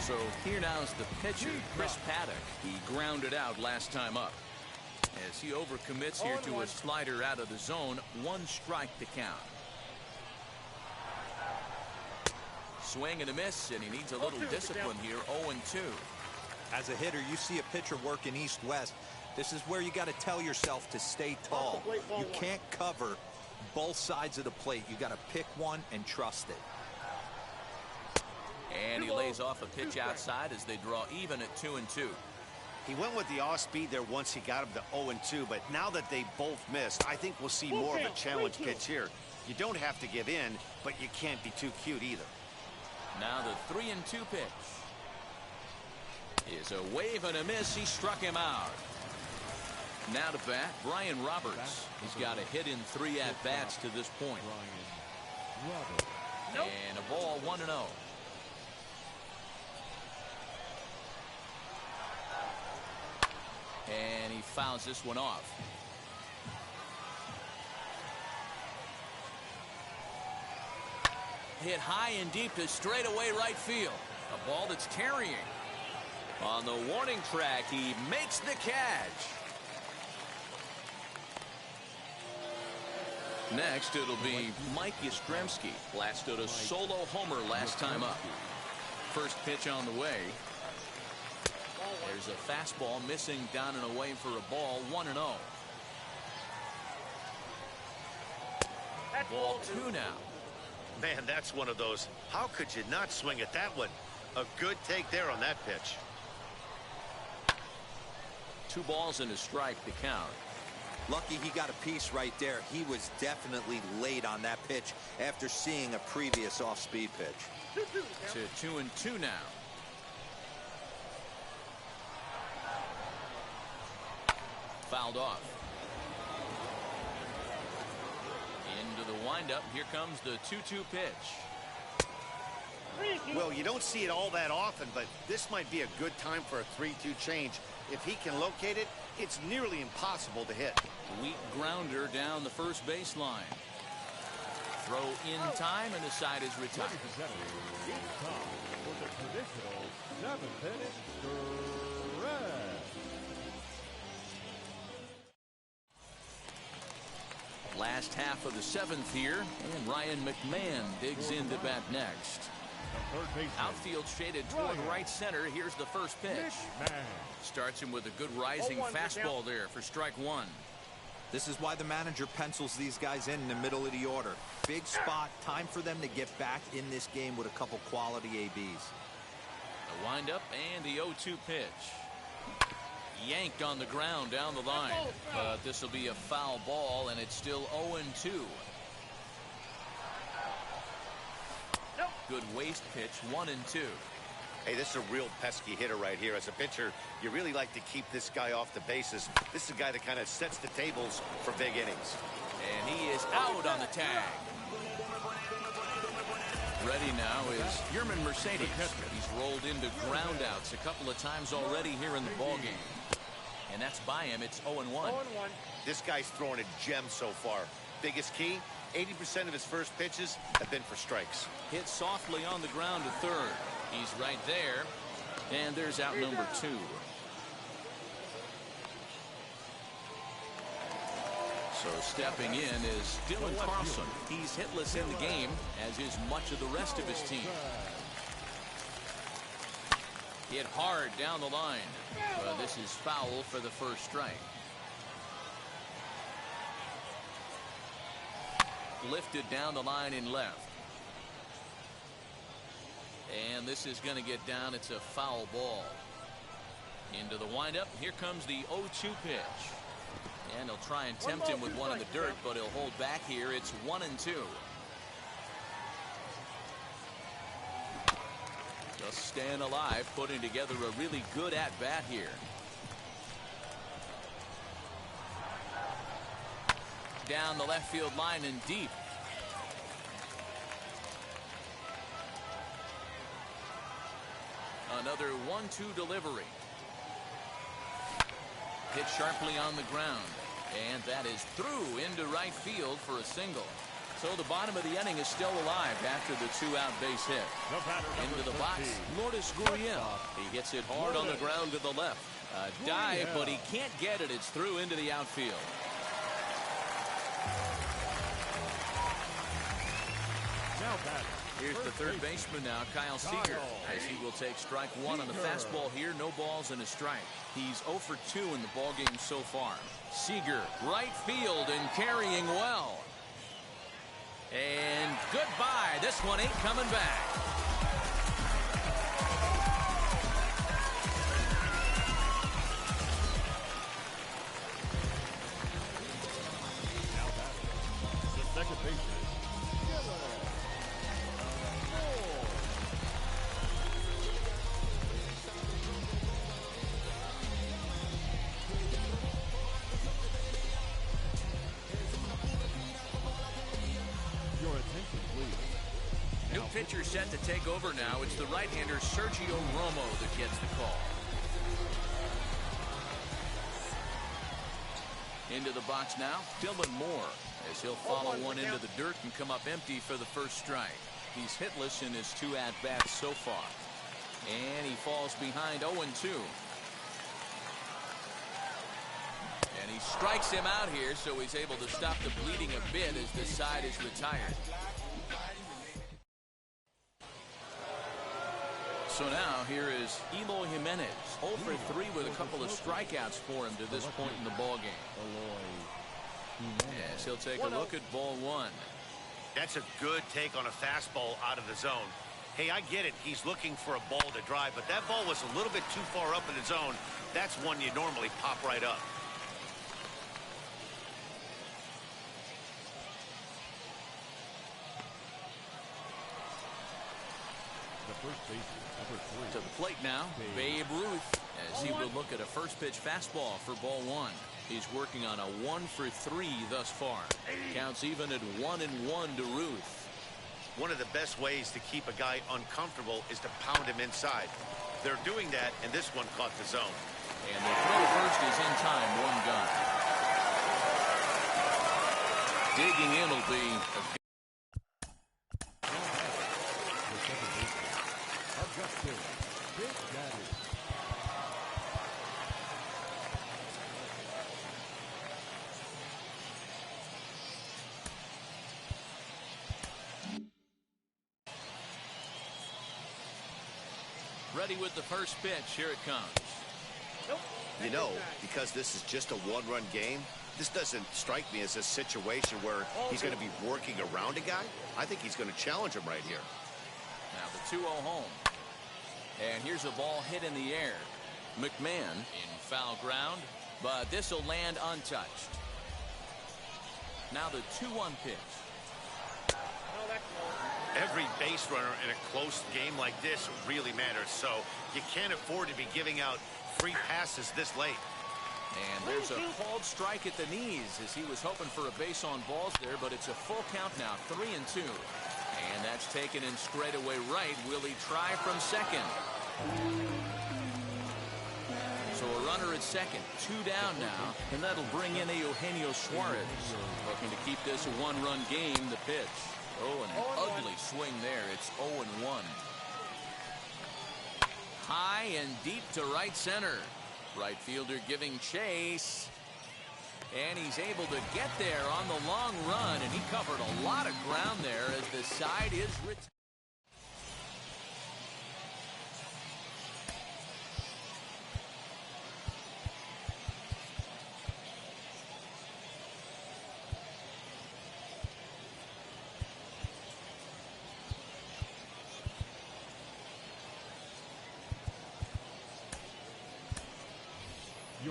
So here now is the pitcher, Chris Paddock. He grounded out last time up. As he overcommits here to a slider out of the zone, 1 strike to count. Swing and a miss, and he needs a little discipline here, 0-2. As a hitter, you see a pitcher working east-west. This is where you got to tell yourself to stay tall. You can't cover both sides of the plate. You got to pick one and trust it. And he lays off a pitch outside as they draw even at 2-2. He went with the off speed there once he got him to 0-2, but now that they both missed, I think we'll see more of a challenge pitch here. You don't have to give in, but you can't be too cute either. Now the 3-2 pitch is a wave and a miss. He struck him out. Now to bat, Brian Roberts. He's got a hit in 3 at-bats to this point. And a ball, 1-0. And he fouls this one off. Hit high and deep to straightaway right field. A ball that's carrying. On the warning track, he makes the catch. Next, it'll be Mike Yastrzemski. Blasted a solo homer last time up. First pitch on the way. There's a fastball missing down and away for a ball, 1-0. Ball 2 now. Man, that's one of those. How could you not swing at that one? A good take there on that pitch. 2 balls and a strike to count. Lucky he got a piece right there. He was definitely late on that pitch after seeing a previous off-speed pitch. To 2-2 now. Fouled off. Into the windup. Here comes the 2-2 pitch. Well, you don't see it all that often, but this might be a good time for a 3-2 change. If he can locate it, it's nearly impossible to hit. Weak grounder down the first baseline. Throw in time, and the side is retired. For the traditional 7th-inning stretch. Last half of the 7th here, and Ryan McMahon digs in to bat next. Outfield shaded toward right center. Here's the first pitch. Starts him with a good rising fastball there for strike 1. This is why the manager pencils these guys in the middle of the order. Big spot. Time for them to get back in this game with a couple quality ABs. The windup and the 0-2 pitch. Yanked on the ground down the line. But this will be a foul ball, and it's still 0-2. Good waste pitch, 1-2. Hey, this is a real pesky hitter right here. As a pitcher, you really like to keep this guy off the bases. This is a guy that kind of sets the tables for big innings. And he is out on the tag. Ready now is Yerman Mercedes. He's rolled into groundouts a couple of times already here in the ballgame. And that's by him. It's 0-1. This guy's throwing a gem so far. Biggest key, 80% of his first pitches have been for strikes. Hit softly on the ground to third. He's right there. And there's out number 2. So stepping in is Dylan Carlson. He's hitless in the game, as is much of the rest of his team. Hit hard down the line. This is foul for the first strike. Lifted down the line in left. And this is going to get down. It's a foul ball. Into the windup. Here comes the 0-2 pitch. And he'll try and tempt him with one in the dirt, but he'll hold back here. It's 1-2. Just staying alive, putting together a really good at-bat here. down the left field line and deep. Another 1-2 delivery. Hit sharply on the ground. And that is through into right field for a single. So the bottom of the inning is still alive after the 2-out base hit. Into the box, Lourdes Gurriel. He hits it hard on the ground to the left. A dive, but he can't get it. It's through into the outfield. Here's the third baseman now, Kyle Seager, as he will take strike one on the fastball here. No balls and a strike. He's 0 for 2 in the ballgame so far. Seager, right field and carrying well. And goodbye. This one ain't coming back. The second baseman, Pitcher set to take over now. It's the right-hander Sergio Romo that gets the call. Into the box now, Dylan Moore, as he'll follow one into the dirt and come up empty for the first strike. He's hitless in his 2 at-bats so far. And he falls behind 0-2. And he strikes him out here, so he's able to stop the bleeding a bit as this side is retired. So now here is Eloy Jimenez, 0 for 3 with a couple of strikeouts for him to this point in the ballgame. Yes, he'll take a look at ball one. That's a good take on a fastball out of the zone. Hey, I get it. He's looking for a ball to drive, but that ball was a little bit too far up in the zone. That's one you normally pop right up. first baseman, number 3. To the plate now, Babe Ruth, as he will look at a first pitch fastball for ball one. He's working on a 1 for 3 thus far. Counts even at 1-1 to Ruth. One of the best ways to keep a guy uncomfortable is to pound him inside. They're doing that, and this one caught the zone. And the throw first is in time, 1 gun. Digging in will be Big Daddy. ready with the first pitch. Here it comes. You know, because this is just a one-run game, this doesn't strike me as a situation where he's going to be working around a guy. I think he's going to challenge him right here. Now the 2-0 home. And here's a ball hit in the air. McMahon in foul ground, but this will land untouched. Now the 2-1 pitch. Every base runner in a close game like this really matters, so you can't afford to be giving out free passes this late. And there's a called strike at the knees as he was hoping for a base on balls there, but it's a full count now, 3-2. And that's taken in straightaway right. Will he try from second? So a runner at second, 2 down now, and that'll bring in Eugenio Suarez. Looking to keep this a one-run game, the pitch. Oh, and an ugly swing there. It's 0-1. High and deep to right center. Right fielder giving chase. And he's able to get there on the long run, and he covered a lot of ground there as the side is retired.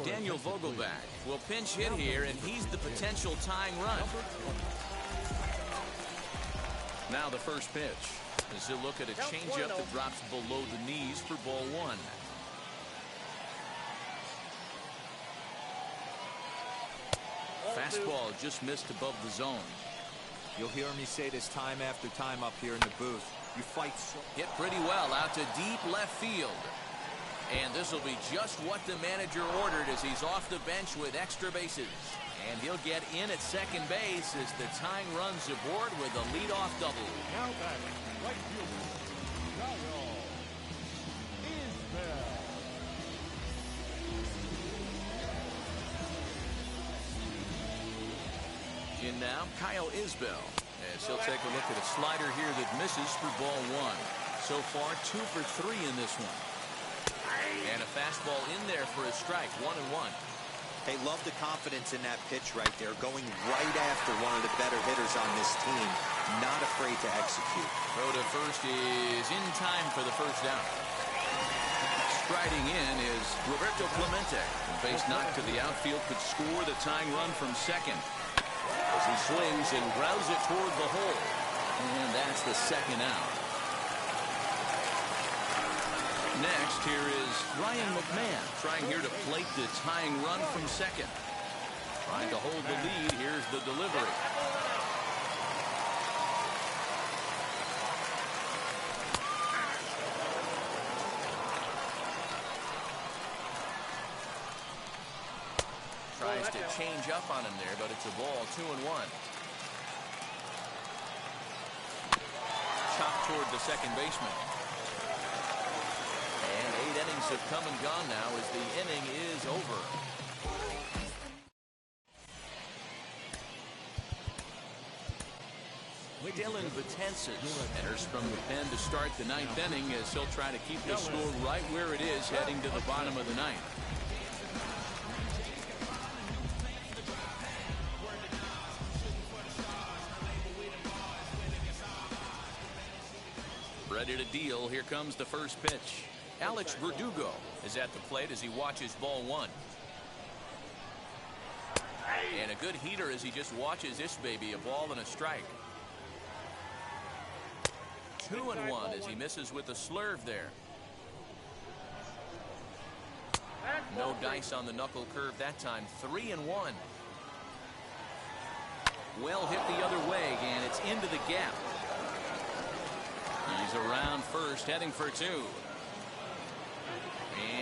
Daniel Vogelback will pinch hit here, and he's the potential tying run. Now the first pitch. As he'll look at a changeup that drops below the knees for ball one. fastball just missed above the zone. You'll hear me say this time after time up here in the booth. You fight so... Hit pretty well out to deep left field. And this will be just what the manager ordered as he's off the bench with extra bases. And he'll get in at second base as the tying runs aboard with a leadoff double. Now batting, right fielder, Kyle Isbell. In now, Kyle Isbell, as he'll take a look at a slider here that misses for ball one. So far, 2 for 3 in this one. And a fastball in there for a strike, 1-1. Hey, love the confidence in that pitch right there, going right after one of the better hitters on this team, not afraid to execute. Throw to first is in time for the first down. Striding in is Roberto Clemente. Base knock to the outfield could score the tying run from second. As he swings and grounds it toward the hole. And that's the second out. Next, here is Ryan McMahon trying here to plate the tying run from second. Trying to hold the lead. Here's the delivery. Tries to change up on him there, but it's a ball, 2-1. Chopped toward the second baseman. And 8 innings have come and gone now as the inning is over. Dylan Betances enters from the pen to start the 9th inning as he'll try to keep the score right where it is heading to the bottom of the 9th. Ready to deal. Here comes the first pitch. Alex Verdugo is at the plate as he watches ball one. And a good heater as he just watches this baby, a ball and a strike. 2-1 as he misses with a slurve there. No dice on the knuckle curve that time. 3-1. Well hit the other way, and it's into the gap. He's around first, heading for 2.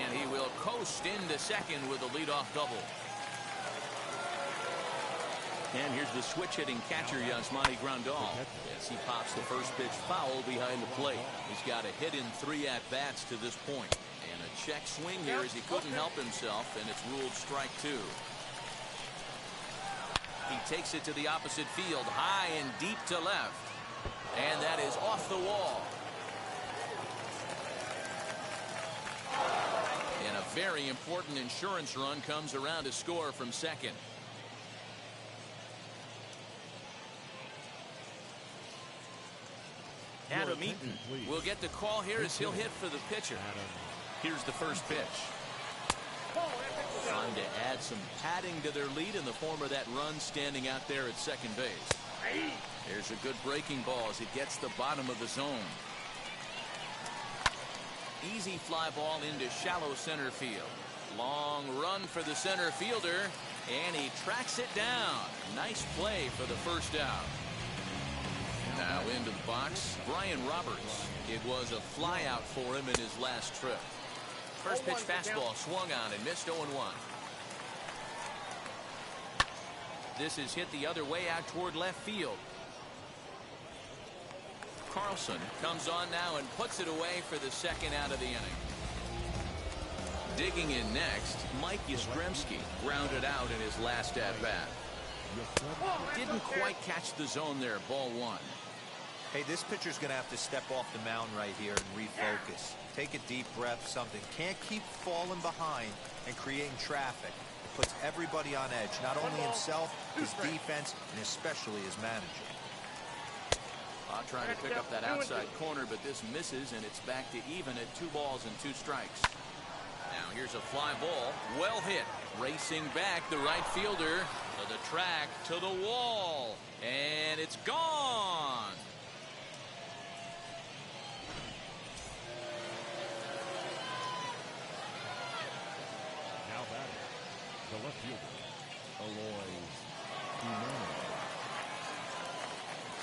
And he will coast into second with a leadoff double. And here's the switch-hitting catcher, Yasmani Grandal. As he pops the first pitch foul behind the plate. He's got a hit in 3 at-bats to this point. And a check swing here as he couldn't help himself, and it's ruled strike 2. He takes it to the opposite field, high and deep to left. And that is off the wall. And a very important insurance run comes around to score from second. Adam Eaton will get the call here as he'll hit for the pitcher. Here's the first pitch. Trying to add some padding to their lead in the form of that run standing out there at second base. There's a good breaking ball as it gets the bottom of the zone. Easy fly ball into shallow center field. Long run for the center fielder, and he tracks it down. Nice play for the first out. Now into the box, Brian Roberts. It was a fly out for him in his last trip. First pitch fastball swung on and missed 0-1. This is hit the other way out toward left field. Carlson comes on now and puts it away for the second out of the inning. Digging in next, Mike Yastrzemski grounded out in his last at-bat. Didn't quite catch the zone there, ball 1. Hey, this pitcher's going to have to step off the mound right here and refocus. Take a deep breath, something. Can't keep falling behind and creating traffic. It puts everybody on edge, not only himself, his defense, and especially his manager. Trying to pick up that outside corner, but this misses, and it's back to even at 2 balls and 2 strikes. Now here's a fly ball, well hit. Racing back, the right fielder to the track, to the wall, and it's gone. Now batting, the left fielder, Alois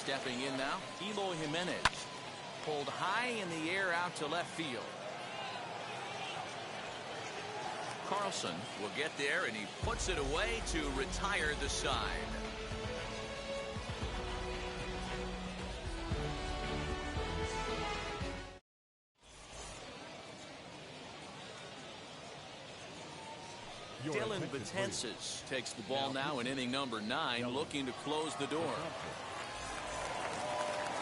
Stepping in now, Eloy Jimenez. Pulled high in the air out to left field. Carlson will get there, and he puts it away to retire the side. Dylan Betances takes the ball now in inning number 9, looking to close the door.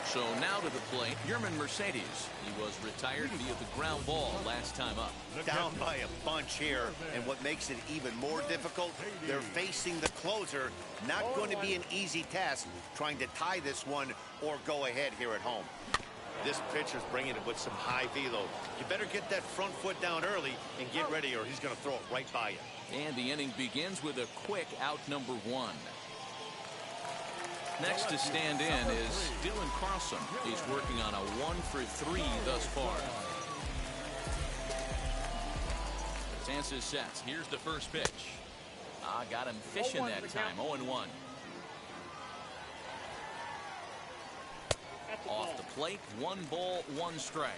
So now to the plate, Yerman Mercedes. He was retired via the ground ball last time up. Down by a bunch here, and what makes it even more difficult, they're facing the closer. Not going to be an easy task trying to tie this one or go ahead here at home. This pitcher's bringing it with some high velo. You better get that front foot down early and get ready, or he's going to throw it right by you. And the inning begins with a quick out number 1. Next to stand in is Dylan Carlson. He's working on a 1-for-3 thus far. Betances sets. Here's the first pitch. Got him fishing that time. 0-1. Off the plate, 1 ball, 1 strike.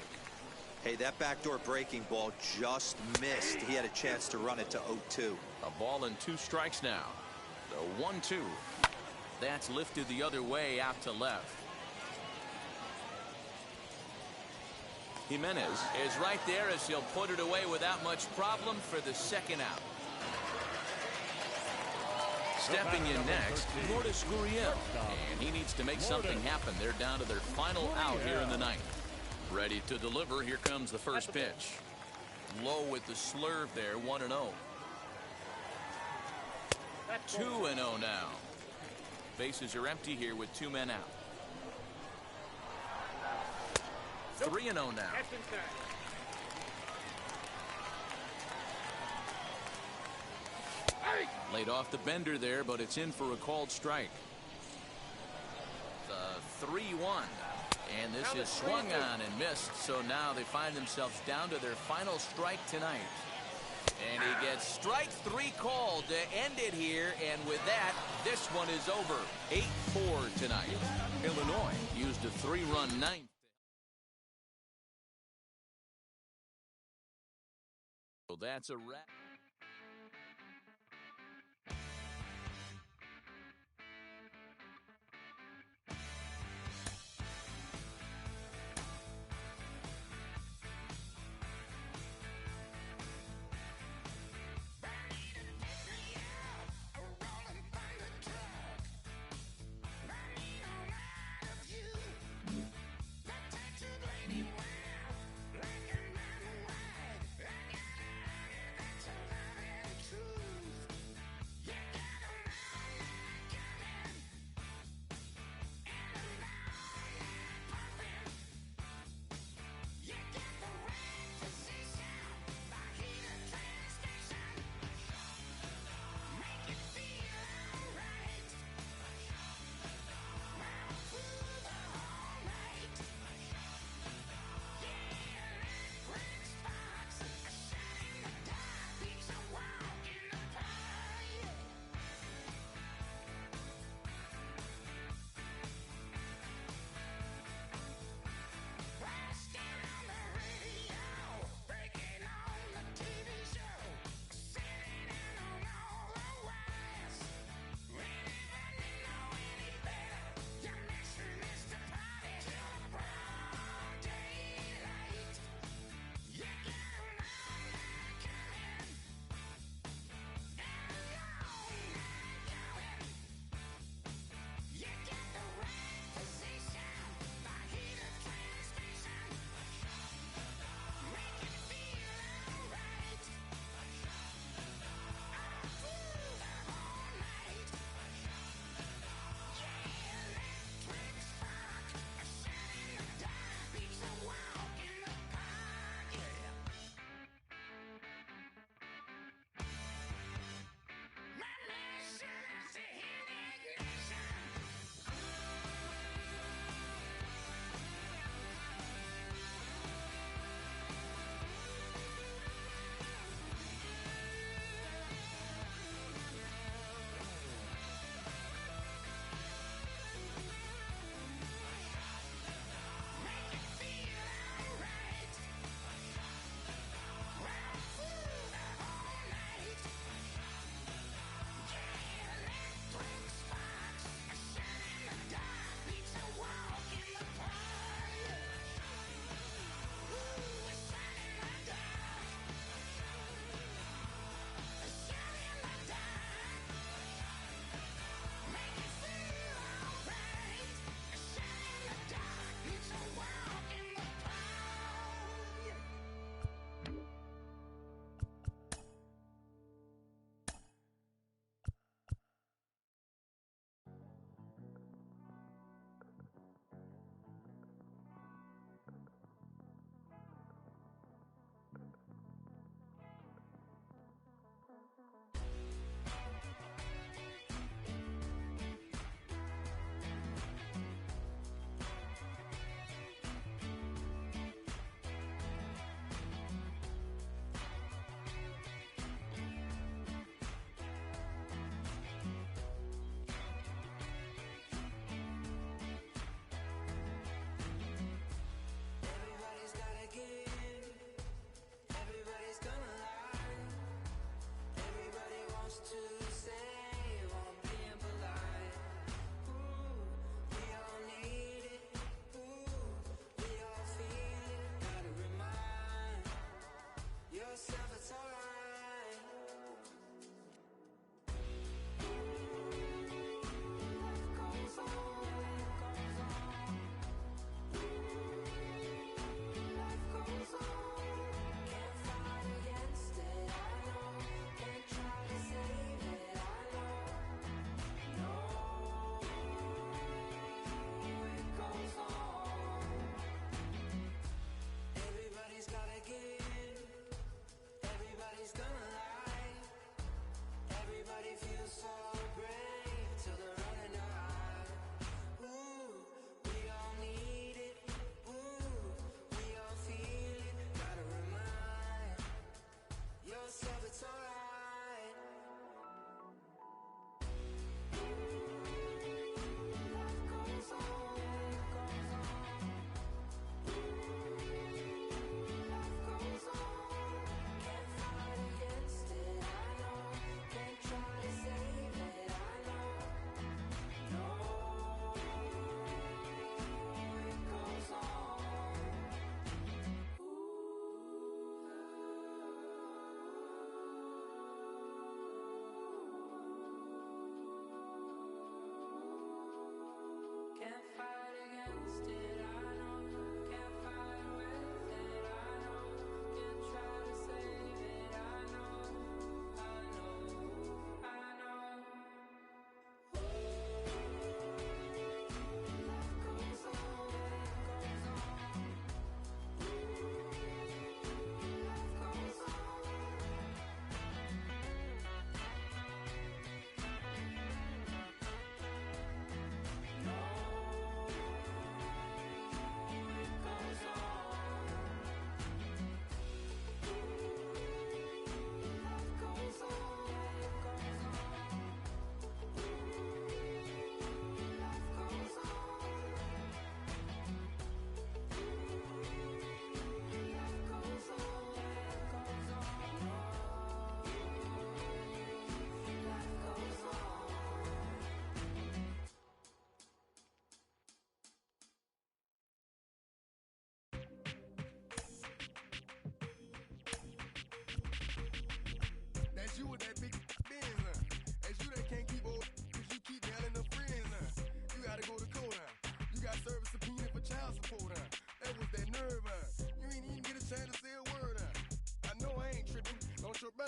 Hey, that backdoor breaking ball just missed. He had a chance to run it to 0-2. A ball and 2 strikes now. The 1-2. That's lifted the other way out to left. Jimenez is right there as he'll put it away without much problem for the second out. Stepping in next, Lourdes Gurriel, and he needs to make something happen. They're down to their final out here in the 9th. Ready to deliver. Here comes the first pitch. Low with the slurve there. 1-0. 2-0 now. Bases are empty here with 2 men out. 3-0 now. Laid off the bender there, but it's in for a called strike. The 3-1. And this is swung on and missed, so now they find themselves down to their final strike tonight. And he gets strike 3 called to end it here, and with that, this one is over. 8-4 tonight. Illinois used a 3-run 9th. So that's a wrap.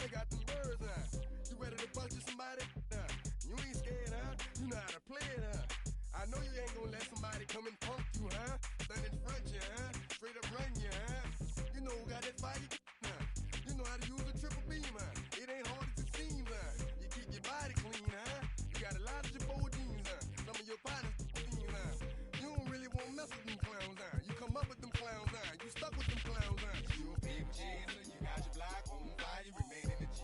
Shorty got them birds, huh? You ready to bust you somebody? You ain't scared, huh? You know how to play it, huh? I know you ain't gonna let somebody come and punk you, huh? Stand in front you, huh? Straight up run you, huh? You know who got that fire, huh? You know how to use a triple beam, huh? It ain't hard as it seems, huh? You keep your body clean, huh? You got a lot of your bold jeans, huh? Some of your body jeans, huh? You don't really want to mess with them clowns, huh? You come up with them clowns, huh? You stuck with them clowns, huh? You a big chaser, you got your block on fire, you remain in the G.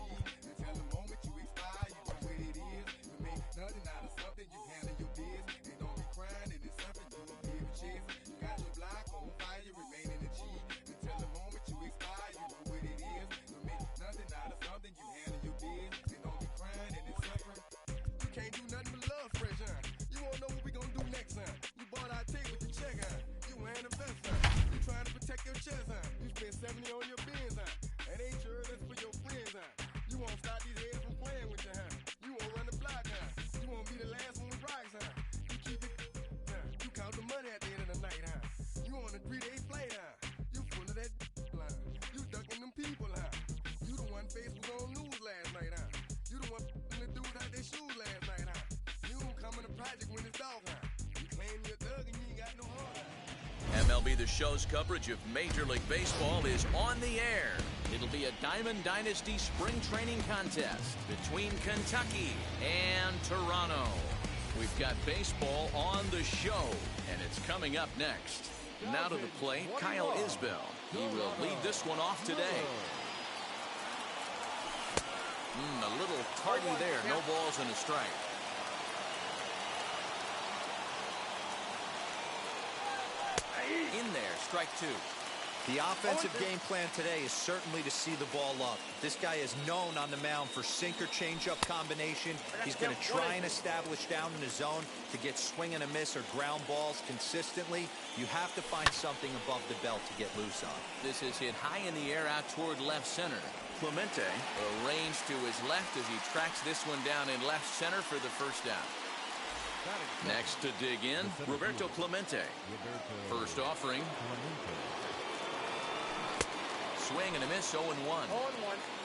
Until the moment you expire, you know what it is. You make nothing out of something, you handle your biz. And don't be crying, it is something you a big chaser. You got your block on fire, you remain in the G. Until the moment you expire, you know what it is. You make nothing out of something, you handle your biz. And don't be crying, it is something. You can't do nothing but love fresh, huh? You won't know what we gonna do next, huh? You bought our tape with the check, huh? You wearing a vest, huh? You trying to protect your chest, huh? You spent 70 on your bins, huh? That ain't yours, that's for your friends, huh? You won't stop these heads from playing with you, huh? You won't run the block, huh? You won't be the last one with rocks, huh? You keep it, huh? You count the money at the end of the night, huh? You on a 3-day flight, huh? You full of that line. You ducking them people, huh? You the one face was on news last night, huh? You the one the dudes out their shoes last night, huh? You don't come in the project when it's dog, huh? You claim you're a thug and you ain't got no heart, huh? MLB The Show's coverage of Major League Baseball is on the air. It'll be a Diamond Dynasty spring training contest between Kentucky and Toronto. We've got baseball on the show, and it's coming up next. Now to the plate, Kyle Isbell. He will lead this one off today. A little tardy there. No balls and a strike. In there, strike two. The offensive game plan today is certainly to see the ball up. This guy is known on the mound for sinker changeup combination. He's going to try and establish down in the zone to get swing and a miss or ground balls consistently. You have to find something above the belt to get loose on. This is hit high in the air out toward left center. Clemente arranged to his left as he tracks this one down in left center for the first out. Next to dig in, Roberto Clemente. First offering. Swing and a miss, 0-1.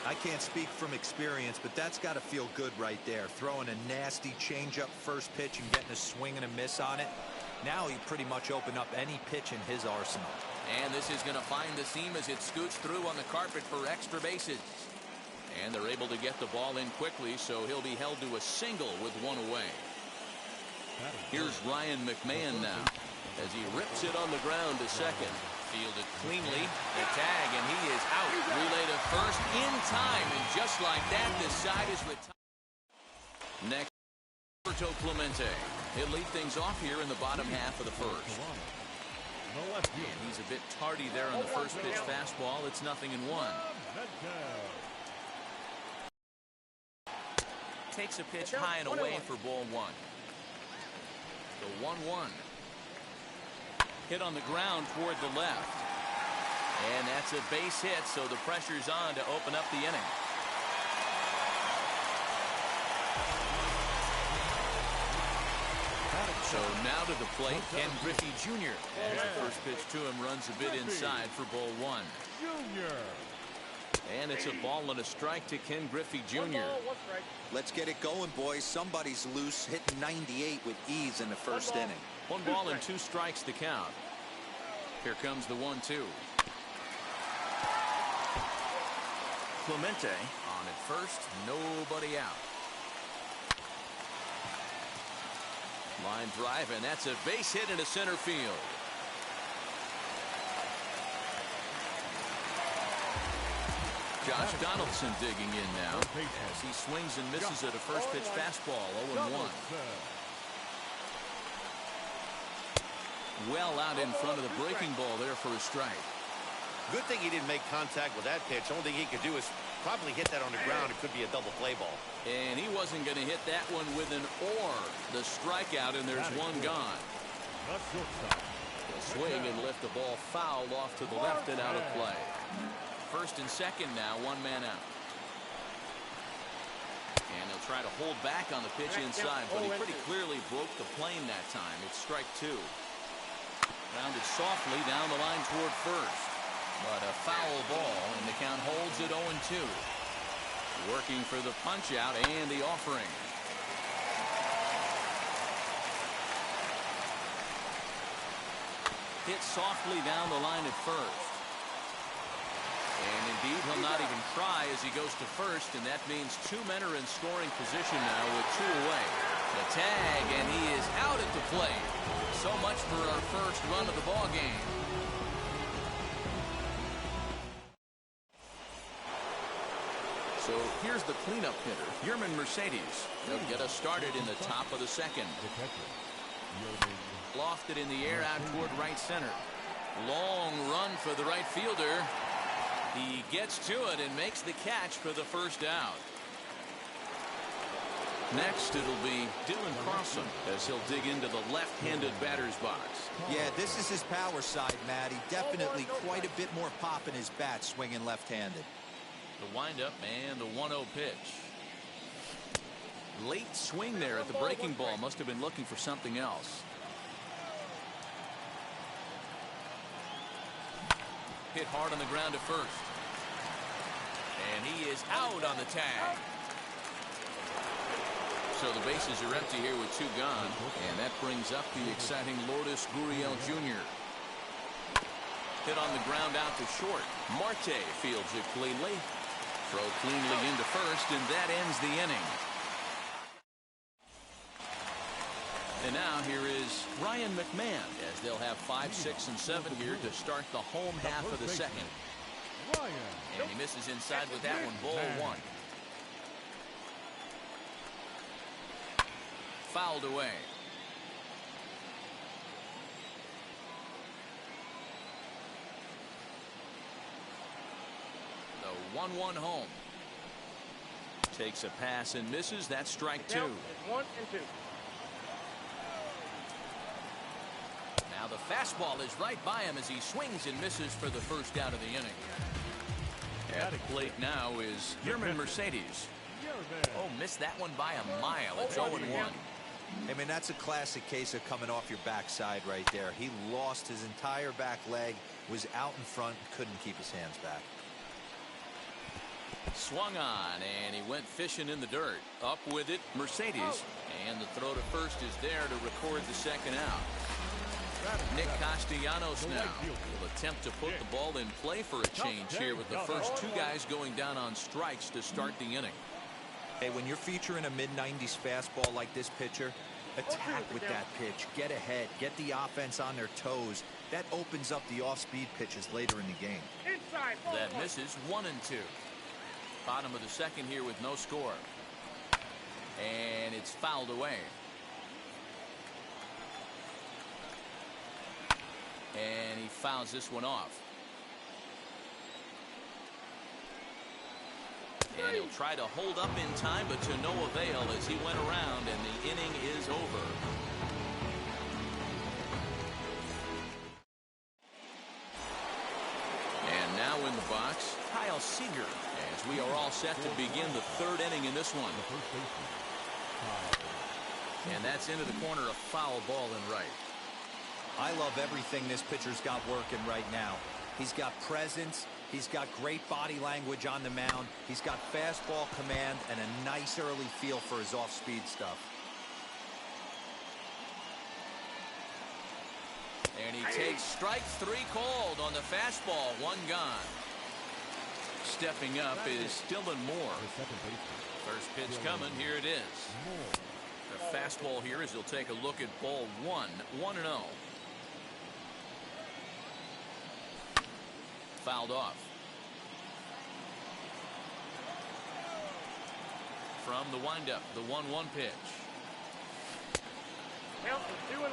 I can't speak from experience, but that's got to feel good right there. Throwing a nasty changeup first pitch and getting a swing and a miss on it. Now he pretty much opened up any pitch in his arsenal. And this is going to find the seam as it scoots through on the carpet for extra bases. And they're able to get the ball in quickly, so he'll be held to a single with one away. Here's Ryan McMahon now as he rips it on the ground to second. Fielded cleanly, the tag, and he is out. Relay to first in time, and just like that, the side is retired. Next, Roberto Clemente. He'll lead things off here in the bottom half of the first. And he's a bit tardy there on the first pitch fastball. It's 0-1. Takes a pitch high and away for ball one. The 1-1. Hit on the ground toward the left. And that's a base hit, so the pressure's on to open up the inning. So now to the plate, Ken Griffey Jr. As the first pitch to him runs a bit inside for ball one. And it's a ball and a strike to Ken Griffey Jr. Let's get it going, boys. Somebody's loose, hitting 98 with ease in the first inning. 1 ball and 2 strikes to count. Here comes the 1-2. Clemente on at first, nobody out. Line drive, and that's a base hit into center field. Josh Donaldson digging in now as he swings and misses at a first pitch fastball, 0-1. Well out in front of the breaking ball there for a strike. Good thing he didn't make contact with that pitch. Only thing he could do is probably hit that on the ground. It could be a double play ball. And he wasn't going to hit that one with an or. The strikeout, and there's one gone. The swing and lift the ball fouled off to the left and out of play. First and second now, 1 man out. And he'll try to hold back on the pitch inside, but he pretty clearly broke the plane that time. It's strike 2. Rounded softly down the line toward first. But a foul ball, and the count holds at 0-2. Working for the punch out and the offering. Hit softly down the line at first. And indeed, he'll not even try as he goes to first, and that means 2 men are in scoring position now with 2 away. The tag, and he is out at the plate. So much for our first run of the ball game. So here's the cleanup hitter, Yermin Mercedes. He'll get us started in the top of the second. Lofted in the air out toward right center. Long run for the right fielder. He gets to it and makes the catch for the first out. Next, it'll be Dylan Carlson as he'll dig into the left-handed batter's box. Yeah, this is his power side, Matty. Definitely quite a bit more pop in his bat swinging left-handed. The windup and the 1-0 pitch. Late swing there at the breaking ball. Must have been looking for something else. Hit hard on the ground at first. And he is out on the tag. So the bases are empty here with 2 gone. And that brings up the exciting Lourdes Gurriel Jr. Hit on the ground out to short. Marte fields it cleanly. Throw cleanly into first, and that ends the inning. And now here is Ryan McMahon as they'll have 5, 6, and 7 here to start the home half of the second. And he misses inside with that one. Ball 1. Fouled away. The 1-1 home. Takes a pass and misses. That's strike 2. 1 and 2. Now the fastball is right by him as he swings and misses for the first out of the inning. At the plate now is Yermin Mercedes. Oh, missed that one by a mile. It's 0-1. I mean, that's a classic case of coming off your backside right there. He lost his entire back leg, was out in front, couldn't keep his hands back. Swung on, and he went fishing in the dirt. Up with it, Mercedes. And the throw to first is there to record the second out. Nick Castellanos now will attempt to put the ball in play for a change here with the first 2 guys going down on strikes to start the inning. Hey, when you're featuring a mid-90s fastball like this pitcher, attack with that pitch. Get ahead. Get the offense on their toes. That opens up the off-speed pitches later in the game. That misses 1 and 2. Bottom of the second here with no score. And it's fouled away. And he fouls this one off. And he'll try to hold up in time, but to no avail as he went around, and the inning is over. And now in the box, Kyle Seager, as we are all set to begin the 3rd inning in this one. And that's into the corner, a foul ball in right. I love everything this pitcher's got working right now. He's got presence. He's got great body language on the mound. He's got fastball command and a nice early feel for his off-speed stuff. And he takes strike 3 called on the fastball. 1 gone. Stepping up is Dylan Moore. First pitch coming. Here it is. The fastball here as he'll take a look at ball 1. 1-0. Fouled off. From the windup, the 1-1 pitch. Count is 2-1.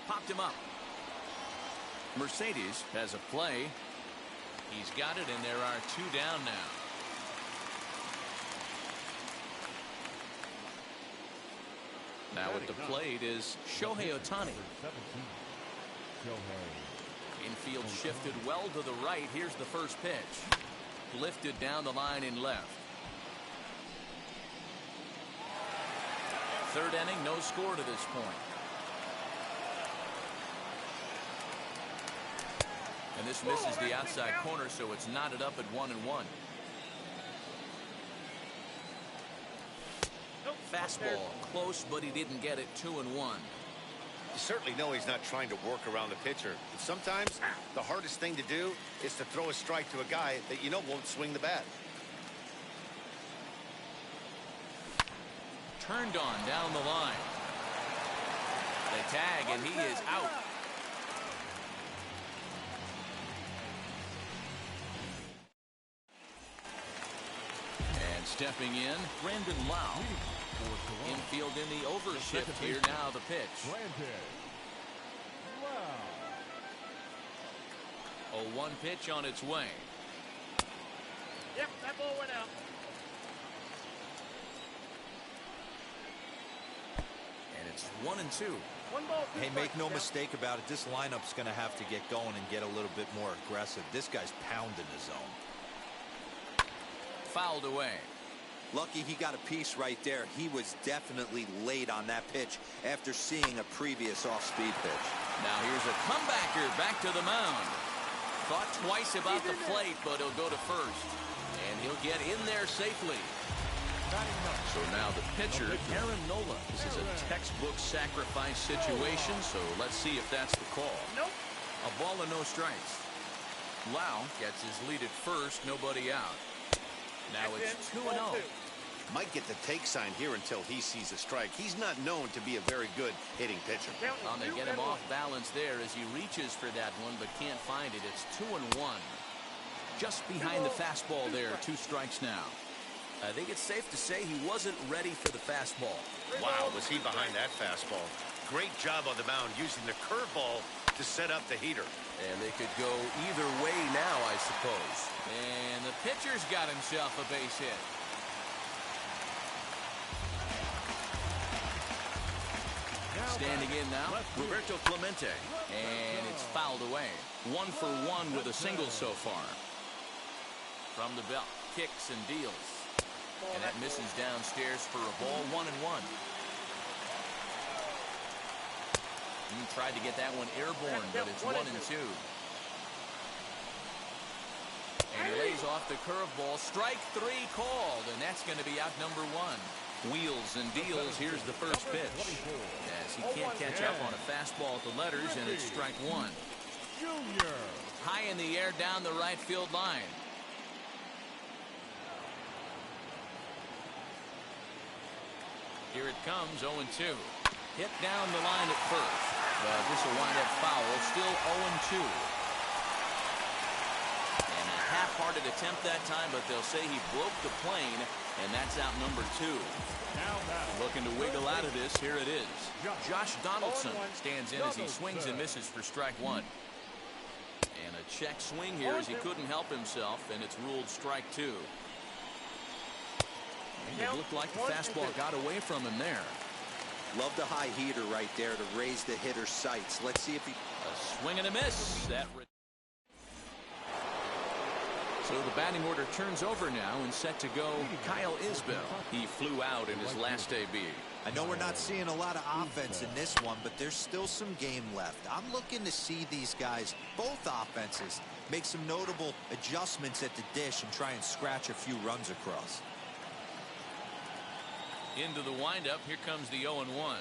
Popped him up. Mercedes has a play. He's got it, and there are 2 down now. Now at the plate is Shohei Ohtani. Infield shifted well to the right. Here's the first pitch. Lifted down the line in left. 3rd inning, no score to this point. And this misses the outside corner, so it's knotted up at 1-1. Fastball close, but he didn't get it. 2-1. You certainly know he's not trying to work around the pitcher. But sometimes the hardest thing to do is to throw a strike to a guy that you know won't swing the bat. Turned on down the line. The tag, and he is out. And stepping in, Brandon Lau. Infield in the overshift here. Now the pitch. 0-1 pitch on its way. Yep, that ball went out. And it's 1-2. One ball, two Hey, make strikes, no yeah. mistake about it. This lineup's going to have to get going and get a little bit more aggressive. This guy's pounding the zone. Fouled away. Lucky he got a piece right there. He was definitely late on that pitch after seeing a previous off-speed pitch. Now here's a comebacker back to the mound. Thought twice about the plate, but he'll go to first. And he'll get in there safely. So now the pitcher, Aaron Nola. This is a textbook sacrifice situation, so let's see if that's the call. Nope. A ball and no strikes. Lau gets his lead at first, nobody out. Now it's 2-0. Might get the take sign here until he sees a strike. He's not known to be a very good hitting pitcher. They get him off balance there as he reaches for that one, but can't find it. It's 2-1. Just behind the fastball there. 2 strikes now. I think it's safe to say he wasn't ready for the fastball. Wow, was he behind that fastball. Great job on the mound using the curveball to set up the heater. And they could go either way now, I suppose. And the pitcher's got himself a base hit. Standing in now, Roberto Clemente. And it's fouled away. 1 for 1 with a single so far. From the belt, kicks and deals. And that misses downstairs for a ball. 1-1. He tried to get that one airborne, but it's 1-2. And he lays off the curveball. Strike 3 called, and that's going to be out number 1. Wheels and deals. Here's the first pitch. As he can't catch up on a fastball at the letters, and it's strike 1. Junior. High in the air down the right field line. Here it comes, 0-2. Hit down the line at first. But this will wind up foul. Still 0-2. And a half-hearted attempt that time, but they'll say he broke the plane, and that's out number 2. Looking to wiggle out of this. Here it is. Josh Donaldson stands in as he swings and misses for strike 1. And a check swing here as he couldn't help himself, and it's ruled strike 2. And it looked like the fastball got away from him there. Love the high heater right there to raise the hitter's sights. Let's see if he... A swing and a miss. So the batting order turns over now and set to go Kyle Isbell. He flew out in his last AB. I know we're not seeing a lot of offense in this one, but there's still some game left. I'm looking to see these guys, both offenses, make some notable adjustments at the dish and try and scratch a few runs across. Into the windup. Here comes the 0-1.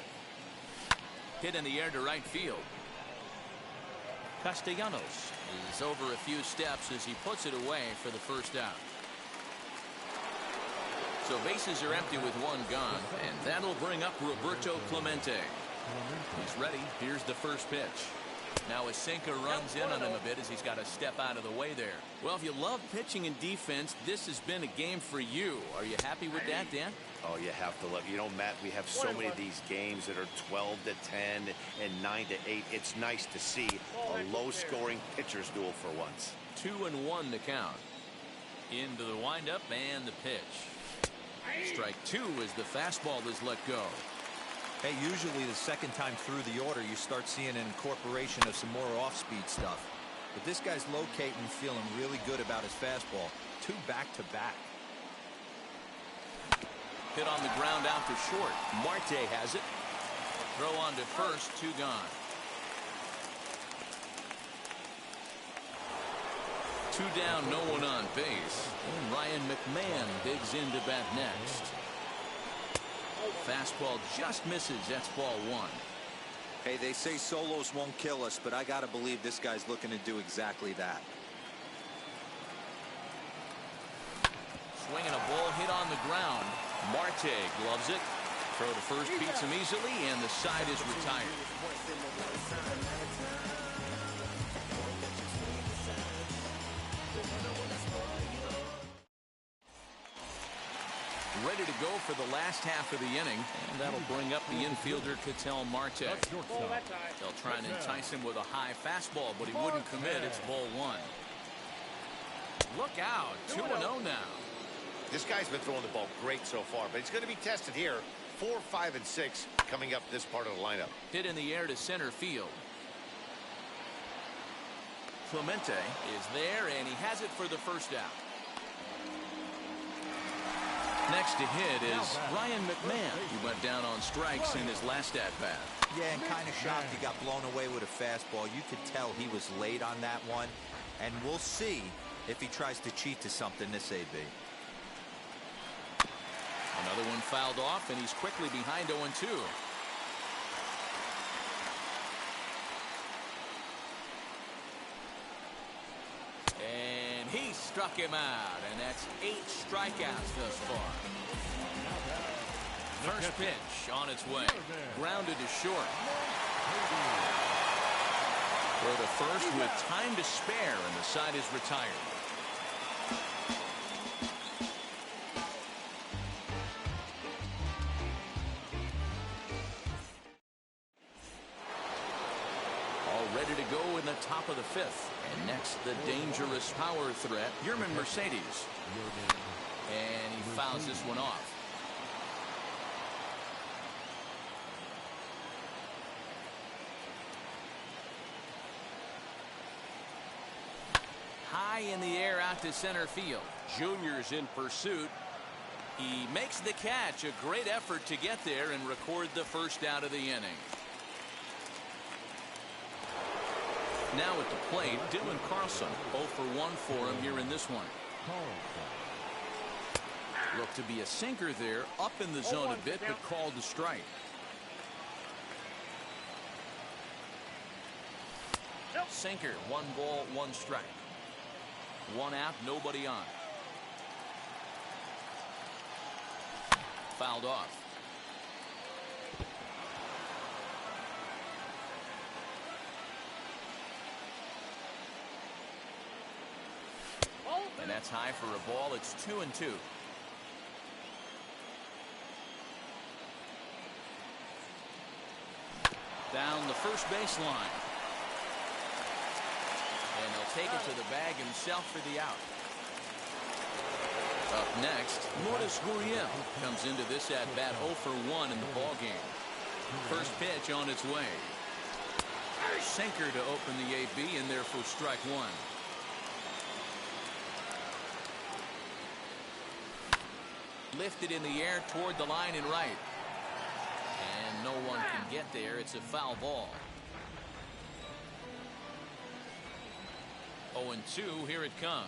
Hit in the air to right field. Castellanos is over a few steps as he puts it away for the first out. So bases are empty with 1 gone, and that'll bring up Roberto Clemente. He's ready. Here's the first pitch. Now Asenka runs in on him a bit as he's got to step out of the way there. Well, if you love pitching and defense, this has been a game for you. Are you happy with that, Dan? Oh, you have to love. You know, Matt, we have so many of these games that are 12-10 and 9-8. It's nice to see a low-scoring pitcher's duel for once. 2-1 to count. Into the windup and the pitch. Strike 2 as the fastball is let go. Hey, usually the second time through the order, you start seeing an incorporation of some more off-speed stuff. But this guy's locating, feeling really good about his fastball. 2 back-to-back. Hit on the ground out to short. Marte has it. Throw on to first. 2 gone. 2 down, no one on base. And Ryan McMahon digs in to bat next. Fastball just misses. That's ball 1. Hey, they say solos won't kill us, but I got to believe this guy's looking to do exactly that. Swinging a ball hit on the ground. Marte gloves it. Throw to first beats him easily, and the side is retired. Ready to go for the last half of the inning, and that'll bring up the infielder Ketel Marte. They'll try and entice him with a high fastball, but he wouldn't commit. It's ball 1. Look out, 2-0 now. This guy's been throwing the ball great so far, but he's going to be tested here. 4, 5, and 6 coming up this part of the lineup. Hit in the air to center field. Clemente is there, and he has it for the first out. Next to hit is Ryan McMahon. He went down on strikes in his last at-bat. Yeah, and kind of shocked he got blown away with a fastball. You could tell he was late on that one, and we'll see if he tries to cheat to something this AB. Another one fouled off, and he's quickly behind 0-2. And he struck him out, and that's 8 strikeouts thus far. First pitch on its way. Grounded to short. Throw to first with time to spare, and the side is retired. Ready to go in the top of the 5th. And next, the dangerous power threat, Yermin Mercedes. And he fouls this one off. High in the air out to center field. Junior's in pursuit. He makes the catch. A great effort to get there and record the first out of the inning. Now at the plate, Dylan Carlson. 0 for 1 for him here in this one. Looked to be a sinker there, up in the zone a bit, but called the strike. Sinker, 1 ball, 1 strike. 1 out, nobody on. Fouled off. And that's high for a ball. It's 2-2. Down the first baseline. And he'll take it to the bag himself for the out. Up next, Lourdes Gurriel comes into this at-bat 0 for 1 in the ballgame. First pitch on its way. Sinker to open the AB, and there for strike 1. Lifted in the air toward the line and right. And no one can get there. It's a foul ball. 0-2. Here it comes.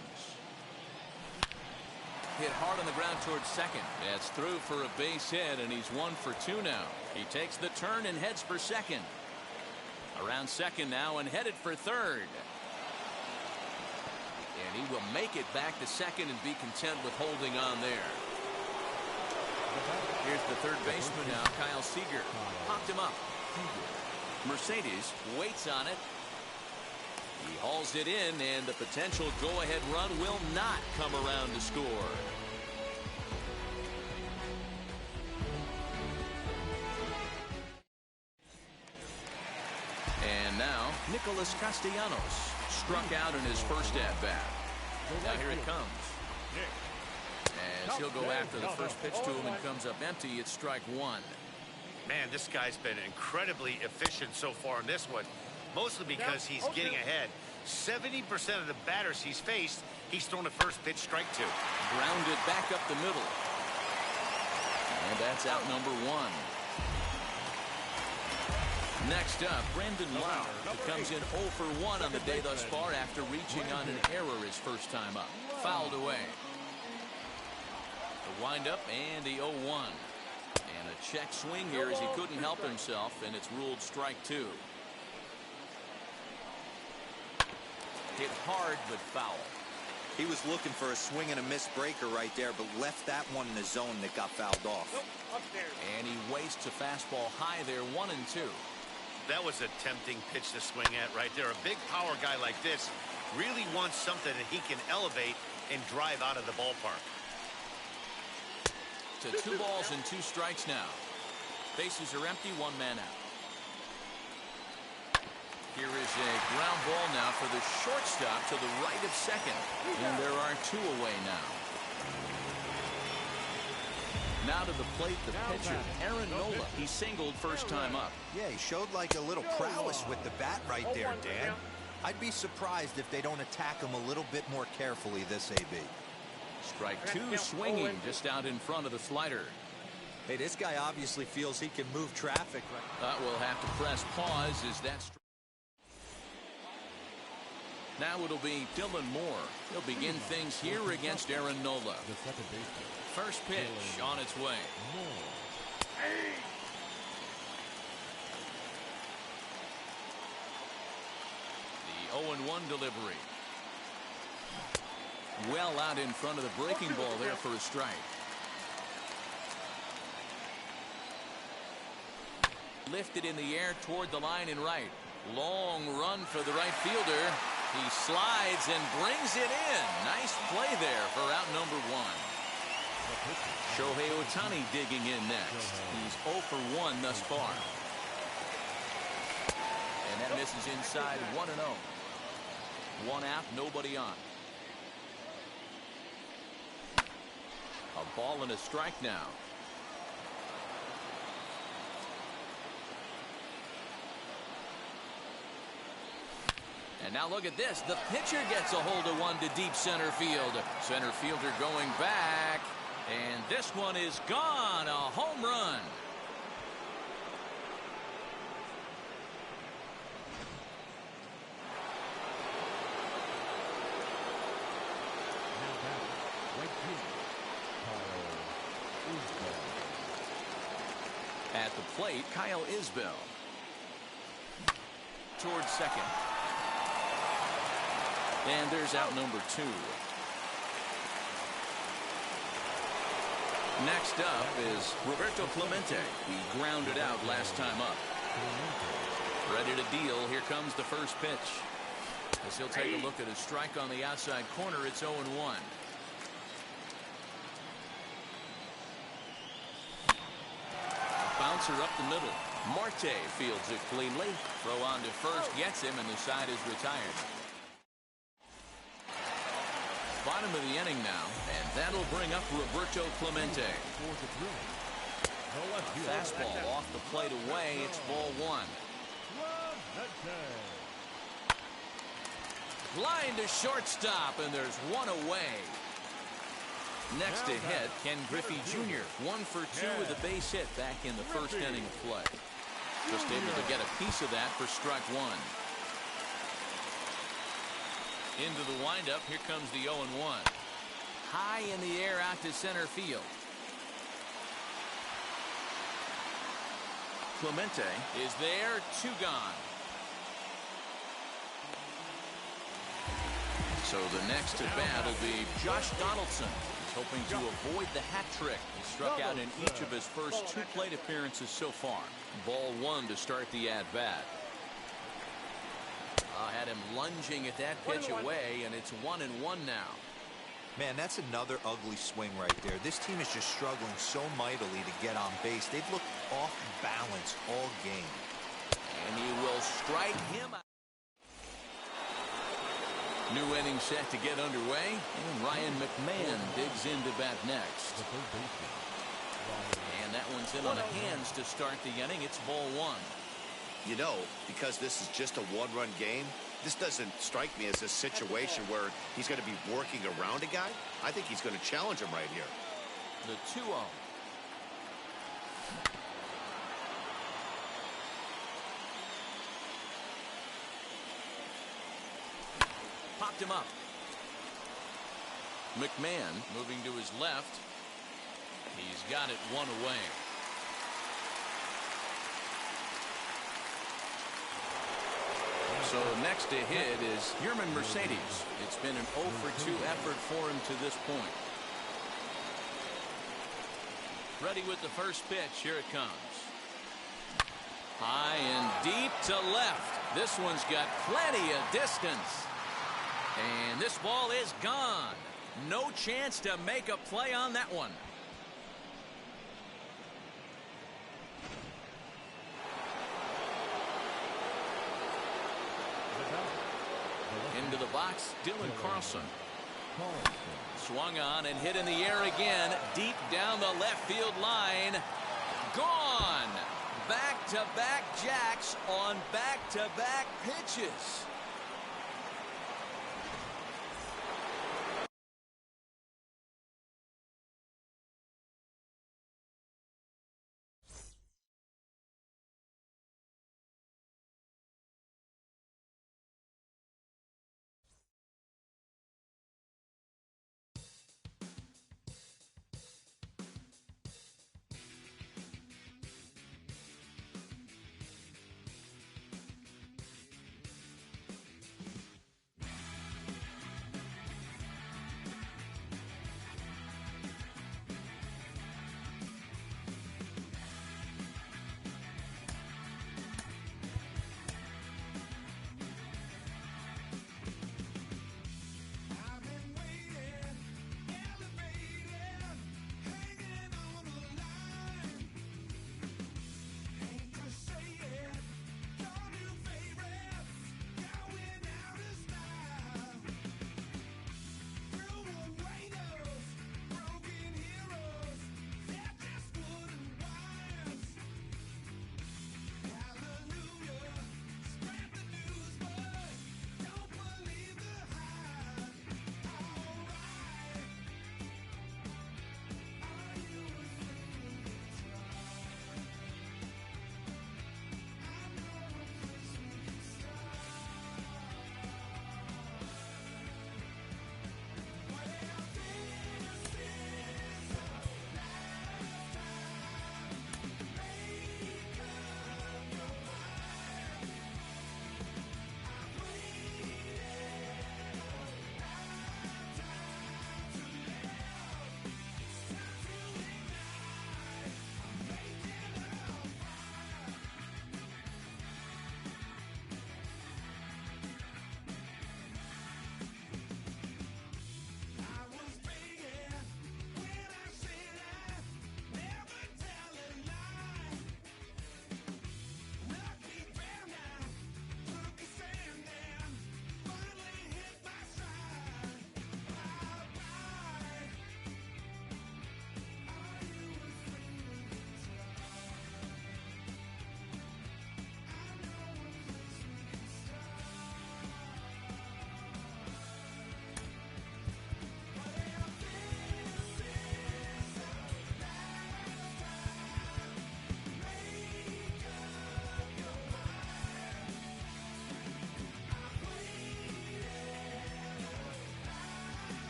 Hit hard on the ground towards second. That's through for a base hit, and he's 1 for 2 now. He takes the turn and heads for second. Around second now and headed for third. And he will make it back to second and be content with holding on there. Here's the third baseman now, Kyle Seager. Popped him up. Mercedes waits on it. He hauls it in, and the potential go-ahead run will not come around to score. And now, Nicholas Castellanos struck out in his first at-bat. Now here it comes. As he'll go after the first pitch to him and comes up empty, it's strike 1. Man, this guy's been incredibly efficient so far in this one, mostly because he's getting ahead. 70% of the batters he's faced, he's thrown a first pitch strike 2. Grounded back up the middle. And that's out number 1. Next up, Brendan Lau. He comes in 0 for 1 on the day thus far after reaching on an error his first time up. Fouled away. The windup and the 0-1. And a check swing here as he couldn't help himself, and it's ruled strike 2. Hit hard, but foul. He was looking for a swing and a miss breaker right there, but left that one in the zone that got fouled off. And he wastes a fastball high there, 1-2. That was a tempting pitch to swing at right there. A big power guy like this really wants something that he can elevate and drive out of the ballpark. To 2 balls and 2 strikes now. Bases are empty, 1 man out. Here is a ground ball now for the shortstop to the right of second. And there are 2 away now. Now to the plate, the pitcher, Aaron Nola. He singled first time up. Yeah, he showed like a little prowess with the bat right there, Dan. I'd be surprised if they don't attack him a little bit more carefully this AB. Strike 2 swinging just out in front of the slider. Hey, this guy obviously feels he can move traffic. We'll have to press pause as that's... Now it'll be Dylan Moore. He'll begin things here against Aaron Nola. First pitch on its way. The 0-1 delivery. Well out in front of the breaking ball there for a strike. Lifted in the air toward the line and right. Long run for the right fielder. He slides and brings it in. Nice play there for out number 1. Shohei Ohtani digging in next. He's 0 for 1 thus far. And that misses inside 1-0. 1 out, nobody on. A ball and a strike now. And now look at this. The pitcher gets a hold of one to deep center field. Center fielder going back. And this one is gone. A home run. At the plate, Kyle Isbell. Towards second. And there's out number 2. Next up is Roberto Clemente. He grounded out last time up. Ready to deal. Here comes the first pitch. As he'll take a look at a strike on the outside corner, it's 0-1. Bouncer up the middle. Marte fields it cleanly. Throw on to first, gets him, and the side is retired. Bottom of the inning now, and that'll bring up Roberto Clemente. Fastball off the plate away. It's ball 1. Line to shortstop, and there's 1 away. Next to hit, Ken Griffey Jr. 1 for 2 with a base hit back in the first inning of play. Just able to get a piece of that for strike 1. Into the windup. Here comes the 0-1. High in the air out to center field. Clemente is there. 2 gone. So the next at bat will be Josh Donaldson. He's hoping to avoid the hat trick. He struck out in each of his first 2 plate appearances so far. Ball 1 to start the at bat. Had him lunging at that pitch away, and it's 1-1 now. Man, that's another ugly swing right there. This team is just struggling so mightily to get on base. They've looked off balance all game. And he will strike him out. New inning set to get underway, and Ryan McMahon digs into bat next. And that one's in on the hands to start the inning. It's ball 1. You know, because this is just a 1-run game, this doesn't strike me as a situation where he's going to be working around a guy. I think he's going to challenge him right here. The 2-0. picked him up. McMahon moving to his left. He's got it one away. So next to hit is Yermin Mercedes. It's been an 0 for 2 effort for him to this point. Ready with the first pitch. Here it comes. High and deep to left. This one's got plenty of distance. And this ball is gone. No chance to make a play on that one. Into the box, Dylan Carlson. Swung on and hit in the air again, deep down the left field line. Gone. Back-to-back jacks on back-to-back pitches.